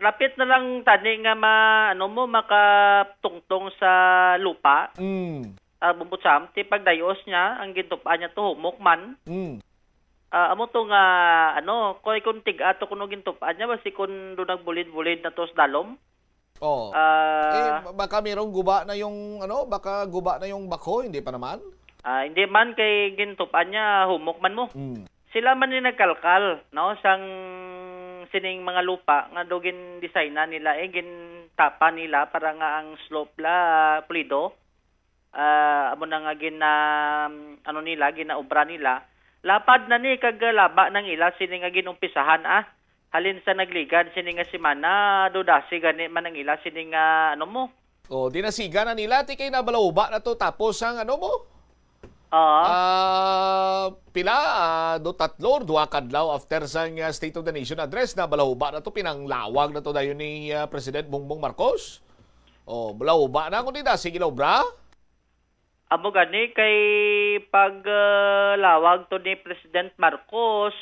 Lapit na lang tani nga makatungtong sa lupa. Bumbutsam ti pagdayos niya ang gintupaan niya to humok man. Amo to nga koy kun tig ato kuno gintupaan niya basi kun do nagbulid-bulid na tos dalom. Baka mayroong guba na yung baka guba na yung bako, hindi pa naman? Hindi man kay gintupaan niya humok man mo. Sila man ni nagkalkal, sang sining mga lupa nga dogin designa nila gintapa nila para nga ang slope la pulido. Amo na nga ginaobra nila. Lapad na ni kag laba ng ila sini nga ginumpisahan halin sa nagligad sini nga semana dodasi gani man ang ila sini nga dinasiga na nila ti kay nabalawba na to tapos ang dua kadlaw after sang State of the Nation address na balawba na to pinanglawag na to dayon ni President Bongbong Marcos. Balawba na kun di dasi ginobra. Amo gani kay paglawag to ni President Marcos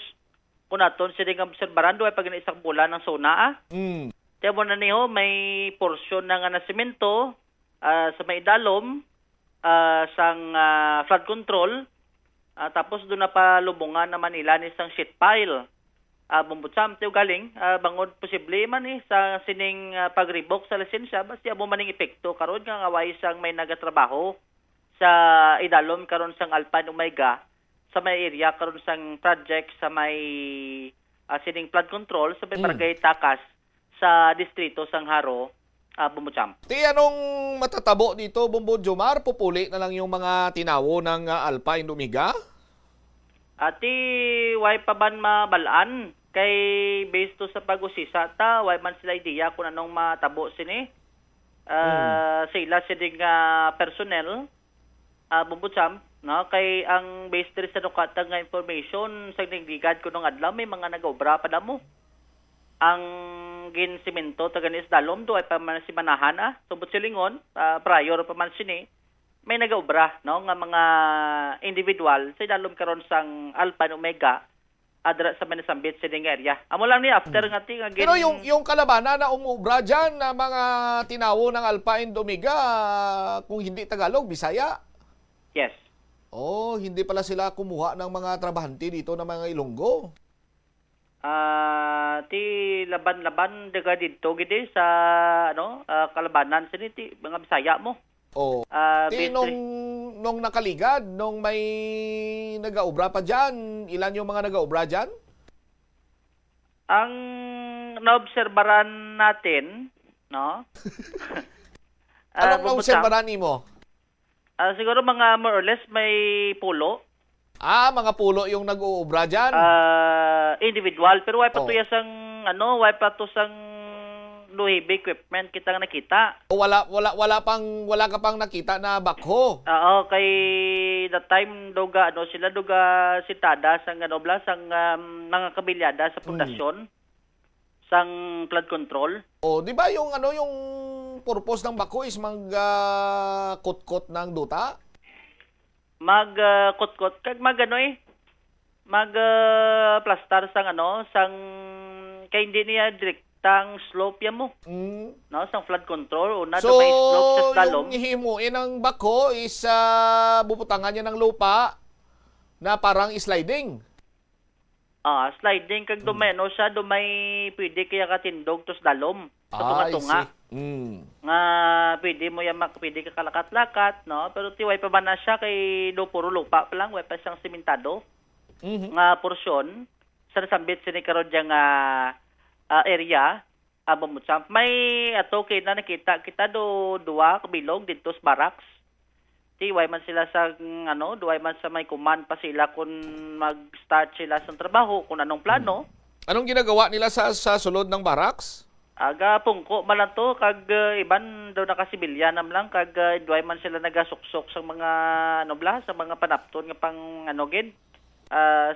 kung aton sila nga obserbaran doon ay pag isang bulan ng SONA Tiyan mo na niyo may porsyon ng nasimento sa may dalom sang flood control tapos doon na palubungan naman nila ni isang sheet pile. Bumbutsam tiyo galing bangod posible man sa sining pagribok sa lisensya basta amo maning epekto karon nga away sang may nagatrabaho sa idalom karon sang Alpha and Omega sa may area karon sang project sa may sining flood control sa may barangay Takas sa distrito sang Haro, Bumbutsam. Ti anong matatabo dito, Bumbo Jomar? Pupuli na lang yung mga tinawo ng Alpha and Omega? Ati way pa ban mabalaan kay based to sa pag-usisa ta way man sila idea kung anong matabo sini. Sila sining personnel Bumbutsam, kay ang based rin sa nukatang nga information sa nagligad ko nung adlaw may mga nag-obra pa damo. Ang ginsimento taganis dalom do ay pa man si manahan subot silingon prior pa man sini may nag-obra nga mga individual sa dalom karon sang Alpha and Omega adra sa Manisambit sining area. Amo lang ni after nga Pero yung kalabana na umubra diyan na mga tinawo ng Alpha and Omega kung hindi Tagalog, Bisaya. Yes. Hindi pala sila kumuha ng mga trabahante dito ng mga Ilonggo. Ti laban-laban daga dito gidi sa kalabanan siniti mga Bisaya mo. Nung nakaligad, nung may nagaobra pa diyan, ilan yung mga nagaobra diyan? Ang naobserbaran natin, Anong naobserbaran nimo? Siguro mga more or less may pulo. Mga pulo yung nag-uubra dyan? Individual. Pero way pa to sang, way pa to sang heavy equipment kita nga nakita. Wala ka pang nakita na backhoe? Kay that time doga sitada sang sang mga kabilyada sa pundasyon sang flood control. Di ba yung yung purpose ng backhoe is mag-kot-kot ng duta? Mag-kot-kot kag mag-plastar sang sang kay hindi niya direktang slope ya mo. Sang flood control una so, may slope sa dalom. So yung hihimuin ng backhoe is bubutangan niya ng lupa na parang sliding. Sliding kag dumeno siya, dumay pwede kaya katindog tos dalom. Sa tunga-tunga. Nga pwede mo yan pwede ka kalakat-lakat, no? Pero tiway pa ba na siya kay do puro lupa pa lang, way pa siyang simentado. Nga porsyon sa nasambit sini karon yang area Bumutsamp. May ato kay na nakita kita do duwa kabilog dito sa barracks. Tiway man sila sa duway man sa may command pa sila kung mag-start sila sa trabaho, kung anong plano. Anong ginagawa nila sa sulod ng barracks? Aga pungko man lang to kag iban daw nakasibilyan nam lang kag duway man sila nagasuksok sa mga sa mga panapton nga pang gid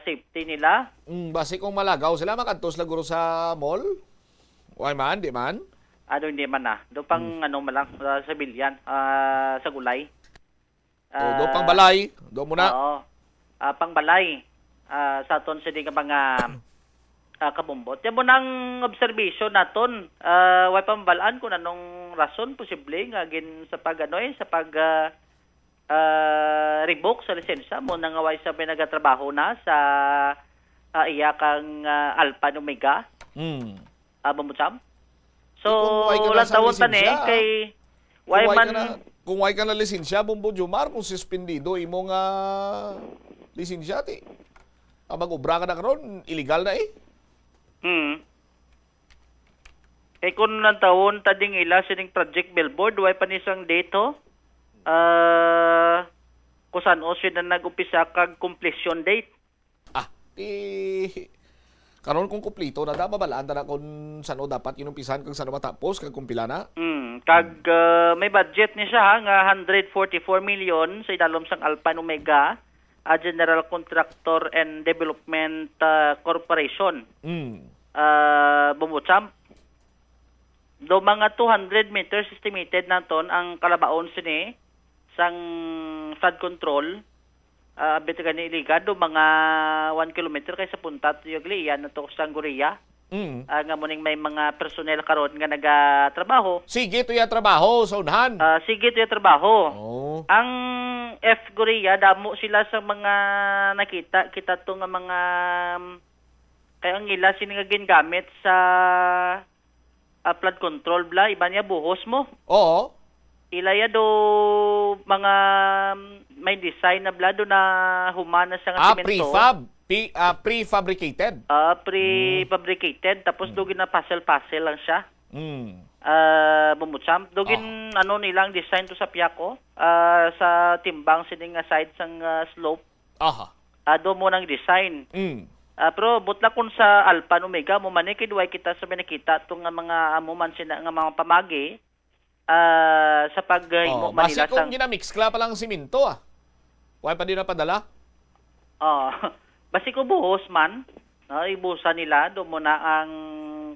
safety nila. Base kung malagaw sila makadtos la guro sa mall? Why man, di man? Hindi man na. Do pang malang sa bilyan sa gulay. Do pang balay, do muna. Oo. Pang balay. Sa aton sa di nga mga kabumbot. Yan mo nang observation naton. Way pambalaan kung anong rason posible nga gin sa pag revoke sa lisensya mo nang away sa pinagatrabaho na sa iya kang Alpha and Omega. Bumutsamp. So, walang tawon tani kay way man kung way ka na lisensya, Bumbo Jomar, kung suspendido imong lisensya, mag-ubra ka na karon, illegal na Kay kung nang taon, tading ila sining project billboard, way pa nisang date kung saan o siya na nag-upisa kag completion date. Karon kung kumplito na mabalaan na kung saan o dapat inumpisan kung saan o matapos kag kumpila na. Kag may budget ni siya nga 144 million sa idalom sang Alpha and Omega General Contractor and Development Corporation. Bumutsamp. Do mga 200 meters estimated naton ang kalabaon sini sang flood control. Bitagan ni Iligado, mga 1 kilometer kay sa puntat yugli yan nato sa Goria. Nga muning may mga personnel karon nga nagatrabaho. Sige to ya trabaho sa unahan. Sige to ya trabaho. Ang F Goria damo sila sa mga nakita kita to nga mga kaya ang ila sini nga gingamit sa flood control bla iba niya buhos mo. Oo. Ilaya do mga may design na blado na humana sa semento. Prefabricated. Prefabricated tapos dugin na puzzle lang siya. Bumutsamp dugin nilang design to sa piyako sa timbang sining side sang slope. Do mo nang design. Pero butla kun sa Alpha and Omega mo man kidway kita sa nakita tong mga amuman sina nga mga pamagi. Sa paghimo Manila sang kung ginamix kla pa lang simento Why pa din na padala? Basi ko buhos man. Ibusa nila do mo na ang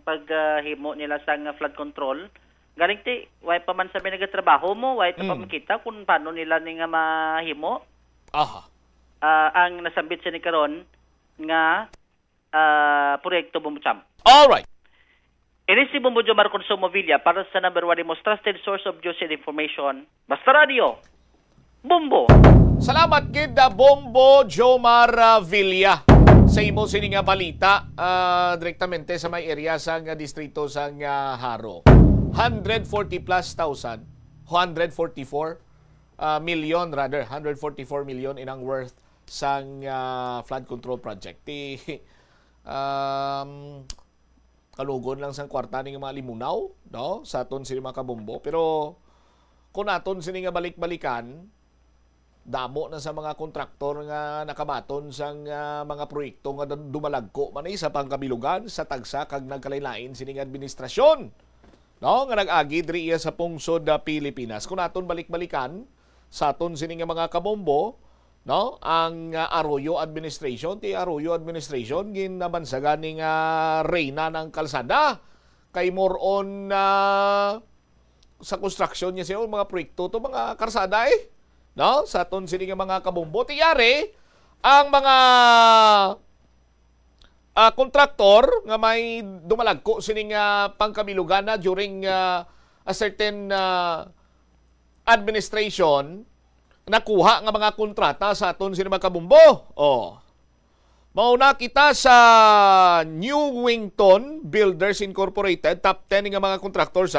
paghimo nila sa flood control. Galing ti why pa man sa nagatrabaho mo, why pa makita kung paano nila ni nga mahimo. Ang nasambit sa ni karon nga proyekto Bumutsamp. All right. Ini si Bumbo Jomar Consumo Villa para sa number 1 most trusted source of news and information. Basta Radio. Bumbo. Salamat kid Bumbo Jomar Villa sa imo sining balita direktamente sa may area sa distrito sa Haro. 144 million inang worth sang flood control project. Kalugon lang sang kwarta ng mga limunaw, no? Sa aton sila mga kabombo. Pero kung aton sila nga balik-balikan, damo na sa mga kontraktor nga nakabaton sang mga proyekto nga dumalagko man sa pangkabilugan sa tagsa kag nagkalain-lain sining administrasyon. No, nga nag-agi diri sa pungsod Pilipinas. Kung aton balik-balikan sa aton sining mga kabombo, no, ang Arroyo Administration, Arroyo Administration ginabansagan ning reyna ng kalsada kay more on sa construction niya siya mga proyekto to mga karsada no, sa aton sini nga mga kabombo tiyari ang mga kontraktor nga may dumalagko sining pangkabilugan na during a certain administration nakuha nga mga kontrata sa aton sini mga kabombo. Mauna kita sa New Wington Builders Incorporated, top 10 nga mga contractors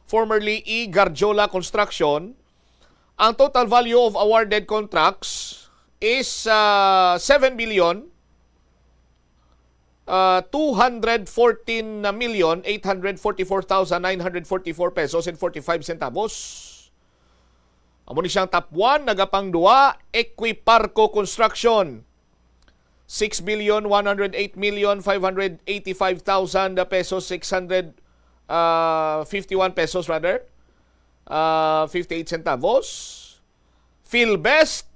formerly E. Garjola Construction. Ang total value of awarded contracts is 7 billion 214,844,944 pesos and 45 centavos. Amo ni siyang top 1, nagapang 2, Equiparco Construction. 6,108,585,000 pesos, 651 pesos rather. 58 centavos. Philbest,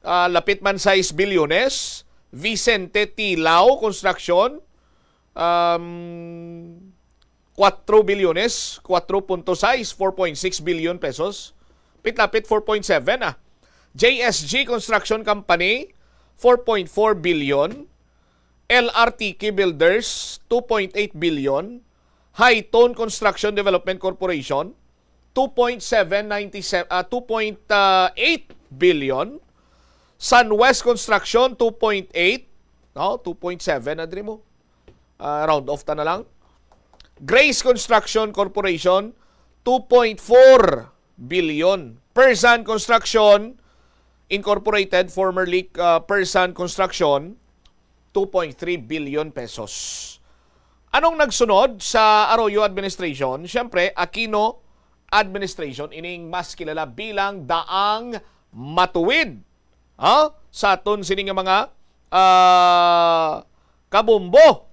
lapit man 6 bilyones. Vicente Tilao Construction, 4 bilyones, 4.6, 4.6 billion pesos. Pitlapit 4.7 JSG Construction Company, 4.4 billion. LRTK Builders, 2.8 billion. Hightone Construction Development Corporation, 2.8 billion. Sunwest Construction, 2.8. No, 2.7 na din mo. Round off ta na lang. Grace Construction Corporation, 2.4 billion. Persan Construction Incorporated, formerly Persan Construction, 2.3 billion pesos. Anong nagsunod sa Arroyo Administration? Siyempre, Aquino Administration, ining mas kilala bilang Daang Matuwid. Sa aton sining mga kabumbo.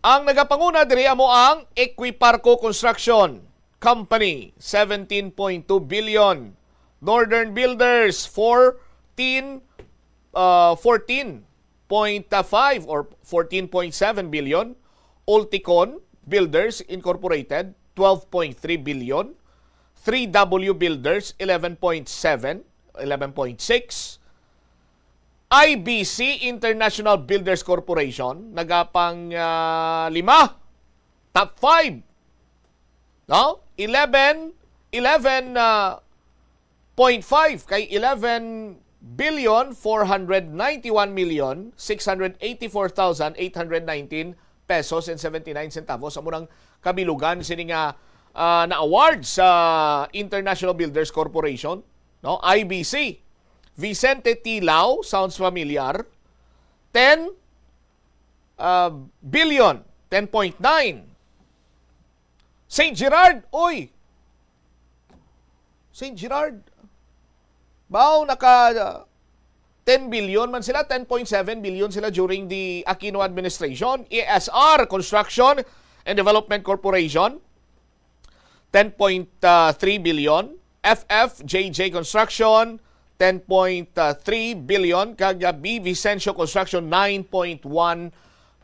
Ang nagapanguna diri amo ang Equiparco Construction Company, 17.2 billion. Northern Builders, 14.5 or 14.7 billion. Ulticon Builders Incorporated, 12.3 billion. 3W Builders, 11.6. IBC International Builders Corporation, nagapang 5. Top 5. No? 11.5 kay 11 billion 491,684,819 pesos and 79 centavos. Amo nang kabilugan sini nga na award sa International Builders Corporation. No, IBC. Vicente Tilao, sounds familiar. 10 billion, 10.9. St. Gerard, oy. St. Gerard. Bao naka 10 billion man sila, 10.7 billion sila during the Aquino administration. ESR Construction and Development Corporation, 10.3 billion. FFJJ Construction, 10.3 billion. Kagabi Vicencio Construction, 9.1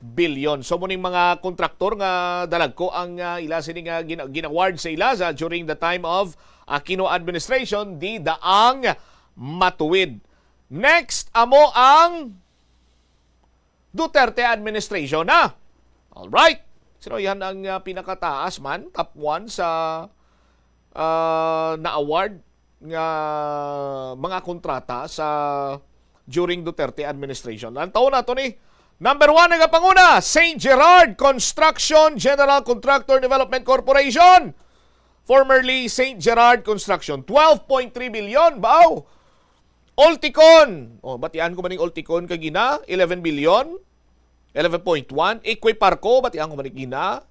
billion. So muning mga kontraktor nga dalagko ang ila sini nga ginaward sa ila during the time of Aquino administration, di Daang Matuwid. Next amo ang Duterte administration na. All right. So yan ang pinakataas man, top 1 sa na-award nga mga kontrata sa during Duterte administration. Ang taon na ito ni number 1 nga panguna, St. Gerard Construction General Contractor Development Corporation, formerly St. Gerard Construction, 12.3 billion. Bao! Ulticon, batian ko maning Ulticon kagina, 11 billion, 11.1. Equiparco, batian ko maning gina,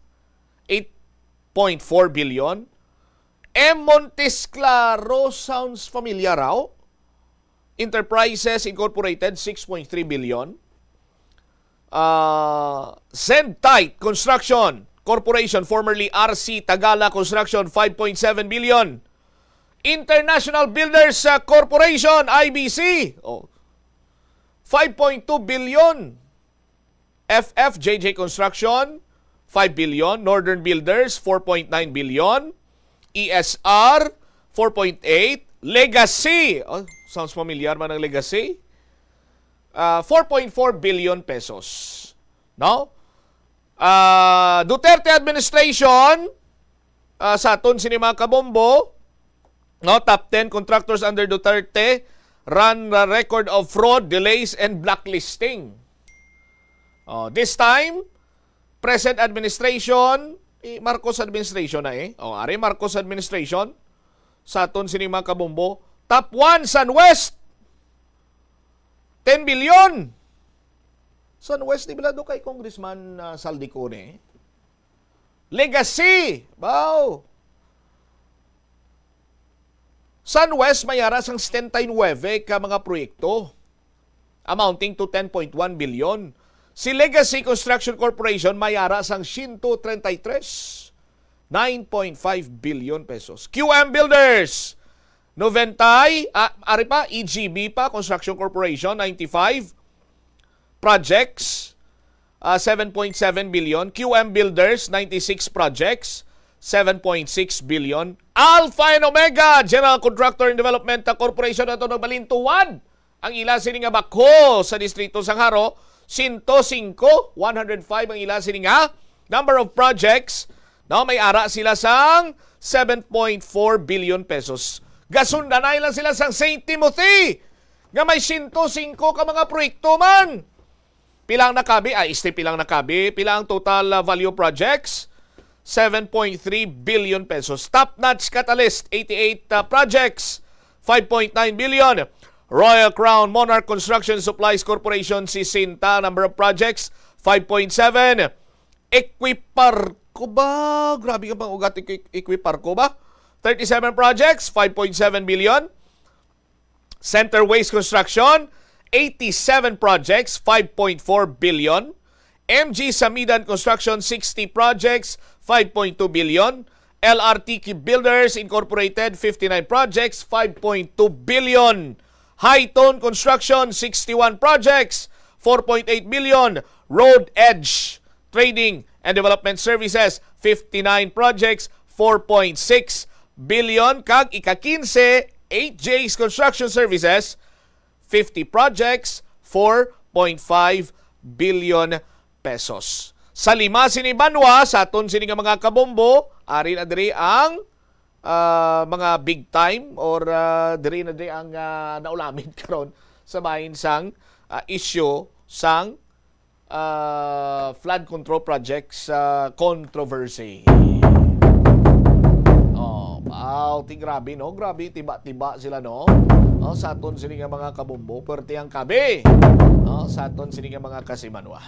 8.4 billion. M. Montesclaro, sounds familiar raw. Enterprises Incorporated, 6.3 billion. Zentite Construction Corporation, formerly RC Tagala Construction, 5.7 billion. International Builders Corporation, IBC, 5.2 billion. FFJJ Construction, 5 billion. Northern Builders, 4.9 billion. ESR, 4.8. Legacy, sounds familiar man ang Legacy, 4.4 billion pesos. No? Duterte administration, sa aton sinima kabombo, no, top 10 contractors under Duterte run a record of fraud, delays, and blacklisting. This time, present administration, Marcos administration na Ari Marcos administration, sa aton sining mga kabombo, top 1, SunWest, 10 billion. SunWest, di ba kay Congressman Saldicone? Legacy, wow. SunWest mayara sang 79 ka mga proyekto, amounting to 10.1 billion. Si Legacy Construction Corporation mayara sang 133, 9.5 billion pesos. QM Builders, 90, ari pa, EGB pa, Construction Corporation, 95 projects, 7.7 billion. QM Builders, 96 projects, 7.6 billion. Alpha and Omega General Contractor and Development Corporation na ito nagbalintuwan ang ila sininga bakho sa Distrito Sangharo, 105, 105 ang ila sininga number of projects. No, may ara sila sang 7.4 billion pesos. Gasundanay lang sila sang St. Timothy nga may 105 ka mga proyekto man. Pilang nakabi? Pilang nakabi. Pilang total value projects? 7.3 billion pesos. Top-notch Catalyst, 88 projects, 5.9 billion. Royal Crown Monarch Construction Supplies Corporation, 60 number of projects, 5.7. Equiparco ba? Grabe ka bang ugat Equiparco ba? 37 projects, 5.7 billion. Center Waste Construction, 87 projects, 5.4 billion. MG Samidan Construction, 60 projects, 5.2 billion. LRT Builders Incorporated, 59 projects, 5.2 billion. Hightone Construction, 61 projects, 4.8 billion. Road Edge Trading and Development Services, 59 projects, 4.6 billion. Kag ika-15, 8J's Construction Services, 50 projects, 4.5 billion pesos. Sa lima sinibanwa, sa aton sini nga mga kabombo, ari na diri ang mga big time or diri na diri ang naulamin karon sa bahin sang issue sang flood control projects controversy. Grabe no, grabe tiba-tiba sila no. Sa aton sini nga mga kabombo, perti ang kabe. Sa aton sini nga mga kasimanwa.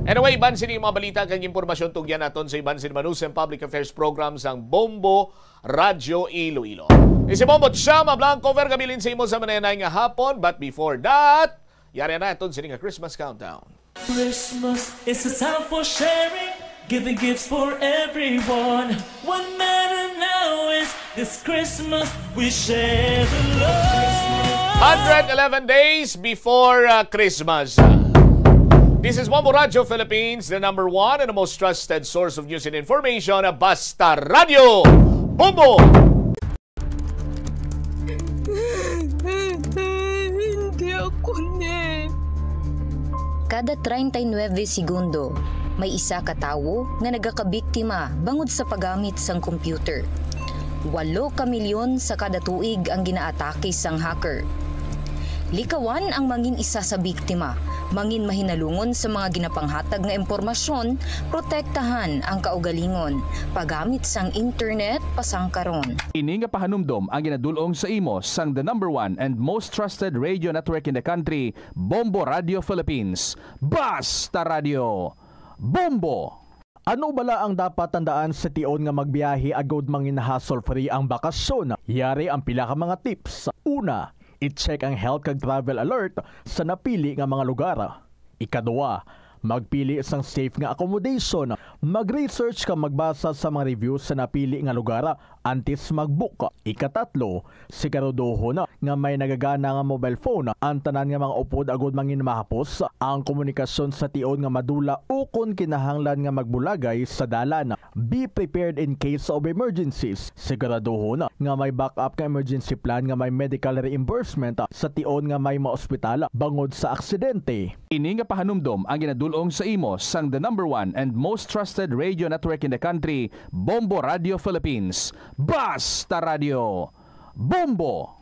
Anyway, iban sini mga balita kang impormasyon tugyan naton sa iban sini Manus and Public Affairs Program sang Bombo Radyo Iloilo. Si Bombo Chama Blanco cover kabilin sa imo sa mananay nga hapon, but before that, yari na aton sini nga Christmas countdown. Christmas is a time for sharing, giving gifts for everyone. What matter now is this Christmas we share the love. 111 days before Christmas. This is Bombo Radio Philippines, the number one and the most trusted source of news and information, Basta Radio. Bombo! Hindi ako Kada 39 segundo, may isa ka tawo nga nagakabiktima bangod sa paggamit sang computer. 8 ka milyon sa kada tuig ang ginaatake sang hacker. Likawan ang mangin isa sa biktima, mangin mahinalungon sa mga ginapanghatag nga impormasyon, protektahan ang kaugalingon, paggamit sang internet pasangkaron. Ini nga pahanumdom ang ginadulong sa imo sang the number one and most trusted radio network in the country, Bombo Radio Philippines. Basta Radio! Bombo! Ano bala ang dapat tandaan sa tion nga magbiyahe agod mangin hassle-free ang bakasyon? Yari ang pila ka mga tips. Una, i-check ang health kag travel alert sa napili nga mga lugar. Ikaduwa, magpili isang safe nga accommodation. Mag-research ka magbasa sa mga reviews sa napili nga lugar antes mag-book. Ikatatlo, siguraduhon nga may nagagana nga mobile phone. Ang tanan nga mga upod agod mangin mahapos ang komunikasyon sa tion nga madula o kung kinahanglan nga magbulagay sa dalan. Be prepared in case of emergencies. Siguraduhon nga may backup nga emergency plan nga may medical reimbursement sa tion nga may maospital bangod sa aksidente. Ini nga pahanumdom ang ginadulong sa imo sang the number one and most trusted radio network in the country, Bombo Radio Philippines. Basta Radio! Bombo!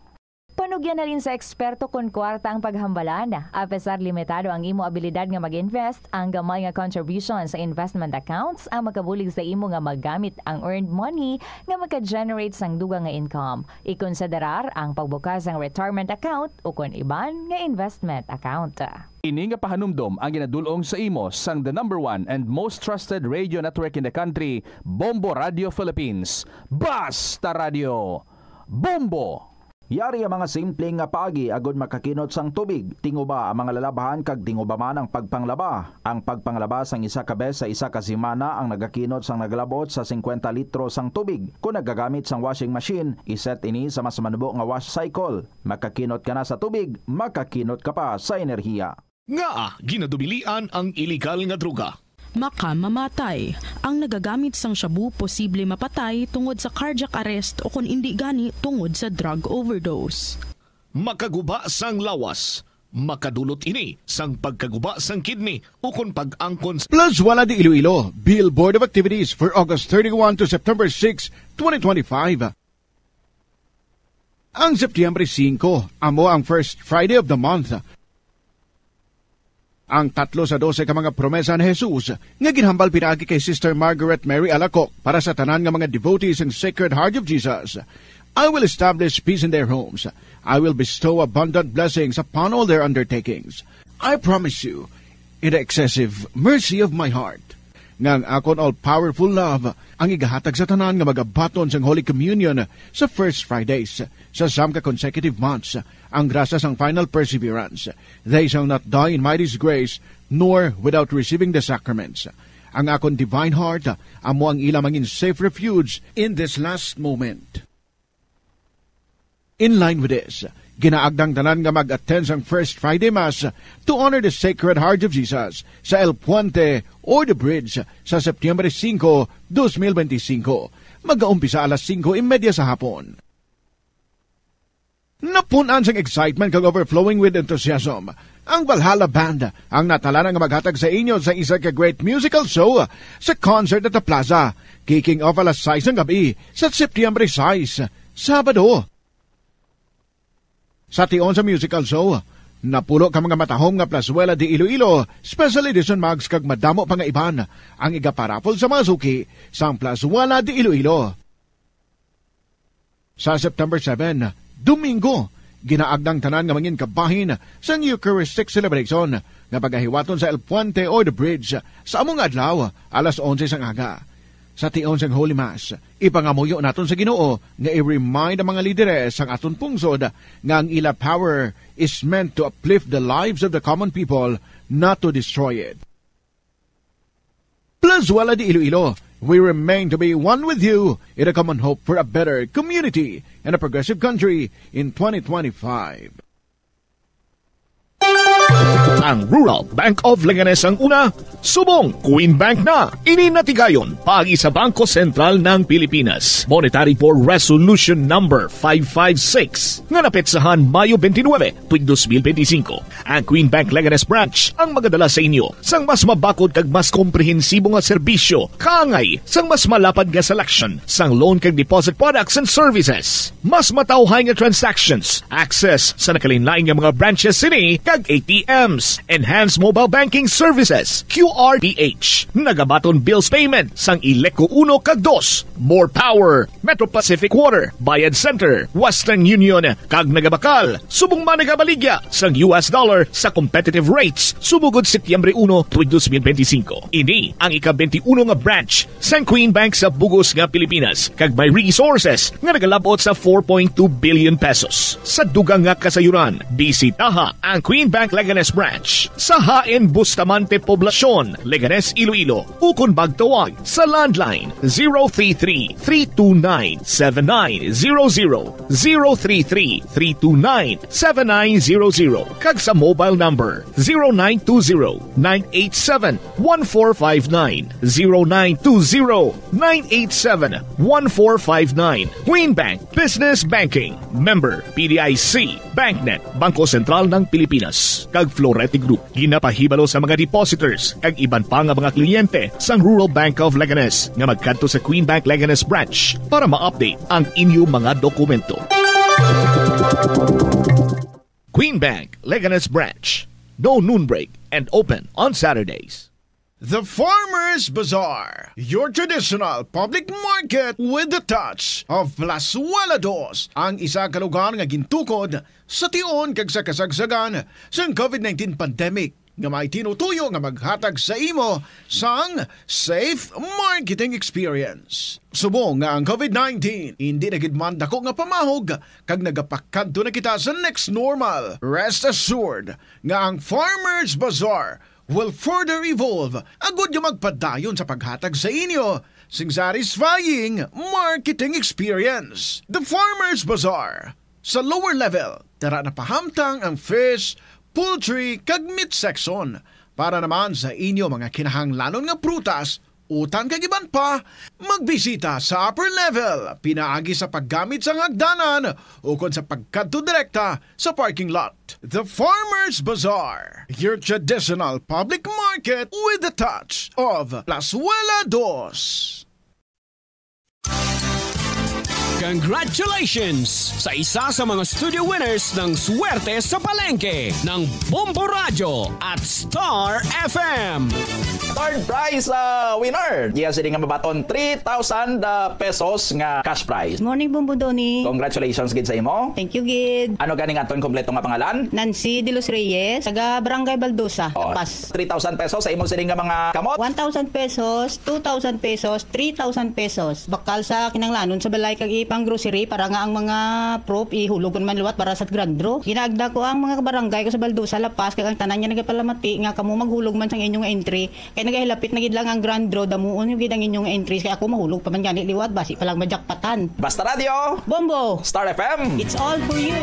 Panugyan na rin sa eksperto kon kwarta ang paghambalan. Apesar limitado ang imo abilidad nga mag-invest, ang gamay nga contribution sa investment accounts ang makabulig sa imo nga maggamit ang earned money nga maka-generate sang dugang nga income. Ikonsiderar ang pagbukas ng retirement account o kon iban nga investment account. Ini nga pahanumdom ang ginadulong sa imo sang the #1 and most trusted radio network in the country, Bombo Radio Philippines. Basta Radio Bombo! Yari ang mga simpleng nga paagi agud makakinot sang tubig. Tinguba ang mga lalabahan kag tinguba man ang pagpanglaba. Ang pagpanglaba sang isa ka bes sa isa ka semana ang nagakinot sang naglabot sa 50 litro sang tubig. Kung nagagamit sang washing machine, iset ini sa mas manubo nga wash cycle. Makakinot ka na sa tubig, makakinot ka pa sa enerhiya. Nga ginadubilian ang illegal nga droga. Makamamatay. Ang nagagamit sang shabu posible mapatay tungod sa cardiac arrest o kung hindi gani tungod sa drug overdose. Makaguba sang lawas. Makadulot ini sang pagkaguba sang kidney o kung pag-angkon Plus wala di Iloilo, Billboard of Activities for August 31 to September 6, 2025. Ang Septyembre 5, amo ang first Friday of the month. Ang 3 sa 12 ka mga promesa ni Jesus nga ginhambal pinagi kay Sister Margaret Mary Alacoc para sa tanan nga mga devotees in Sacred Heart of Jesus. I will establish peace in their homes. I will bestow abundant blessings upon all their undertakings. I promise you, in the excessive mercy of my heart, nga ang akon all-powerful love ang igahatag sa tanan nga magabaton sang Holy Communion sa first Fridays sa some ka consecutive months. Ang grasa sang final perseverance. They shall not die in my disgrace, nor without receiving the sacraments. Ang akon divine heart, amo ang ila mangin safe refuge in this last moment. In line with this, ginaagdang tanan nga mag-attend sang First Friday Mass to honor the Sacred Heart of Jesus sa El Puente or the Bridge sa Septyembre 5, 2025. Mag-aumpisa alas 5:30 sa hapon. Napunan sang excitement kag overflowing with enthusiasm. Ang Valhalla Band ang natalanan nga maghatag sa inyo sa isa ka great musical show sa concert at the Plaza, kicking off alas 6 ng gabi sa Septyembre 6, Sabado. Sa tion sa musical show, napulo ka mga matahom nga Plazuela de Iloilo, special edition mags kag madamo pa nga iban ang igaparapol sa mga suki sang Plazuela de Iloilo. Sa September 7, Domingo, ginaagdang tanan nga mangin kabahin sa Eucharistic celebration nga pagahiwaton sa El Puente or the Bridge sa among adlaw alas 11 sang aga. Sa tion sang Holy Mass, ipangamuyo naton sa Ginoo nga i-remind ang mga lideres sang aton pungsod nga ang ila power is meant to uplift the lives of the common people, not to destroy it. Plazuela de Iloilo, we remain to be one with you in a common hope for a better community and a progressive country in 2025. Ang Rural Bank of Leganes ang una, subong Queen Bank na. Ininatigayon pagi sa Bangko Sentral ng Pilipinas. Monetary for Resolution Number 556 nga napetsahan Mayo 29, 2025. Ang Queen Bank Leganes Branch ang magadala sa inyo sang mas mabakod kag mas komprehensibo nga serbisyo, kaangay sang mas malapad nga selection sang loan kag deposit products and services. Mas matawhay nga transactions, access sa nakalinlaing nga mga branches sini kag ATMs, enhanced mobile banking services, QRPH, nagabaton bills payment sang Ileco 1 kag 2, More Power, Metro Pacific Water, Bayad Center, Western Union, kag nagabakal, subong man nagabaligya sang US dollar sa competitive rates, sumugod Setyembre 1, 2025. Ini ang ika-21 nga branch sang Queen Bank sa Bugos nga Pilipinas, kag may resources nga nagalabot sa 4.2 billion pesos. Sa dugang nga kasayuran, bisitaha ang Queen Bank Leganes Branch sa Hain Bustamante Poblacion, Leganes, Iloilo. Ukon bagtawag sa landline 033-329-7900, 033-329-7900, kag sa mobile number 0920-987-1459, 0920-987-1459. Queen Bank Business Banking, member PDIC, BancNet, Bangko Sentral ng Pilipinas, kag Florete Group. Ginapahibalo sa mga depositors kag iban pa nga mga kliyente sang Rural Bank of Leganes nga magkadto sa Queen Bank Leganes Branch para ma-update ang inyong mga dokumento. Queen Bank, Leganes Branch. No noon break and open on Saturdays. The Farmers Bazaar, your traditional public market with the touch of Plazuela Dos, ang isa ka lugar nga gintukod sa tion kag sa kasagsagan sa COVID-19 pandemic nga may tinutuyo nga maghatag sa imo sang safe marketing experience. Subong nga ang COVID-19 hindi nagidman dako nga pamahog kag nagapakadto na kita sa next normal. Rest assured nga ang Farmers Bazaar will further evolve agud yung magpadayon sa paghatag sa inyo sing satisfying marketing experience. The Farmers Bazaar. Sa lower level, tara na pahamtang ang fish, poultry, kag meat section para naman sa inyo mga kinahanglanon nga prutas, utang kag iban pa, magbisita sa upper level, pinaagi sa paggamit sa hagdanan o kung sa pagkadto direkta sa parking lot. The Farmers Bazaar, your traditional public market with the touch of Plazuela Dos. Congratulations sa isa sa mga studio winners ng Swerte sa Palengke ng Bombo Radio at Star FM. Third prize winner. Yes, hindi nga mabaton 3,000 pesos nga cash prize. Morning, Bombo Doni. Congratulations, Gid, sa imo. Thank you, Gid. Ano ganing aton kompleto nga pangalan? Nancy De Los Reyes, taga Barangay Baldosa. Pas. 3,000 pesos sa imo sining nga mga kamot. 1,000 pesos, 2,000 pesos, 3,000 pesos. Bakal sa kinanglanon sa balay kag ipang grocery para nga ang mga prop ihulugon man luwat para sa grand draw. Ginagda ko ang mga barangay ko sa Baldosa, Lapas, kag ang tanan niya nagapalamati nga kamo maghulog man sang inyong entry. Kay nagahilapit na gid lang ang grand draw, damuon yung gid ang inyong entry kay ako mahulog pa man gani liwat basi pa lang majakpatan. Basta Radio, Bombo, Star FM. It's all for you.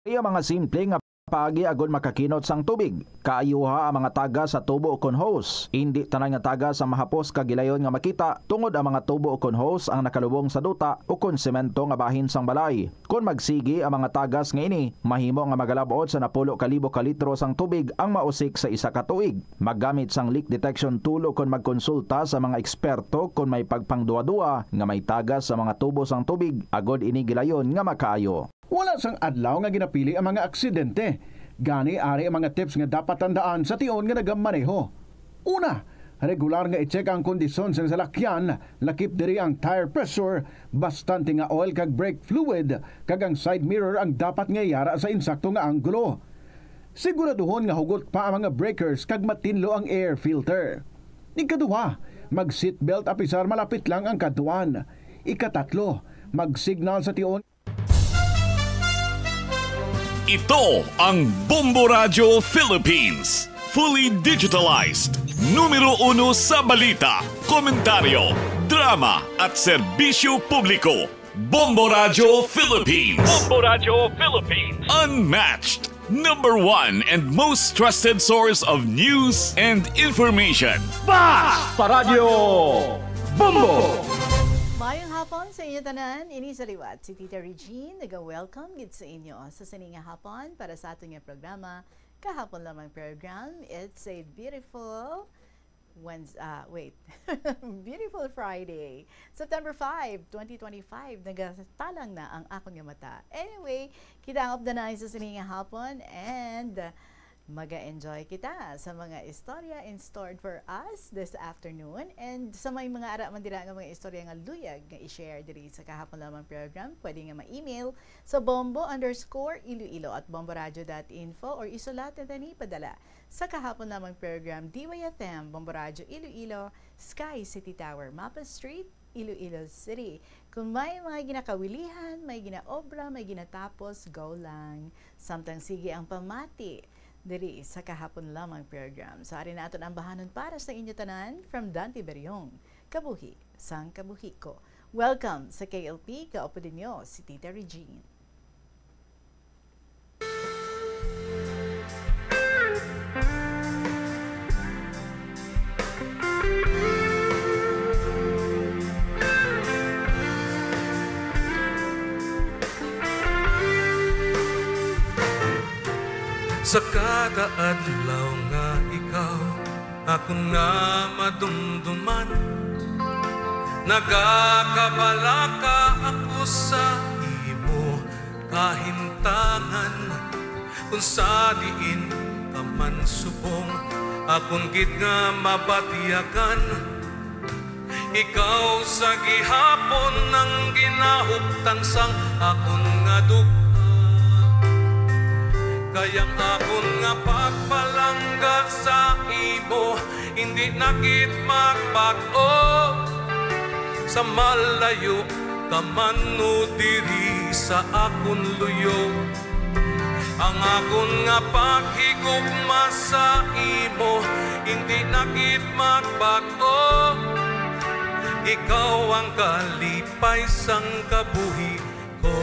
Iya mga simple nga paagi agud makakinot sang tubig. Kaayuha ang mga taga sa tubo kon hose. Hindi tanan nga taga sa mahapos kagilayon nga makita tungod ang mga tubo kon hose ang nakalubong sa duta o kon semento nga bahin sang balay. Kon magsigi ang mga tagas nga ini, mahimo nga magalabot sa 10,000 ka litro sang tubig ang mausik sa isa ka tuig. Maggamit sang leak detection tool o kon magkonsulta sa mga eksperto kon may pagpangduwa-duwa nga may tagas sa mga tubo sang tubig agod ini gilayon nga makaayo. Wala sang adlaw nga ginapili ang mga aksidente. Gani ari ang mga tips nga dapat tandaan sa tion nga nagamaneho. Una, regular nga i-check ang kondisyon sa salakyan, lakip diri ang tire pressure, bastante nga oil kag brake fluid, kag ang side mirror ang dapat nga yara sa insakto nga anggulo. Siguraduhon nga hugot pa ang mga breakers kag matinlo ang air filter. Ikaduha, mag-seatbelt apisar malapit lang ang kaduan. Ikatatlo, mag-signal sa tion. Ito ang Bombo Radio Philippines. Fully digitalized. Numero 1 sa balita, komentaryo, drama at serbisyo publiko. Bombo Radio Philippines. Bombo Radio Philippines. Unmatched. Number 1 and most trusted source of news and information. Basta Radio Bombo. Mayong hapon sa inyo tanan, ini sa liwat si Tita Regine, nag-welcome gid sa inyo sa sininga hapon para sa atong programa. Kahapon lamang program, it's a beautiful beautiful Friday, September 5, 2025, nagatalang na ang akong mata. Anyway, kita ang updanay sa sininga hapon and maga-enjoy kita sa mga istorya in store for us this afternoon. And sa may mga ara man dira nga mga istorya nga luyag nga i-share diri sa kahapon lamang program, pwede nga ma-email sa bombo_iloilo@bomboradio.info or isulatan ni padala sa kahapon lamang program DYFM Bombo Radio Iloilo, Sky City Tower, Mapa Street, Iloilo City. Kung may mga ginakawilihan, may ginaobra, may ginatapos, go lang. Samtang sige ang pamati diri sa kahapon lamang program. So ari naton ang bahanon para sa inyo tanan from Dante Beriong, Kabuhi, sang Kabuhi ko. Welcome sa KLP, kaupo dinyo si Tita Regine. Sa kada adlaw nga ikaw, ako nga madumduman. nagakabalaka ako sa imo kahintangan, kung sa diin ka man subong akong gid nga mabatiyagan. Ikaw sa gihapon ng ginahuptan sang akon nga dugha, kayang akon nga pagpalangga sa imo hindi na gid magbag-o. Sa malayo ka man no diri sa akon luyo, ang akon nga paghigugma sa imo hindi na gid magbag-o. Ikaw ang kalipay sang kabuhi ko.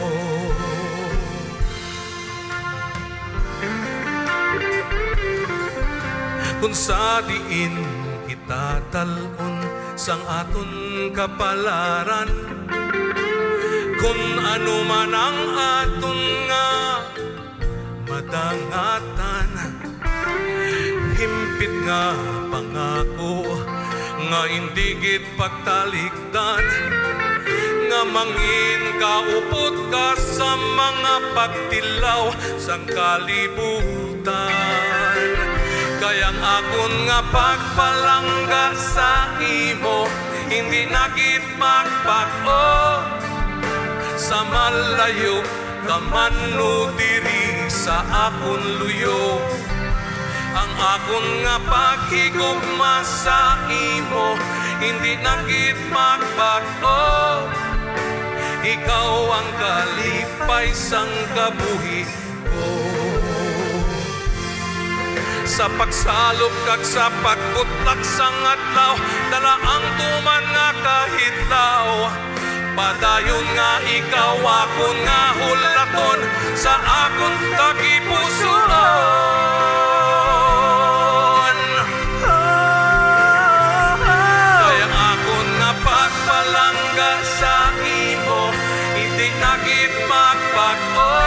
Kung sa diin kita talon sang aton kapalaran, kung ano man ang aton nga madangatan, himpit nga pangako nga hindi gid pagtalikdan, nga mangin kaupot ka sa mga pagtilaw sang kalibutan. Kayang akon nga pagpalangga sa imo hindi na gid magbago. Sa malayo ka man no diri sa akon luyo, ang akon nga paghigugma sa imo hindi na gid magbago. Ikaw ang kalipay sang kabuhi ko. Sa pagsalop kag sa pagbutak sang adlaw, dala ang tuman nga kahitlaw. Padayon nga ikaw akon nga hulaton sa akon tagipusoon. Kaya akon nga pagpalangga sa imo hindi na gid magbago.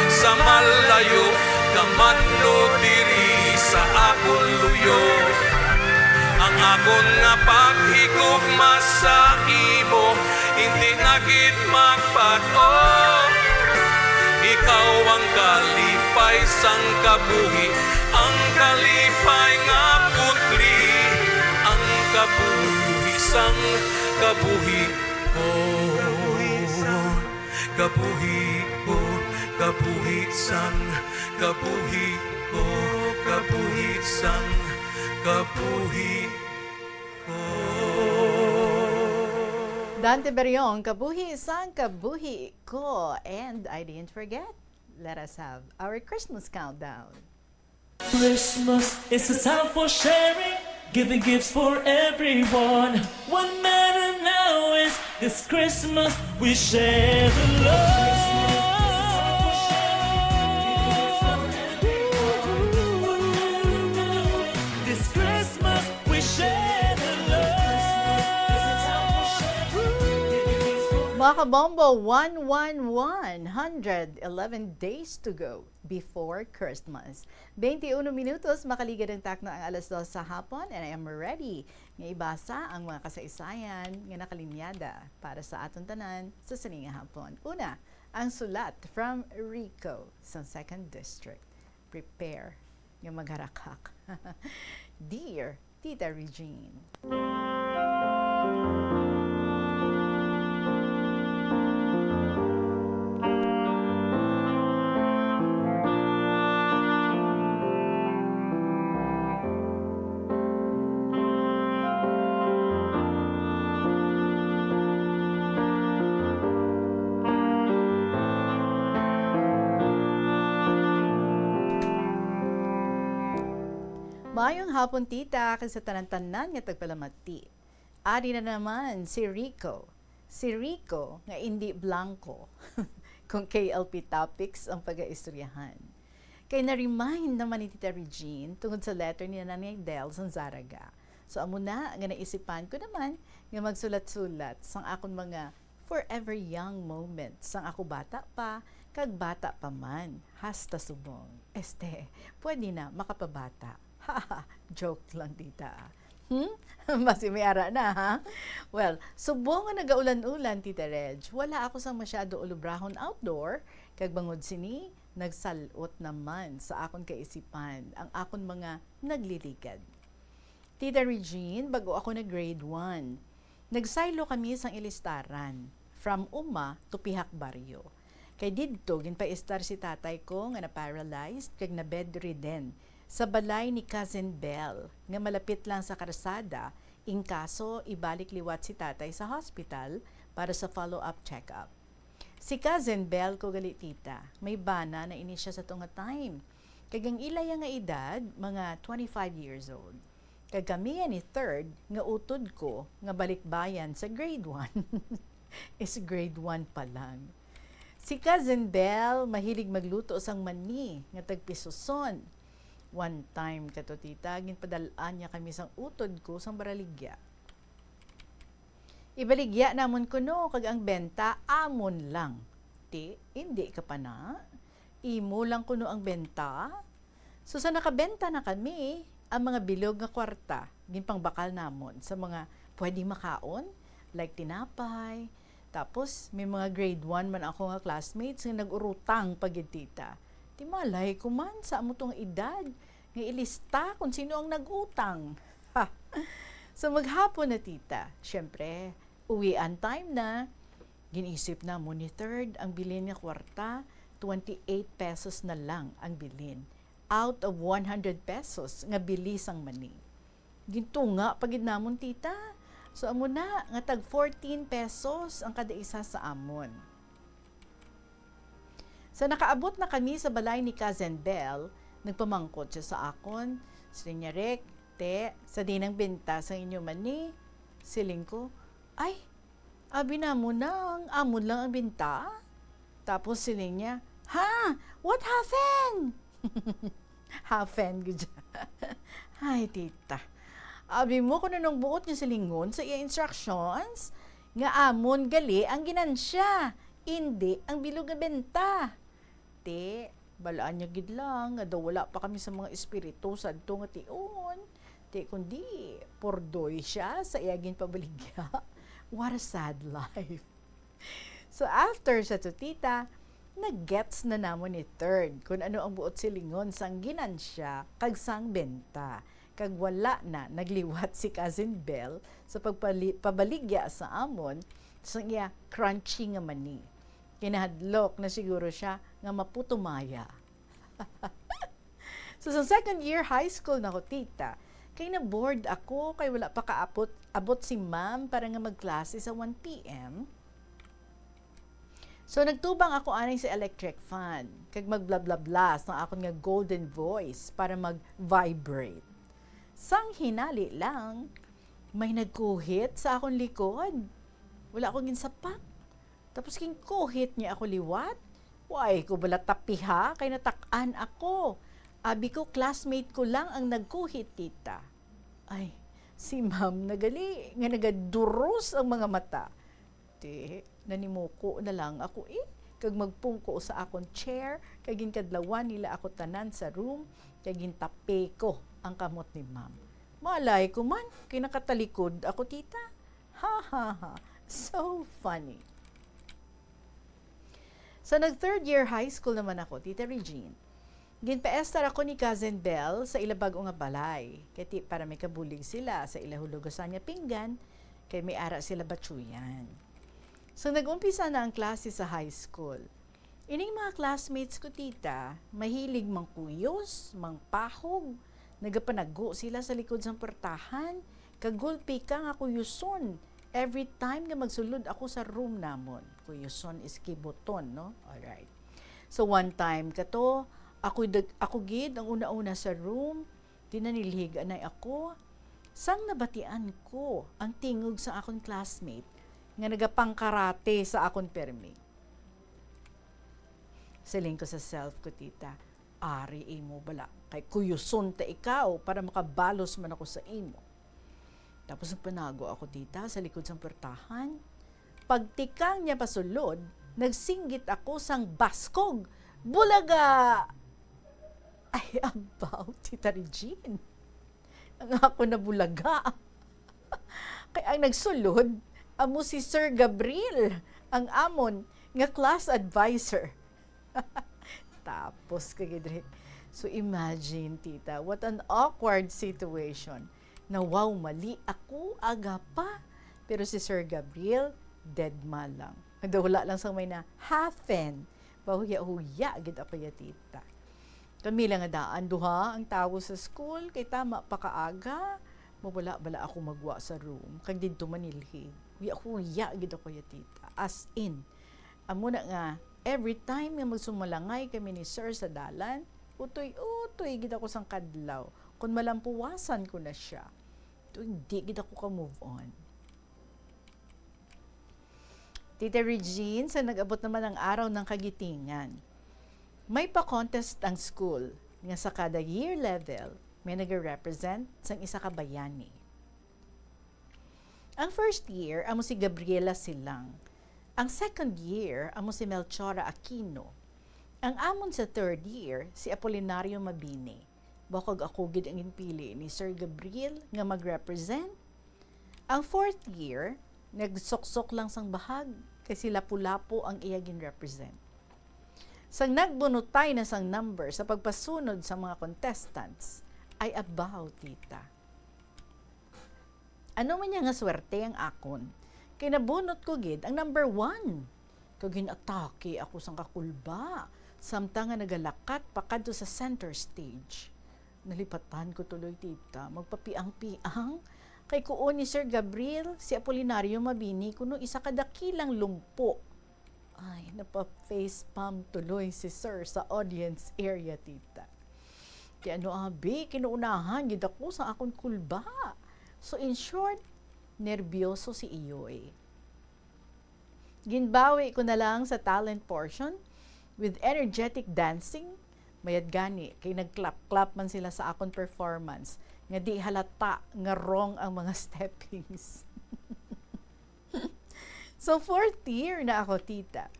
Sa malayo ka man no diri sa akon luyo, ang akon nga paghigugma sa imo hindi na gid magbago. Ikaw ang kalipay sang kabuhi, ang kalipay nga putli, ang kabuhi sang kabuhi ko. Kabuhi ko, kabuhi sang kabuhi ko, kabuhi sang kabuhi ko. Dante Berriong, kabuhi sang kabuhi ko. And I didn't forget, let us have our Christmas countdown. Christmas is a time for sharing, giving gifts for everyone. What matters now is this Christmas we share the love. This Christmas we share the love. Mga kabombo, 111 days to go before Christmas. 21 minutos, makaligid ang takna ang alas 2 sa hapon, and I am ready nga ibasa ang mga kasaysayan nga nakalinyada para sa aton tanan sa sininga hapon. Una, ang sulat from Rico sa 2nd District. Prepare nga magharakak. Dear Tita Regine. Mayong hapon tita, kag sa tanan-tanan nga tagpalamati. Adi na naman si Rico. Si Rico nga hindi blanco. Kung KLP topics ang pag-aistoryahan. Kay na-remind naman ni Tita Regine tungod sa letter ni Nanay Del sa Zaraga. So amo na nga naisipan ko naman nga magsulat-sulat sang akong mga forever young moments sang ako bata pa kag bata pa man hasta subong. Pwede na makapabata. Haha, joke lang tita. Basi may ara na, ha? Well, subong nga nagaulan-ulan, Tita Reg, wala ako sang masyado ulubrahon outdoor, kag bangod sini, nagsalot naman sa akon kaisipan, ang akon mga nagliligad. Tita Regine, bago ako na grade 1, nagsaylo kami sang ilistaran, from Uma to Pihak Barrio. Kay didto, ginpaistar si tatay ko nga na-paralyzed, kag na bedridden, sa balay ni Cousin Belle, nga malapit lang sa karsada, in kaso ibalik liwat si tatay sa hospital para sa follow-up check-up. Si Cousin Belle ko gali tita, may bana na ini siya sa tunga time. Kagang ilaya nga edad, mga 25 years old. Kagami ni third, nga utod ko, nga balikbayan sa grade 1. Is grade 1 pa lang. Si Cousin Belle, mahilig magluto sang mani, nga tagpisuson. One time kato tita, ginpadalaan niya kami sang utod ko sang Baraligya. Ibaligya namon ko no, kag ang benta amon lang. Hindi ka pa na. Imo lang kuno ang benta. So sa nakabenta na kami, ang mga bilog nga kwarta, ginpangbakal namon sa mga pwedeng makaon, like tinapay. Tapos may mga grade 1 man ako nga classmates nga nag-urutang pagid tita. Di malay ko man sa amo tong edad nga ilista kung sino ang nag-utang. Ha. So maghapon na tita, syempre, uwian time na, ginisip na mo ni third, ang bilin niya kwarta, 28 pesos na lang ang bilin. Out of 100 pesos nga bilis ang mani. Ginto nga pagid namon tita. So amo na, nga tag 14 pesos ang kada isa sa amon. So nakaabot na kami sa balay ni Cousin Belle, nagpamangkot siya sa akon. Siling niya, Rek, te, sa dinang benta sa inyo mani. Siling ko, ay, abi na mo na, amon lang ang benta. Tapos siling niya, ha, what happened? Happened, gudya. Ay, tita. Abi mo kung anong buot niya silingon sa iya instructions, nga amon gali ang ginansya, hindi ang bilog nga benta. Te, balaan niya gid lang, nga daw wala pa kami sa mga espiritu sa adto nga tion. Te, kundi, pordoy siya sa iyagin pabaligya. What a sad life. So after sa tita, nag-gets na namon ni third kung ano ang buot silingon sang ginansya kag sang benta. Kag wala na nagliwat si Cousin Belle sa pagpabaligya sa amon sa iya crunchy nga mani. Kinahadlok na siguro siya nga maputumaya. So sa second year high school na ko tita, kay na-board ako kay wala pa abot si ma'am para nga magklase sa 1 p.m. So nagtubang ako anay sa electric fan kag magblabla-blas ng akon nga golden voice para mag-vibrate. Sang hinali lang, may nagkuhit sa akong likod. Wala akong ginsapak. Tapos king kuhit niya ako liwat. Why, ko bala tapiha, kay natakan ako. Abi ko, classmate ko lang ang nagkuhit, tita. Ay, si ma'am nagali, nga nagaduros ang mga mata. Te, nanimuko na lang ako kag magpungko sa akong chair, kag ginkadlawan nila ako tanan sa room, kag gintape ko ang kamot ni ma'am. Malay ko man, kinakatalikod ako, tita. Ha ha ha, so funny. So nag-third year high school naman ako, Tita Regine. Ginpaestar ako ni Cousin Belle sa ilabag nga balay. Kaya para may kabulig sila sa ilahulugasan niya pinggan, kaya may ara sila batsuyan. So nag-umpisa na ang klase sa high school. Ining mga classmates ko, tita, mahilig mangkuyos, mangpahog, nagapanago sila sa likod ng portahan, kagulpi ka nga kuyuson. Every time nga magsulod ako sa room namon, kuyuson is kibuton, no? Alright. So one time kato, ako gid ang una-una sa room, dinanilhigan na ako. Sang nabatian ko ang tingog sa akong classmate nga nagapangkarate sa akong permi. Siling ko sa self ko, tita, ari imo bala, kay kuyuson ta ikaw para makabalos man ako sa imo. Tapos panago ako, tita, sa likod ng portahan. Pagtikang niya pasulod, nagsinggit ako sang baskog. Bulaga! Ay, about, Tita Regine. Ang ako na bulaga. Kaya ang nagsulod, amo si Sir Gabriel, ang amon nga class advisor. Tapos kagidrit. So imagine, tita, what an awkward situation. Na wow, mali ako, aga pa. Pero si Sir Gabriel, dead ma lang. Wala lang sa may na hafen. Bahuya-huya, gid ako ya tita. Kami lang daan duha ang tawo sa school, kay tama pa kaaga. Mawala-bala ako magwa sa room. Kag dito manilhig. Huya-huya, gid ako ya tita. As in, amo na nga, every time nga magsumalangay kami ni Sir sa dalan, utoy-utoy gid ako sang kadlaw. Kung malampuwasan ko na siya, to hindi gid ako ka-move on. Tita Regine, sa nag-abot naman ang araw ng kagitingan, may pa-contest ang school nga sa kada year level may nag-represent sang isa ka bayani. Ang first year, amo si Gabriela Silang. Ang second year, amo si Melchora Aquino. Ang amon sa third year, si Apolinario Mabini. Bakag ako gid ang inpili ni Sir Gabriel nga mag-represent. Ang fourth year, nagsoksok lang sang bahag kasi lapu-lapu ang iyagin represent. Sang nagbunutay na sang number sa pagpasunod sa mga contestants ay about tita. Ano man niya nga swerte ang akon, kay nabunot ko gid ang number 1. Kag ginatake ako sang kakulba, samtang nga nagalakat pakadto sa center stage. Nalipatan ko tuloy tita, magpapiang-piang, kay kuon ni Sir Gabriel, si Apolinario Mabini, kuno isa kadakilang lumpo. Ay, napa-face palm tuloy si Sir sa audience area, tita. Kaya ano abi, kinuunahan, gid ako sa akong kulba. So in short, nervyoso si iyo eh. Ginbawi ko na lang sa talent portion with energetic dancing. Mayad gani, kay nag-clap-clap man sila sa akong performance. Nga di halata, nga wrong ang mga steppings. So, fourth year na ako, tita.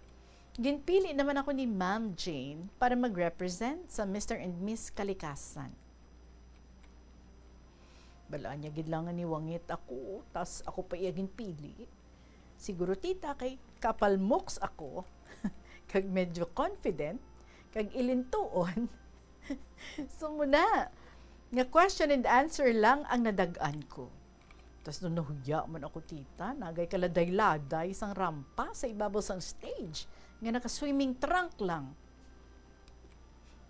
Ginpili naman ako ni Ma'am Jane para mag-represent sa Mr. and Miss Kalikasan. Balaan niya gidlangan ni Wangit ako, tas ako pa iya ginpili. Siguro, tita, kay kapalmoks ako, kag medyo confident, kag ilintuon. So, muna, nga question and answer lang ang nadagaan ko. Tapos nung nahuya man ako, tita, nagay kaladay-laday sang rampa sa ibabaw sang stage, nga naka-swimming trunk lang.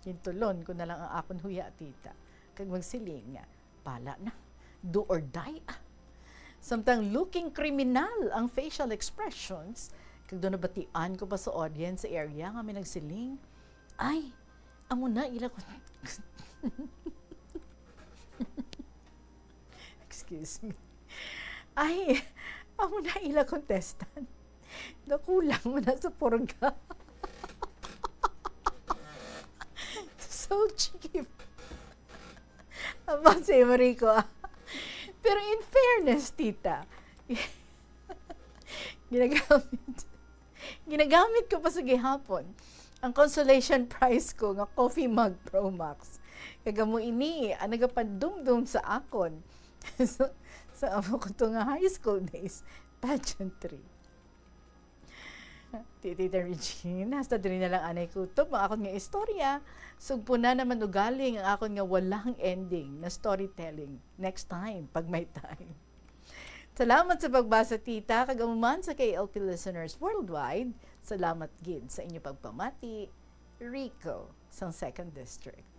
Gintulon ko na lang ang akon huya, tita. Kag magsiling nga, pala na, do or die Samtang looking criminal ang facial expressions, kag doon nabatian ko pa sa audience sa area nga may nagsiling, ay, amo na ila ko. Excuse me. Ay, amo na ila contestant. Nakulang mo na sa purga. So cheap. Aba, si Marico. Pero in fairness, tita, ginagamit ko pa sa gihapon ang consolation prize ko nga Coffee Mug Pro Max. Kagamo ini, ang nagapadumdum sa akon. Sa amo ko to nga high school days, pageantry. Tita Regine, hasta din na lang anay kutob ang akon nga istorya. Sugpo na naman ugaling ang akon nga walang ending na storytelling. Next time, pag may time. Salamat sa pagbasa, tita. Kagamuman sa KLP listeners worldwide. Salamat gid sa inyo pagpamati. Rico, sa 2nd District.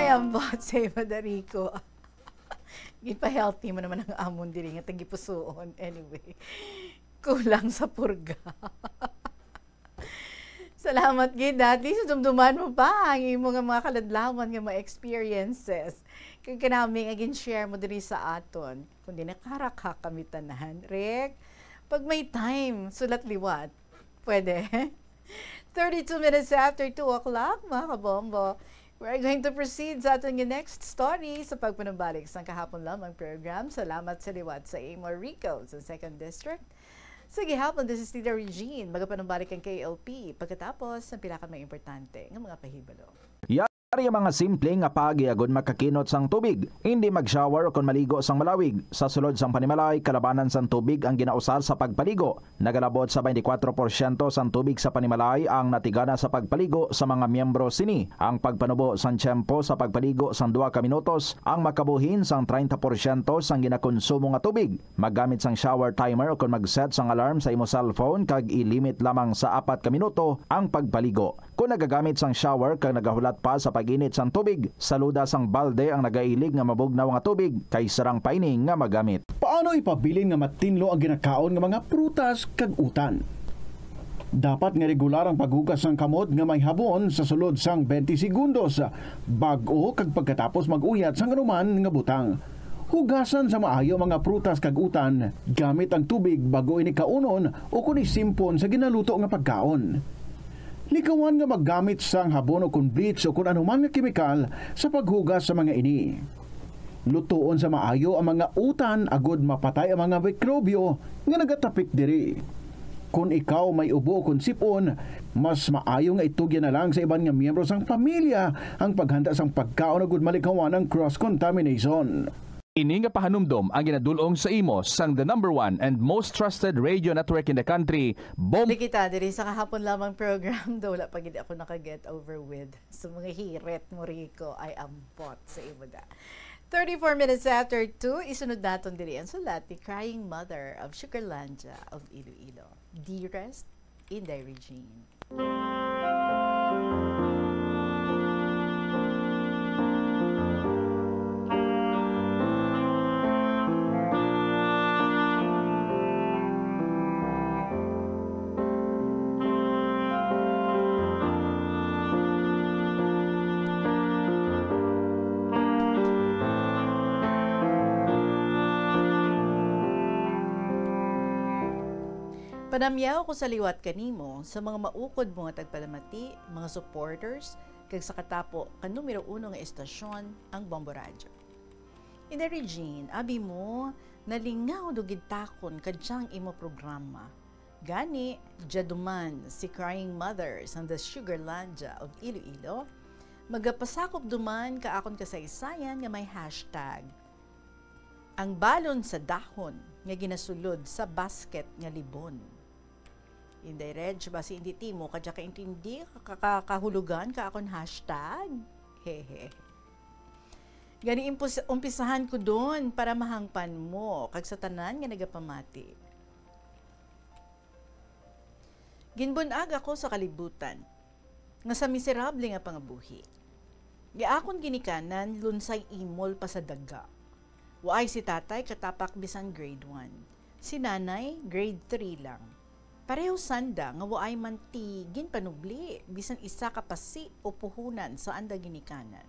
Ambot sa Madarico. Gipa-healthy mo naman ang amon diri nga tagipusoon. Anyway, kulang sa purga. Salamat gid dati sa dumduman mo pa ang imong mga kaladlawan nga mga experiences. Kag kanami nga gin-share mo diri sa aton. Kundi nakaraka kami tanan. Rek, pag may time, sulat liwat. Pwede. 32 minutes after 2 o'clock, mga kabombo. We're going to proceed sa ating next story sa pagpanumbalik sa kahapon lamang program. Salamat sa liwat sa Amor Rico sa 2nd District. Sa gihapon, this is Tita Regine. Magapanumbalik ang KLP pagkatapos ng pilakan mga importante ng mga pahibalo. Yari mga simple nga pagiagod makakinot sang tubig, hindi mag-shower o kung maligo sang malawig. Sa sulod sang panimalay, kalabanan sang tubig ang ginausar sa pagpaligo. Nagalabot sa 24% sang tubig sa panimalay ang natigana sa pagpaligo sa mga miyembro sini. Ang pagpanubo sang tiyempo sa pagpaligo sang 2 ka minutos ang makabuhin sang 30% sang ginakonsumo nga tubig. Maggamit sang shower timer o kung mag-set sang alarm sa imo cellphone kag i-limit lamang sa 4 ka minuto ang pagpaligo. Kung nagagamit sang shower kag nagahulat pa sa pag-init sang tubig, saluda sang balde ang nagailig nga mabugnaw nga tubig kay sarang paining nga magamit. Paano ipabilin nga matinlo ang ginakaon nga mga prutas kag utan? Dapat nga regular ang paghugas ng kamot nga may habon sa sulod sang 20 segundos bag-o kag pagkatapos mag-uyat sang anuman nga butang. Hugasan sa maayo mga prutas kag utan gamit ang tubig bago ini kaunon o kun isimpon sa ginaluto nga pagkaon. Likawan nga maggamit sang habon o kun bleach o kun anuman nga kemikal sa paghugas sa mga ini. Lutuon sa maayo ang mga utan agud mapatay ang mga mikrobyo nga nagatapik diri. Kung ikaw may ubo o kun sipon, mas maayo nga itugyan na lang sa iban nga miyembro sang pamilya ang paghanda sang pagkaon agud malikawan ng cross-contamination. Ini nga pahanumdom ang ginadulong sa imo sang the #1 and most trusted radio network in the country, Kita diri sa kahapon lamang program do wala pa gid ako naka-get over with. So mga hiret mo Rico ay ambot sa imo da. 34 minutes after 2, isunod naton diri ang sulat ni Crying Mother of Sugarlandia of Iloilo. Dearest Inday Regine. Panamyaw ko sa liwat kanimo sa mga maukod mo nga tagpalamati, mga supporters, kag sa katapo kan numero 1 nga estasyon ang Bombo Radio. Inday Regine, abi mo nalingaw dugid takon kadyang imo programa. Gani, jaduman si Crying Mothers and the Sugarlandia of Iloilo, magapasakop duman ka akon kasaysayan nga may hashtag. Ang balon sa dahon nga ginasulod sa basket nga libon. Inday Reg, basi hindi timo, kadya ka intindi, kakahulugan ka akon hashtag. Hehe. Gani umpisahan ko doon para mahangpan mo, kag sa tanan nga nagapamati. Ginbunag ako sa kalibutan, nga sa miserable nga pangabuhi. Giakon ginikanan, lunsay imol pa sa daga. Waay si tatay katapak bisan grade 1. Si nanay, grade 3 lang. Pareho sanda nga waay mantigin panubli, bisan isa kapasi o puhunan sa anda ginikanan.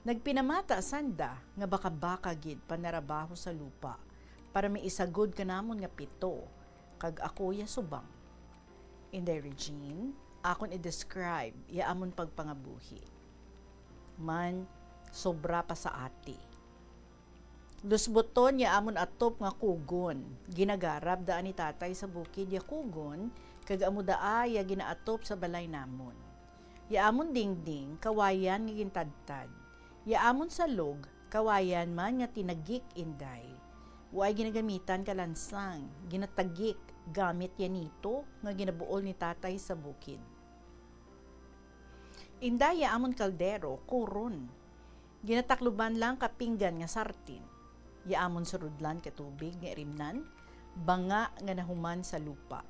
Nagpinamata sanda nga baka-baka gid panarabaho sa lupa, para may isagod kanamon nga 7, kag ako ya subang. Inday Regine, akon i-describe yaamon pagpangabuhi. Man, sobra pa sa ati. Lusbuton ya amon atop nga kugon. Ginagarab daan ni tatay sa bukid ya kugon, kag amo daay ya ginaatop sa balay namon. Ya amon dingding, kawayan nga gintadtad. Ya amon salog, kawayan man nga tinagik inday. Waay ginagamitan kalansang, ginatagik gamit yan nito nga ginabuol ni tatay sa bukid. Inday ya amon kaldero, kuron. Ginatakluban lang kapinggan nga sartin. Yaamon surudlan katubig nga rimnan, banga nga nahuman sa lupa.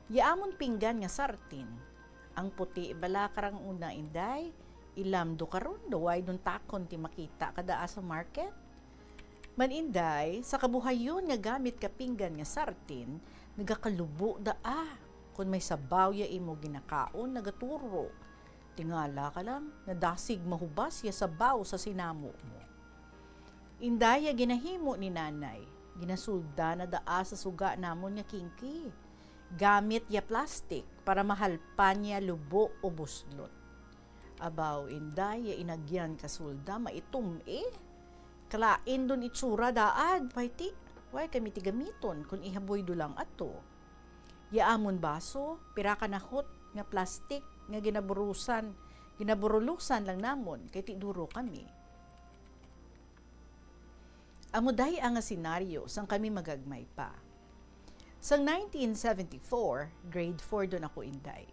Yaamon pinggan nga sartin, ang puti bala karang una inday, ilamdo karon daway dun takon ti makita kadaa sa market. Man inday, sa kabuhayon nga gamit ka pinggan nga sartin, nagakalubo daa, kung may sabaw ya imo ginakaon, nagaturo. Tingala ka lang, nadasig mahubas ya sabaw sa sinamo mo. Indaya ginahimo ni nanay, ginasulda na daa sa suga namon nga kingki. Gamit ya plastic para mahalpan niya lubo o buslot. Abaw inday, ya inagyan kasulda, maitum Kalain dun itsura daad, paiti. Way kami tigamiton, kung ihaboy dulang ato. Yaamon baso, pira kanahot, nga plastik, nga ginaburulusan lang namon, kay tiduro kami. Amuday ang senaryo, sang kami magagmay pa. Sang 1974, grade 4 doon ako inday.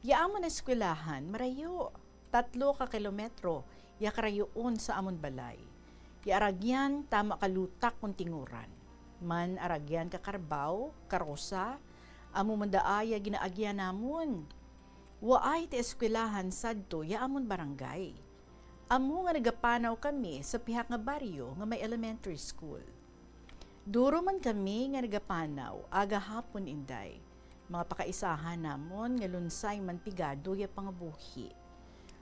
Yaamon na eskwelahan, marayo. 3 kilometro, yakarayoon sa amon balay. Aragyan, tama kalutak kung tinguran. Man aragyan kakarbaw, karosa, amo mandaaya ginaagyan namon. Waay ti eskwelahan sadto, yaamon barangay. Amo nga nagapanaw kami sa pihak nga baryo nga may elementary school. Duro man kami nga nagapanaw, aga hapon inday. Mga pakaisahan namon nga lunsay man pigado ya pangabuhi.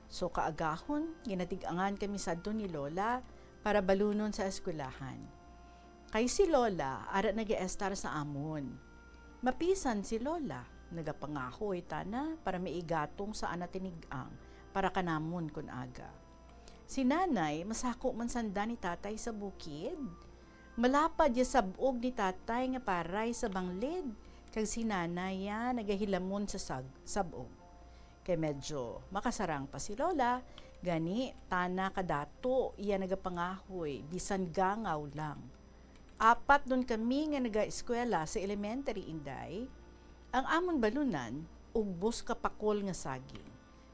So kaagahon, ginatigangan kami sadto ni Lola para balunon sa eskwelahan. Kay si Lola, ara nag-estar sa amon. Mapisan si Lola, nagapangahoy tana para maigatong sa anatinigang para kanamon kun aga. Si nanay, masako man sanda ni tatay sa bukid. Malapad ya sabog ni tatay nga paray sa banglid, kag si nanay ya nagahilamon sa sabog. Kay medyo makasarang pa si Lola, gani tana kadato iya nagapangahoy, bisan gangaw lang. 4 doon kami nga naga-eskwela sa elementary inday. Ang amon balunan, ugbos kapakol nga saging.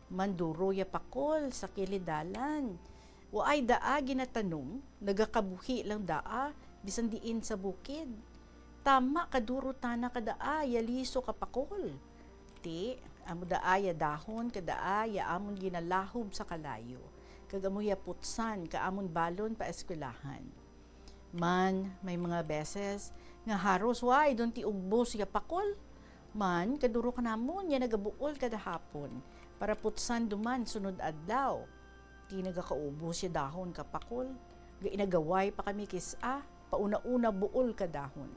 Manduro ya pakol sa kilidalan. Waay daa ginatanong, nagakabuhi lang daa, bisan diin sa bukid. Tama kaduro tana kadaa, yaliso kapakol. Ti, amo daaya dahon, kadaaya amon ginalahob sa kalayo. Kagamuya putsan, kaamon balon pa eskwelahan. Man, may mga beses, nga haros way, doon ti ugbos ya pakol. Man, kaduro ka namon, ya nagabuol kada hapon, para putsan duman sunod adlaw. Ti nagakaubos ya dahon kapakol, gainagaway pa kami kisa, pauna-una buol ka dahon.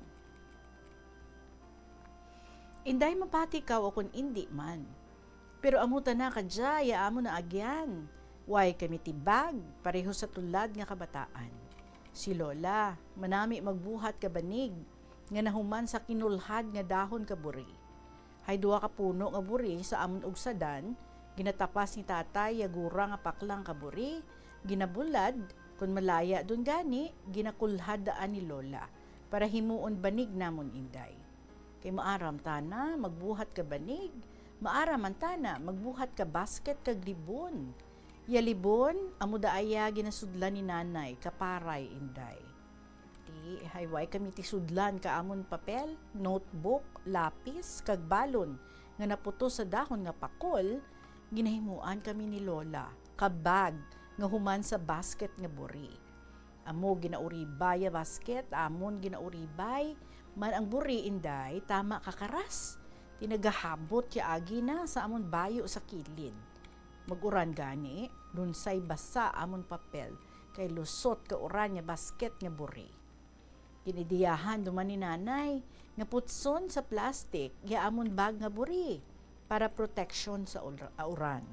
Inday mapati ka o kung hindi man. Pero amuta na kadya, ya amo na agyan. Way kami tibag, pareho sa tulad nga kabataan. Si Lola, manami magbuhat ka banig, nga nahuman sa kinulhad nga dahon ka buri. Hay 2 ka puno nga buri sa amon ugsadan, ginatapas ni tatay ya gura nga paklang ka buri, ginabulad, kung malaya dun gani, ginakulhad daan ni Lola, para himuon banig namon inday. Kay maaram tana, magbuhat ka banig. Maaram man tana, magbuhat ka basket kag libon. Ya libon, amo daaya ginasudlan ni nanay, kaparay inday. Ti, hayway kami ti sudlan ka amon papel, notebook, lapis, kag balon, nga naputo sa dahon nga pakol, ginahimuan kami ni Lola, kabag, nga human sa basket nga buri. Amo ginauribay ya basket, amon ginauribay, man ang buri inday, tama kakaras. Tinagahabot ya agi na sa amon bayo sa kilid. Maguran gani, lunsay basa amon papel, kay lusot ka uran ya basket nga buri. Ginidiyahan duman ni nanay, nga putson sa plastic, ya amon bag nga buri, para protection sa uran.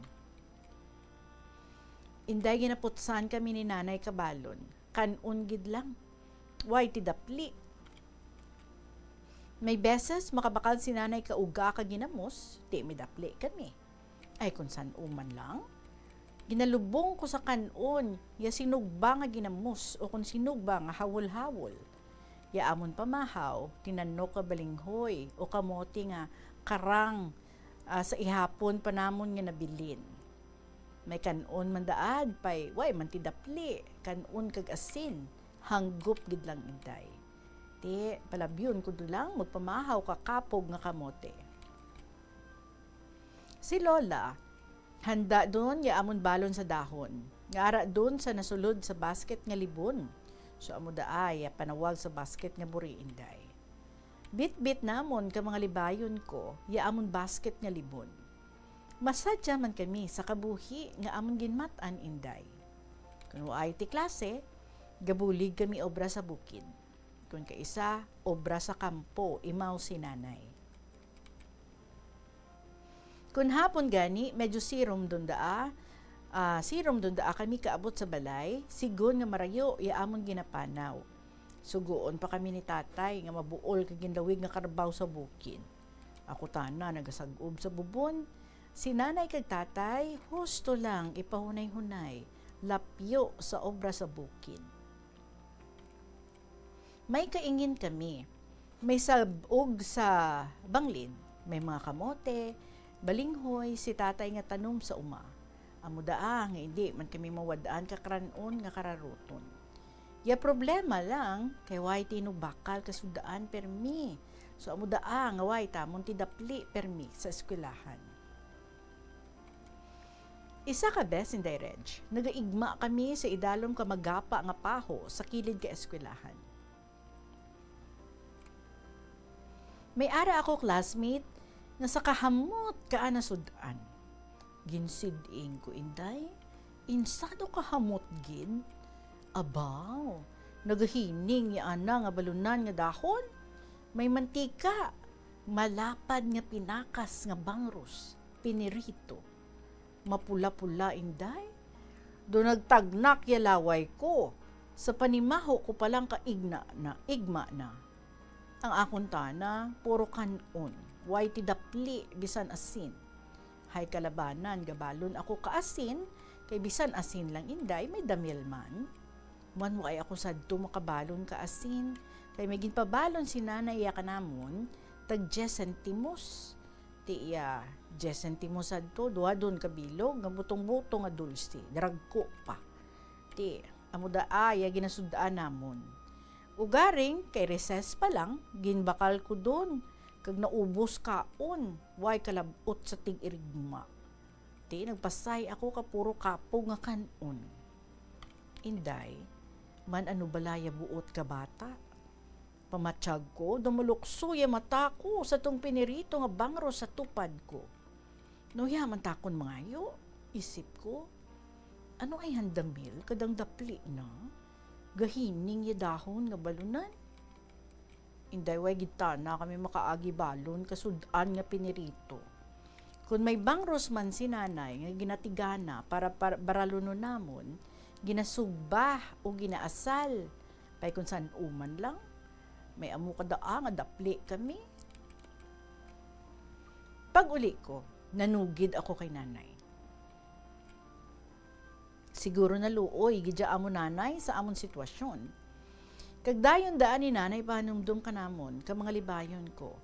Inday ginaputsan kami ni nanay kabalon, kanon gid lang. Way tidapli. May beses makabakal si nanay kauga ka ginamos, di midapli kami. Ay kung san uman lang. Ginalubong ko sa kanon, ya sinugba nga ginamos o kung sinugba nga hawol-hawol. Ya amon pamahaw, tinanok ka balinghoy o kamote nga karang sa ihapon panamon nga nabilin. May kanon mandaad pay, way mantidapli, kanon kag asin, hanggup gid lang inday. Ti, palabyon ko lang, magpamahaw kakapog nga kamote. Si Lola, handa doon ya amon balon sa dahon. Ngara doon sa nasulod sa basket nga libon. So amo daay panawag sa basket nga buri inday. Bit-bit namon ka mga libayon ko, ya amon basket nga libon. Masadya man kami sa kabuhi nga amon ginmatan inday. Kung ay ti klase, gabulig kami obra sa bukid. Kung kaisa, obra sa kampo, imaw si nanay. Kung hapon gani, medyo sirom doon daa, Sirom doon da kami kaabot sa balay, sigon nga marayo, iamon ginapanaw. Sugoon pa kami ni tatay, nga mabuol kag gindawig nga karbaw sa bukid. Ako tana, nagasag-ob sa bubon. Si nanay kag tatay, husto lang ipahunay-hunay, lapyo sa obra sa bukid. May kaingin kami. May sabog sa banglid. May mga kamote, balinghoy, si tatay nga tanom sa uma. Amudaa nga hindi man kami mawadaan kakranon nga kararuton. Ya problema lang kay way tinubakal kasudaan permi. So amudaa nga way tamon tidapli permi sa eskwelahan. Isa ka bes in direge, nagaigma kami sa idalom ka magapa nga paho sa kilid ka eskwelahan. May ara ako classmate nga sa kahamot ka anasudan. Ginsiding ko inday, insado kahamot gin. Abaw, nagahining ya ana nga balunan nga dahon. May mantika, malapad nga pinakas nga bangros, pinirito. Mapula-pula inday. Do nagtagnak ya laway ko. Sa panimaho ko palang igma na. Ang akong tana, puro kanon, way tidapli bisan asin. Hay kalabanan, gabalon ako kaasin, kay bisan asin lang inday, may damil man. Man mo ay ako sadto makabalon kaasin, kay may ginpabalon si nanay ya kanamon, tag 10 centimos. Ti iya, 10 centimos sadto, duha doon kabilog, nga butong-butong nga dulce, dragko pa. Ti, amuda ay, ginasudaan namon. Ugaring, kay recess pa lang, ginbakal ko doon, kag naubos kaon, way kalabot sa tig-irigma. Ti, nagpasay ako kapuro kapog nga kanon. Inday, man ano balaya buot ka bata? Pamatsyag ko, dumulukso ya mata ko sa tong pinirito nga bangro sa tupad ko. No yaman takon mangayo, isip ko, ano ay handamil kadang dapli na? Gahining ya dahon nga balunan? Inday way gita na kami makaagi balon kasudan nga pinirito. Kung may bangros man si nanay nga ginatigana para baraluno namon, ginasugbah o ginaasal. Pay kung saan uman lang, may amu kadaa nga dapli kami. Pag uli ko, nanugid ako kay nanay. Siguro na luoy, gidya amo nanay sa amon sitwasyon. Kagdayon daan ni nanay panumdum ka namon, ka mga libayon ko.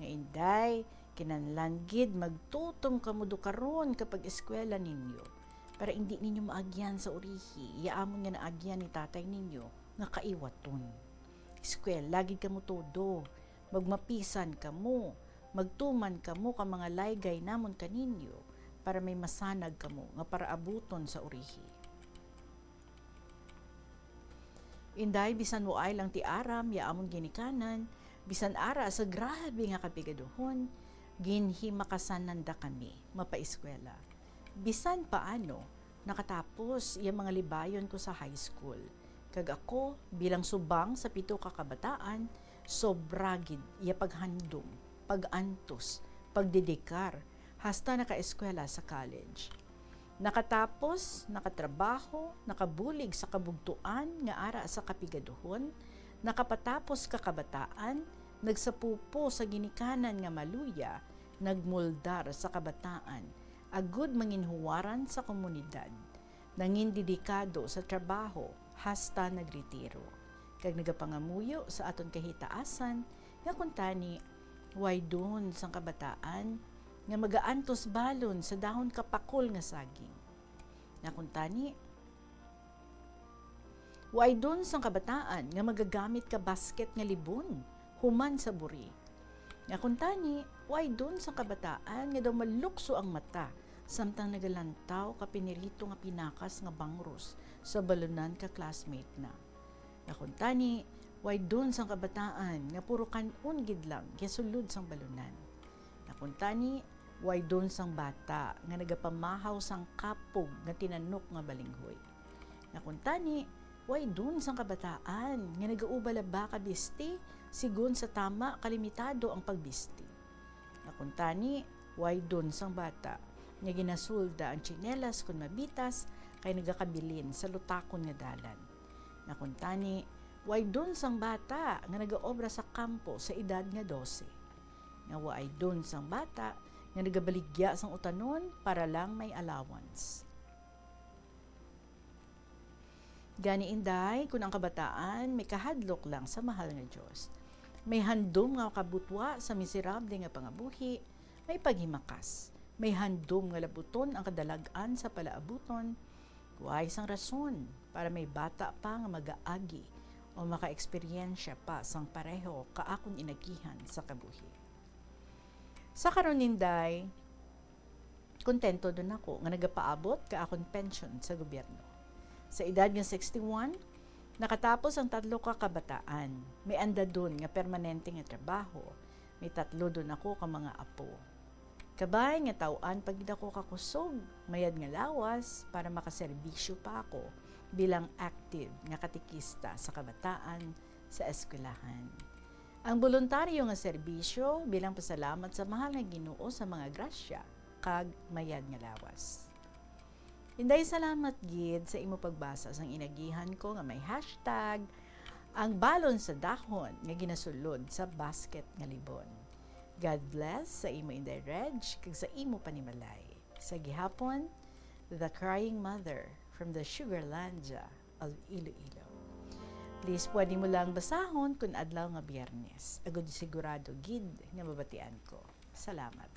Nga inday, kinanlanggid, magtutom kamudo karon kapag eskwela ninyo. Para hindi ninyo maagyan sa urihi, iyaamon nga naagyan ni tatay ninyo, nga kaiwaton. Eskwela, lagi kamo todo, magmapisan kamo, magtuman kamo ka mga laygay namon kaninyo, para may masanag kamo, nga para abuton sa urihi. Inday, bisan mo ay lang ti aram, yaamon ginikanan, bisan ara sa grabe nga kapigaduhon, ginhi makasananda kami, mapaeskwela. Bisan paano, nakatapos yung mga libayon ko sa high school. Kag ako, bilang subang sa 7 ka kabataan, sobragid, iya paghandom, pagantos, pagdedikar, hasta nakaeskwela sa college. Nakatapos, nakatrabaho, nakabulig sa kabugtuan nga ara sa kapigaduhon, nakapatapos kakabataan, nagsapupo sa ginikanan nga maluya, nagmuldar sa kabataan, agud manginhuwaran sa komunidad, nangin dedikado sa trabaho, hasta nagretiro. Kag nagapangamuyo sa aton kahitaasan, nga kuntani, way doon sang kabataan, nga magaantos balon sa dahon kapakol nga saging. Nakuntani, way doon sang kabataan nga magagamit ka basket nga libon, human sa buri. Nakuntani, way doon sang kabataan nga daw malukso ang mata, samtang nagalantaw ka pinirito nga pinakas nga bangros sa balunan ka classmate na. Nakuntani, way doon sang kabataan nga puro kanon gid lang gisulod sang balunan. Nakuntani, way doon sang bata nga nagapamahaw sang kapog nga tinanok nga balinghoy. Nakuntani, way doon sang kabataan nga nagaubalaba ka bisti sigun sa tama kalimitado ang pagbisti. Nakuntani, way doon sang bata nga ginasulda ang tsinelas kun mabitas kay nagakabilin sa lutakon nga dalan. Nakuntani, way dun sang bata nga nagaobra sa kampo sa edad nga 12. Nga way dun sang bata nga nagabaligya sang utanon para lang may allowance. Gani inday, kung ang kabataan may kahadlok lang sa mahal nga Diyos. May handom nga kabutwa sa miserable nga pangabuhi, may paghimakas. May handom nga labuton ang kadalagan sa palaabuton, kuhay sang rason para may bata pa nga mag-aagi o maka-eksperyensya pa sang pareho kaakon inagihan sa kabuhi. Sa karon ninday, kontento dun ako nga nagapaabot kaakon pension sa gobyerno. Sa edad nga 61, nakatapos ang 3 ka kabataan. May anda dun nga permanente nga trabaho. May 3 dun ako ka mga apo. Kabay nga tauan pagid ako kakusog, mayad nga lawas para makaserbisyo pa ako bilang active nga katikista sa kabataan sa eskwelahan. Ang voluntaryo nga serbisyo bilang pasalamat sa mahal nga Ginoo sa mga grasya kag mayad nga lawas. Inday salamat gid sa imo pagbasa sang inagihan ko nga may hashtag ang balon sa dahon nga ginasulod sa basket nga libon. God bless sa imo Inday Reg kag sa imo panimalay. Sa gihapon, The Crying Mother from the Sugarlandia of Iloilo. Please pwede mo lang basahon kung adlaw nga Biyernes. Agud sigurado gid nga mabatian ko. Salamat.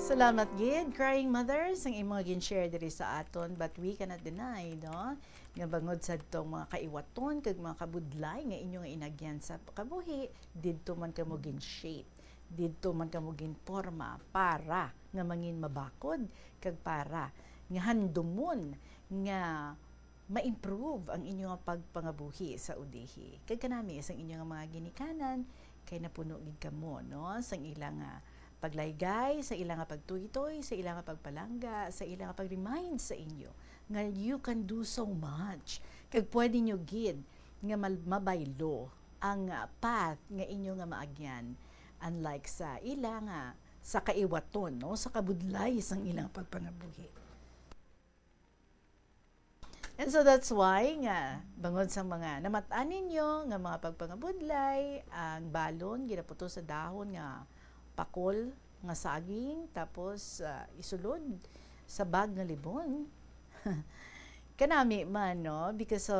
Salamat gid, Crying Mothers, ang imong gin-share diri sa aton, but we cannot deny, no? Nga bangod sa itong mga kaiwaton, kag mga kabudlay, nga inyong inagyan sa kabuhi, didto man kamo gin-shape, didto man kamo gin-forma, para nga mangin mabakod, kag para nga handumon, nga ma-improve ang inyong pagpangabuhi sa udihi. Kag kanami, isang inyong mga ginikanan, kay napuno gid kamo, no? Sang ilang paglaygay, sa ilang pagtuytoy, sa ilang pagpalangga, sa ilang pag-remind sa inyo nga you can do so much. Kag pwede nyo gid nga mabaylo ang path nga inyo nga maagyan, unlike sa ilang sa kaiwaton, no? Sa kabudlay sang ilang pagpangabuhi. And so that's why nga bangod sa mga namataan ninyo nga mga pagpangabudlay, ang balon ginaputo sa dahon nga pakol nga saging, tapos isulod sa bag nga libon. Kanami man, no? Because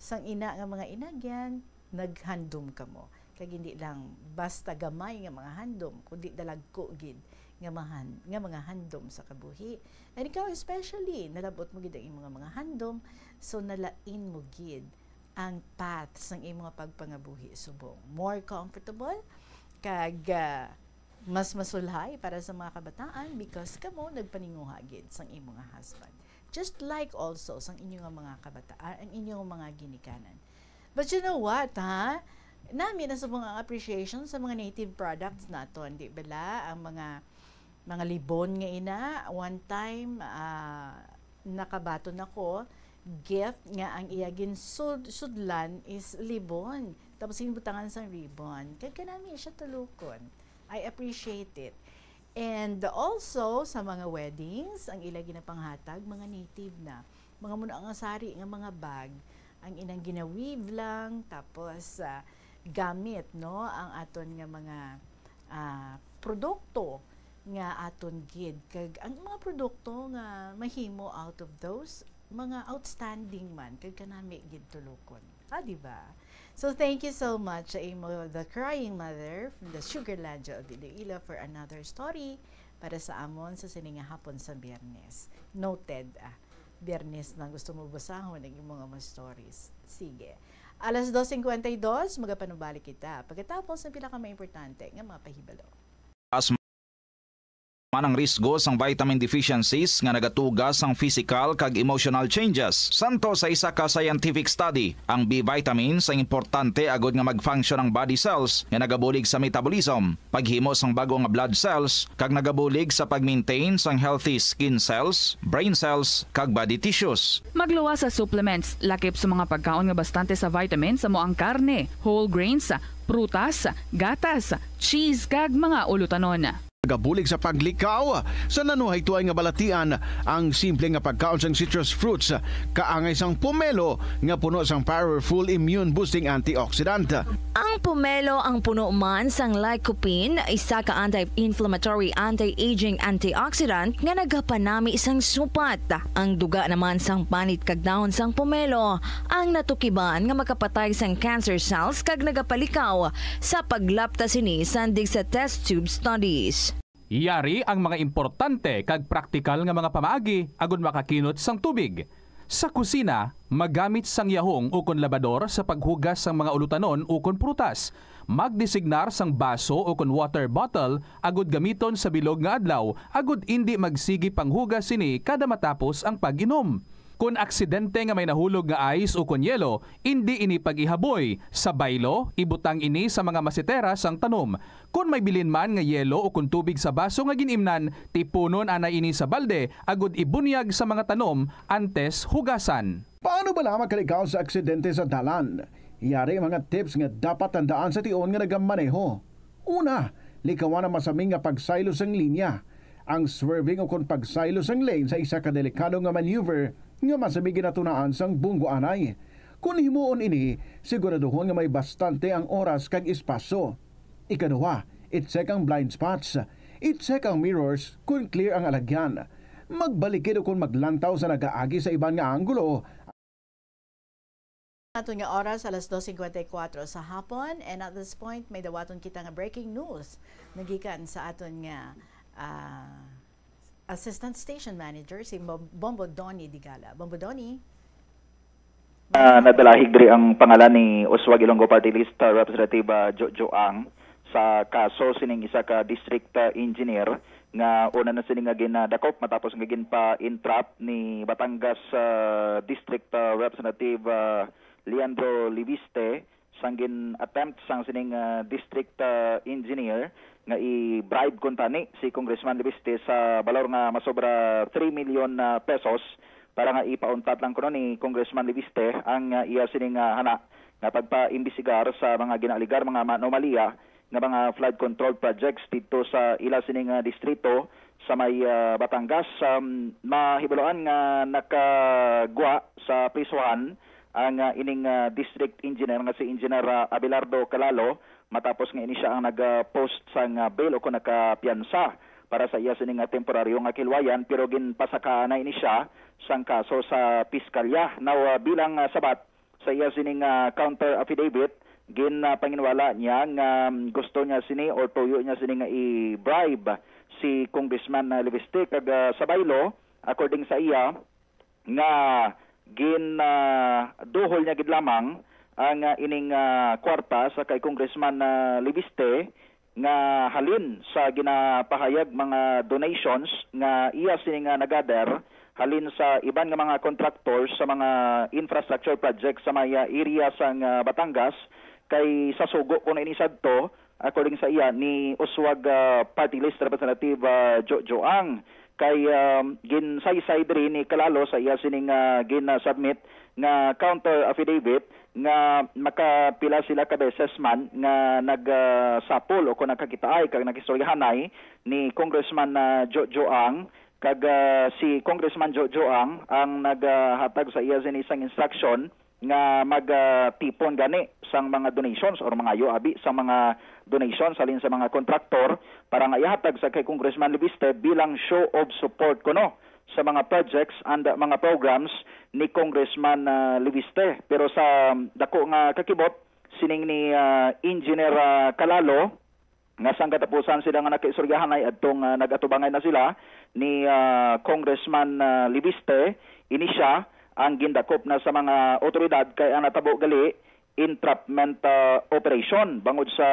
sang ina nga mga inagyan, naghandom kamo. Kag hindi lang basta gamay nga mga handom, kundi dalagko gid nga mga handom sa kabuhi. And ikaw especially, nalabot mo gid ang imong mga handom, so nalain mo gid ang path sang imong pagpangabuhi subong. More comfortable, kag mas masulhay para sa mga kabataan because kamo nagpaninguha gid sang imong husband. Just like also sang inyong mga kabataan, ang inyong mga ginikanan. But you know what, ha? Nami na sa mga appreciation sa mga native products naton, di bala? Ang mga libon nga ina, one time nakabaton ako, gift nga ang iyagin sudlan is libon. Tapos hinubutangan sang ribbon. Kaya kanami siya tulukon. I appreciate it. And also, sa mga weddings, ang ilagi na panghatag, mga native na. Mga muna ang asari, nga mga bag, ang inang ginaweave lang, tapos gamit, no? Ang aton nga mga produkto nga aton gid. Kag ang mga produkto nga mahimo out of those, mga outstanding man, kag kanami gid tulukon. Diba? So, thank you so much sa imo, The Crying Mother from the Sugarlandia of Iloilo for another story para sa amon sa sininga hapon sa Biyernes. Noted, Biyernes na gusto mo basahon ang imong mga stories. Sige. Alas 2:52, magapanubalik kita. Pagkatapos, ang pinaka-maimportante nga mga pahibalo. Manang risgo sang vitamin deficiencies nga nagatuga sang physical kag emotional changes. Santo sa isa ka scientific study, ang B vitamins ang importante agod nga mag-function ang body cells nga nagabulig sa metabolism, paghimo sang bago nga blood cells kag nagabulig sa pag-maintain sang healthy skin cells, brain cells kag body tissues. Magluwa sa supplements, lakip sa mga pagkaon nga bastante sa vitamins sa mo ang karne, whole grains, prutas, gatas, cheese kag mga ulutanon. Gabulig sa paglikaw sa nanuhay tuay nga balatian ang simple nga pagkaon sang citrus fruits kaangay sang pomelo nga puno sang powerful immune boosting antioxidant. Ang pomelo ang puno man sang lycopene, isa ka anti-inflammatory, anti-aging antioxidant nga nagapanami sang supat. Ang duga naman sang panit kag dahon sang pomelo ang natukiban nga makapatay sang cancer cells kag nagapalikaw sa paglapta sini sandig sa test tube studies. Yari ang mga importante kag praktikal nga mga pamaagi agud makakinot sang tubig. Sa kusina, magamit sang yahong ukon labador sa paghugas sang mga ulutanon ukon prutas. Magdesignar sang baso ukon water bottle agud gamiton sa bilog nga adlaw agud indi magsigi panghugas sini kada matapos ang pag-inom. Kung aksidente nga may nahulog nga ice o kunyelo, hindi ini pag-ihaboy. Sa baylo, ibutang ini sa mga masitera sang tanom. Kung may bilin man nga yelo o kung tubig sa baso nga ginimnan, tipunon ana ini sa balde, agud ibunyag sa mga tanom antes hugasan. Paano ba lamang kalikaw sa aksidente sa dalan? Iyari mga tips nga dapat tandaan sa tion nga nagamaneho. Una, likawan ang masaming nga pagsaylo sang linya. Ang swerving o kung pagsaylo sang lane sa isa ka delikado nga maneuver nga masabi ginatunaan sang bunggo anay. Kung himuon ini, siguraduhon nga may bastante ang oras kag espasyo. Ikaduha, i-check ang blind spots. I-check ang mirrors kung clear ang alagyan. Magbalikid o kung maglantaw sa nagaagi sa ibang nga anggulo. Ato nga oras, alas 2:54 sa hapon. And at this point, may dawaton kita nga breaking news. Nagikan sa aton nga Assistant Station Manager, si Bombo Donnie Digala. Bombo Donnie? Nadala higri ang pangalan ni Uswag Ilonggo Party List Representative Jojo Ang sa kaso sining isa ka district engineer nga una na sining dakop matapos ngagin pa entrap ni Batangas District Representative Leandro Liviste sanggin attempt sang sining district engineer nga i-bribe kuntani si Congressman Liviste sa balor nga masobra 3 million pesos para nga ipauntat lang kuno ni Congressman Liviste ang iya sining hana nga pagpa-imbestigar sa mga ginaligar mga anomalya nga mga flood control projects dito sa ila sining distrito sa may Batangas. Mahibaloan nga nakagwa sa prisuhan ang ining district engineer nga si Engineer Abelardo Calalo matapos nga ini siya ang nag-post sang bail o kung nakapiyansa para sa iya sining temporaryong kilwayan pero ginpasaka na ini siya sang kaso sa piskalya. Now bilang sabat sa iya sining counter affidavit panginwala niya nga gusto niya sini or tuyo niya sini nga i-bribe si Congressman Liviste kag sa baylo according sa iya nga duhol niya gid lamang ang ining kwarta sa kay Congressman Liviste nga halin sa ginapahayag mga donations nga iya sini nga nagather halin sa iban nga mga contractors sa mga infrastructure projects sa mga area sang Batangas kay sa sugo kuno ini sadto according sa iya ni Uswag Party List Representative Jojo Ang kay ginsaysay diri ni Calalo sa iya sining gin-submit nga counter affidavit nga makapila sila ka beses man nga nagsapol o kung nakakitaay kag nakistoryahanay ni Congressman Jojo Ang kag si Congressman Jojo Ang naghatag sa iya sin isang instruction nga magtipon gani sang mga donations or mga abi sa mga donations alin sa mga kontraktor para nga ihatag sa kay Congressman Liviste bilang show of support kuno sa mga projects and mga programs ni Congressman Liviste. Pero sa dako nga kakibot sining ni Engineer Calalo nga sang katapusan sila nga nakaisoryahanay adtong nagatubangay na sila ni Congressman Liviste ini siya ang gindakop na sa mga otoridad kay ang natabo gali entrapment operation bangod sa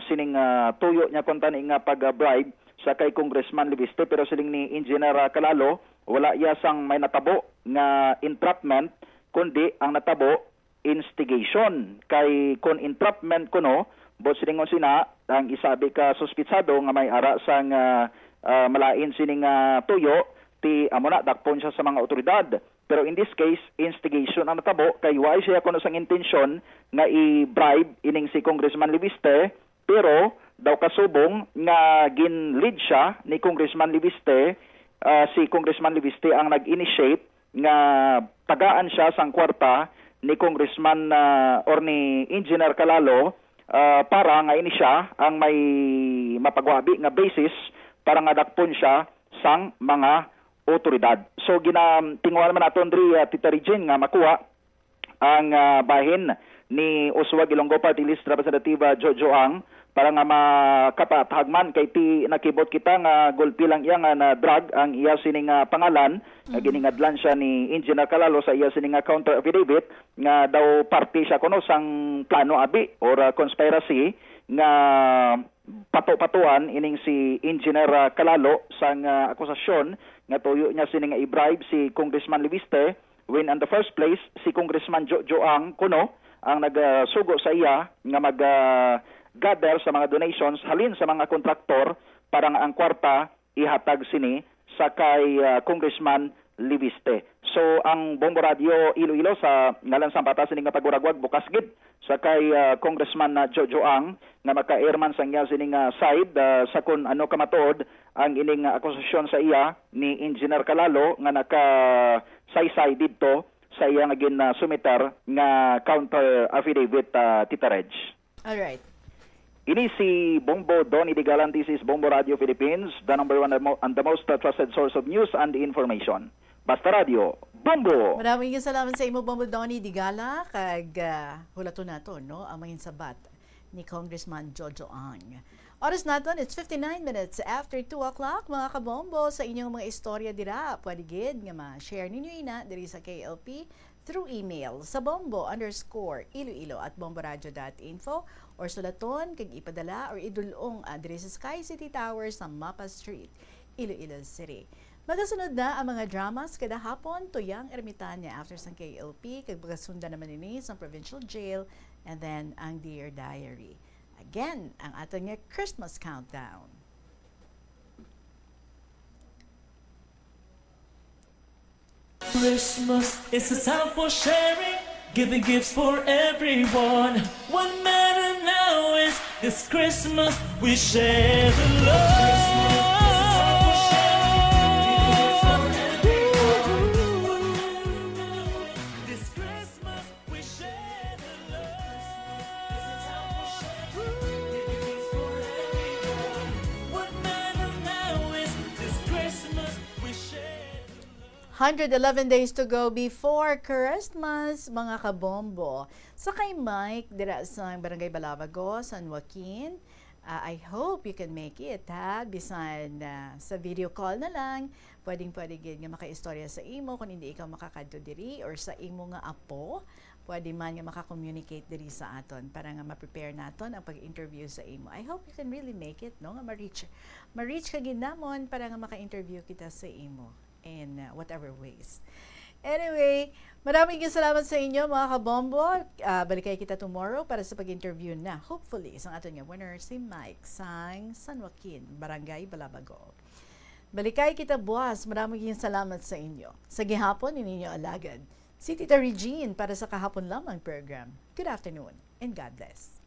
sining tuyo niya kuntani nga pag-bribe sa kay Congressman Libiste, pero siling ni Engineer Calalo wala iya sang may natabo nga entrapment kundi ang natabo instigation. Kay kun entrapment kuno bot silingon sina ang isabi ka suspitsado nga may ara sang malain sining tuyo ti amona dakpon siya sa mga otoridad. Pero in this case, instigation ang natabo kay why siya kuno sang intensyon nga i-bribe ining si Congressman Libiste, pero daw kasubong nga gin-lead siya ni Congressman Libiste, si Congressman Libiste ang nag-initiate nga tagaan siya sang kwarta ni Congressman or ni Engineer Calalo para nga ini siya ang may mapagwabi nga basis para nga dakpon siya sang mga otoridad. So tingwa naman naton diri Tita Regine nga makuha ang bahin ni Uswag Ilonggo Party List Representative Jojo Ang para nga makapatagman kay ti nakibot kita nga gulpi lang iya nga na drug ang iya sining pangalan nga giningadlan siya ni Engineer Calalo sa iya sining counter affidavit nga daw party siya kuno sang plano abi or conspiracy nga pato-patuan ining si Engineer Calalo sang akusasyon nga tuyo niya sining i-bribe si Congressman Libiste when in the first place si Congressman Jojo Ang kuno ang nagsugo sa iya nga gather sa mga donations halin sa mga kontraktor para nga ang kwarta ihatag sini sa kay Congressman Libiste. So ang Bombo Radio Iloilo sa ngalan sa batas sining paguragwag bukas gid sa kay Congressman Jojo Ang nga maka-airman sa iya sining side sa kun ano kamatuod ang ining akusasyon sa iya ni Engineer Calalo nga naka-saysay didto sa iya nga gin-sumitar nga counter affidavit Tita Reg. All right. Ini si Bombo Donnie de Galan. This is Bombo Radio Philippines, the number one and the most trusted source of news and information. Basta Radio, Bombo! Maraming salamat sa imo, Bombo Donnie de Gala, kag hulato nato, no? Ang mga sabat ni Congressman Jojo Ang. Oras naton, it's 59 minutes after 2 o'clock, mga kabombo, sa inyong mga istorya dira. Pwede gid nga ma-share ninyo ina diri sa KLP through email sa bombo_iloilo@bomboradio.info or sulaton kag ipadala or idulong diri sa Sky City Tower sa Mapa Street, Iloilo City. Magasunod na ang mga dramas kada hapon tuyang Ermitanya after sa KLP kag pagasunda naman ini sa Provincial Jail and then ang Dear Diary. Again, ang ating Christmas countdown. Christmas is a time for sharing, giving gifts for everyone. What matters now is this Christmas we share the love. This Christmas we share the love. Giving gifts for everyone. What matters now is this Christmas we share. 111 days to go before Christmas, mga kabombo. Sa kay Mike, dira sa Barangay Balabago, San Joaquin, I hope you can make it, ha? Bisan sa video call na lang, pwedeng-pwede nga maka-istorya sa imo kung hindi ikaw makakadto diri or sa imo nga apo, pwede man nga maka-communicate diri sa aton para nga ma-prepare naton ang pag-interview sa imo. I hope you can really make it, no? Nga ma-reach ka ginamon para nga maka-interview kita sa imo in whatever ways. Anyway, maraming salamat sa inyo, mga kabombo. Balikay kita tomorrow para sa pag-interview na, hopefully, isang ato nga winner, si Mike sang San Joaquin, Barangay Balabago. Balikay kita buwas. Maraming salamat sa inyo. Sa gihapon, ininyo alagad si Tita Regine para sa kahapon lamang program. Good afternoon and God bless.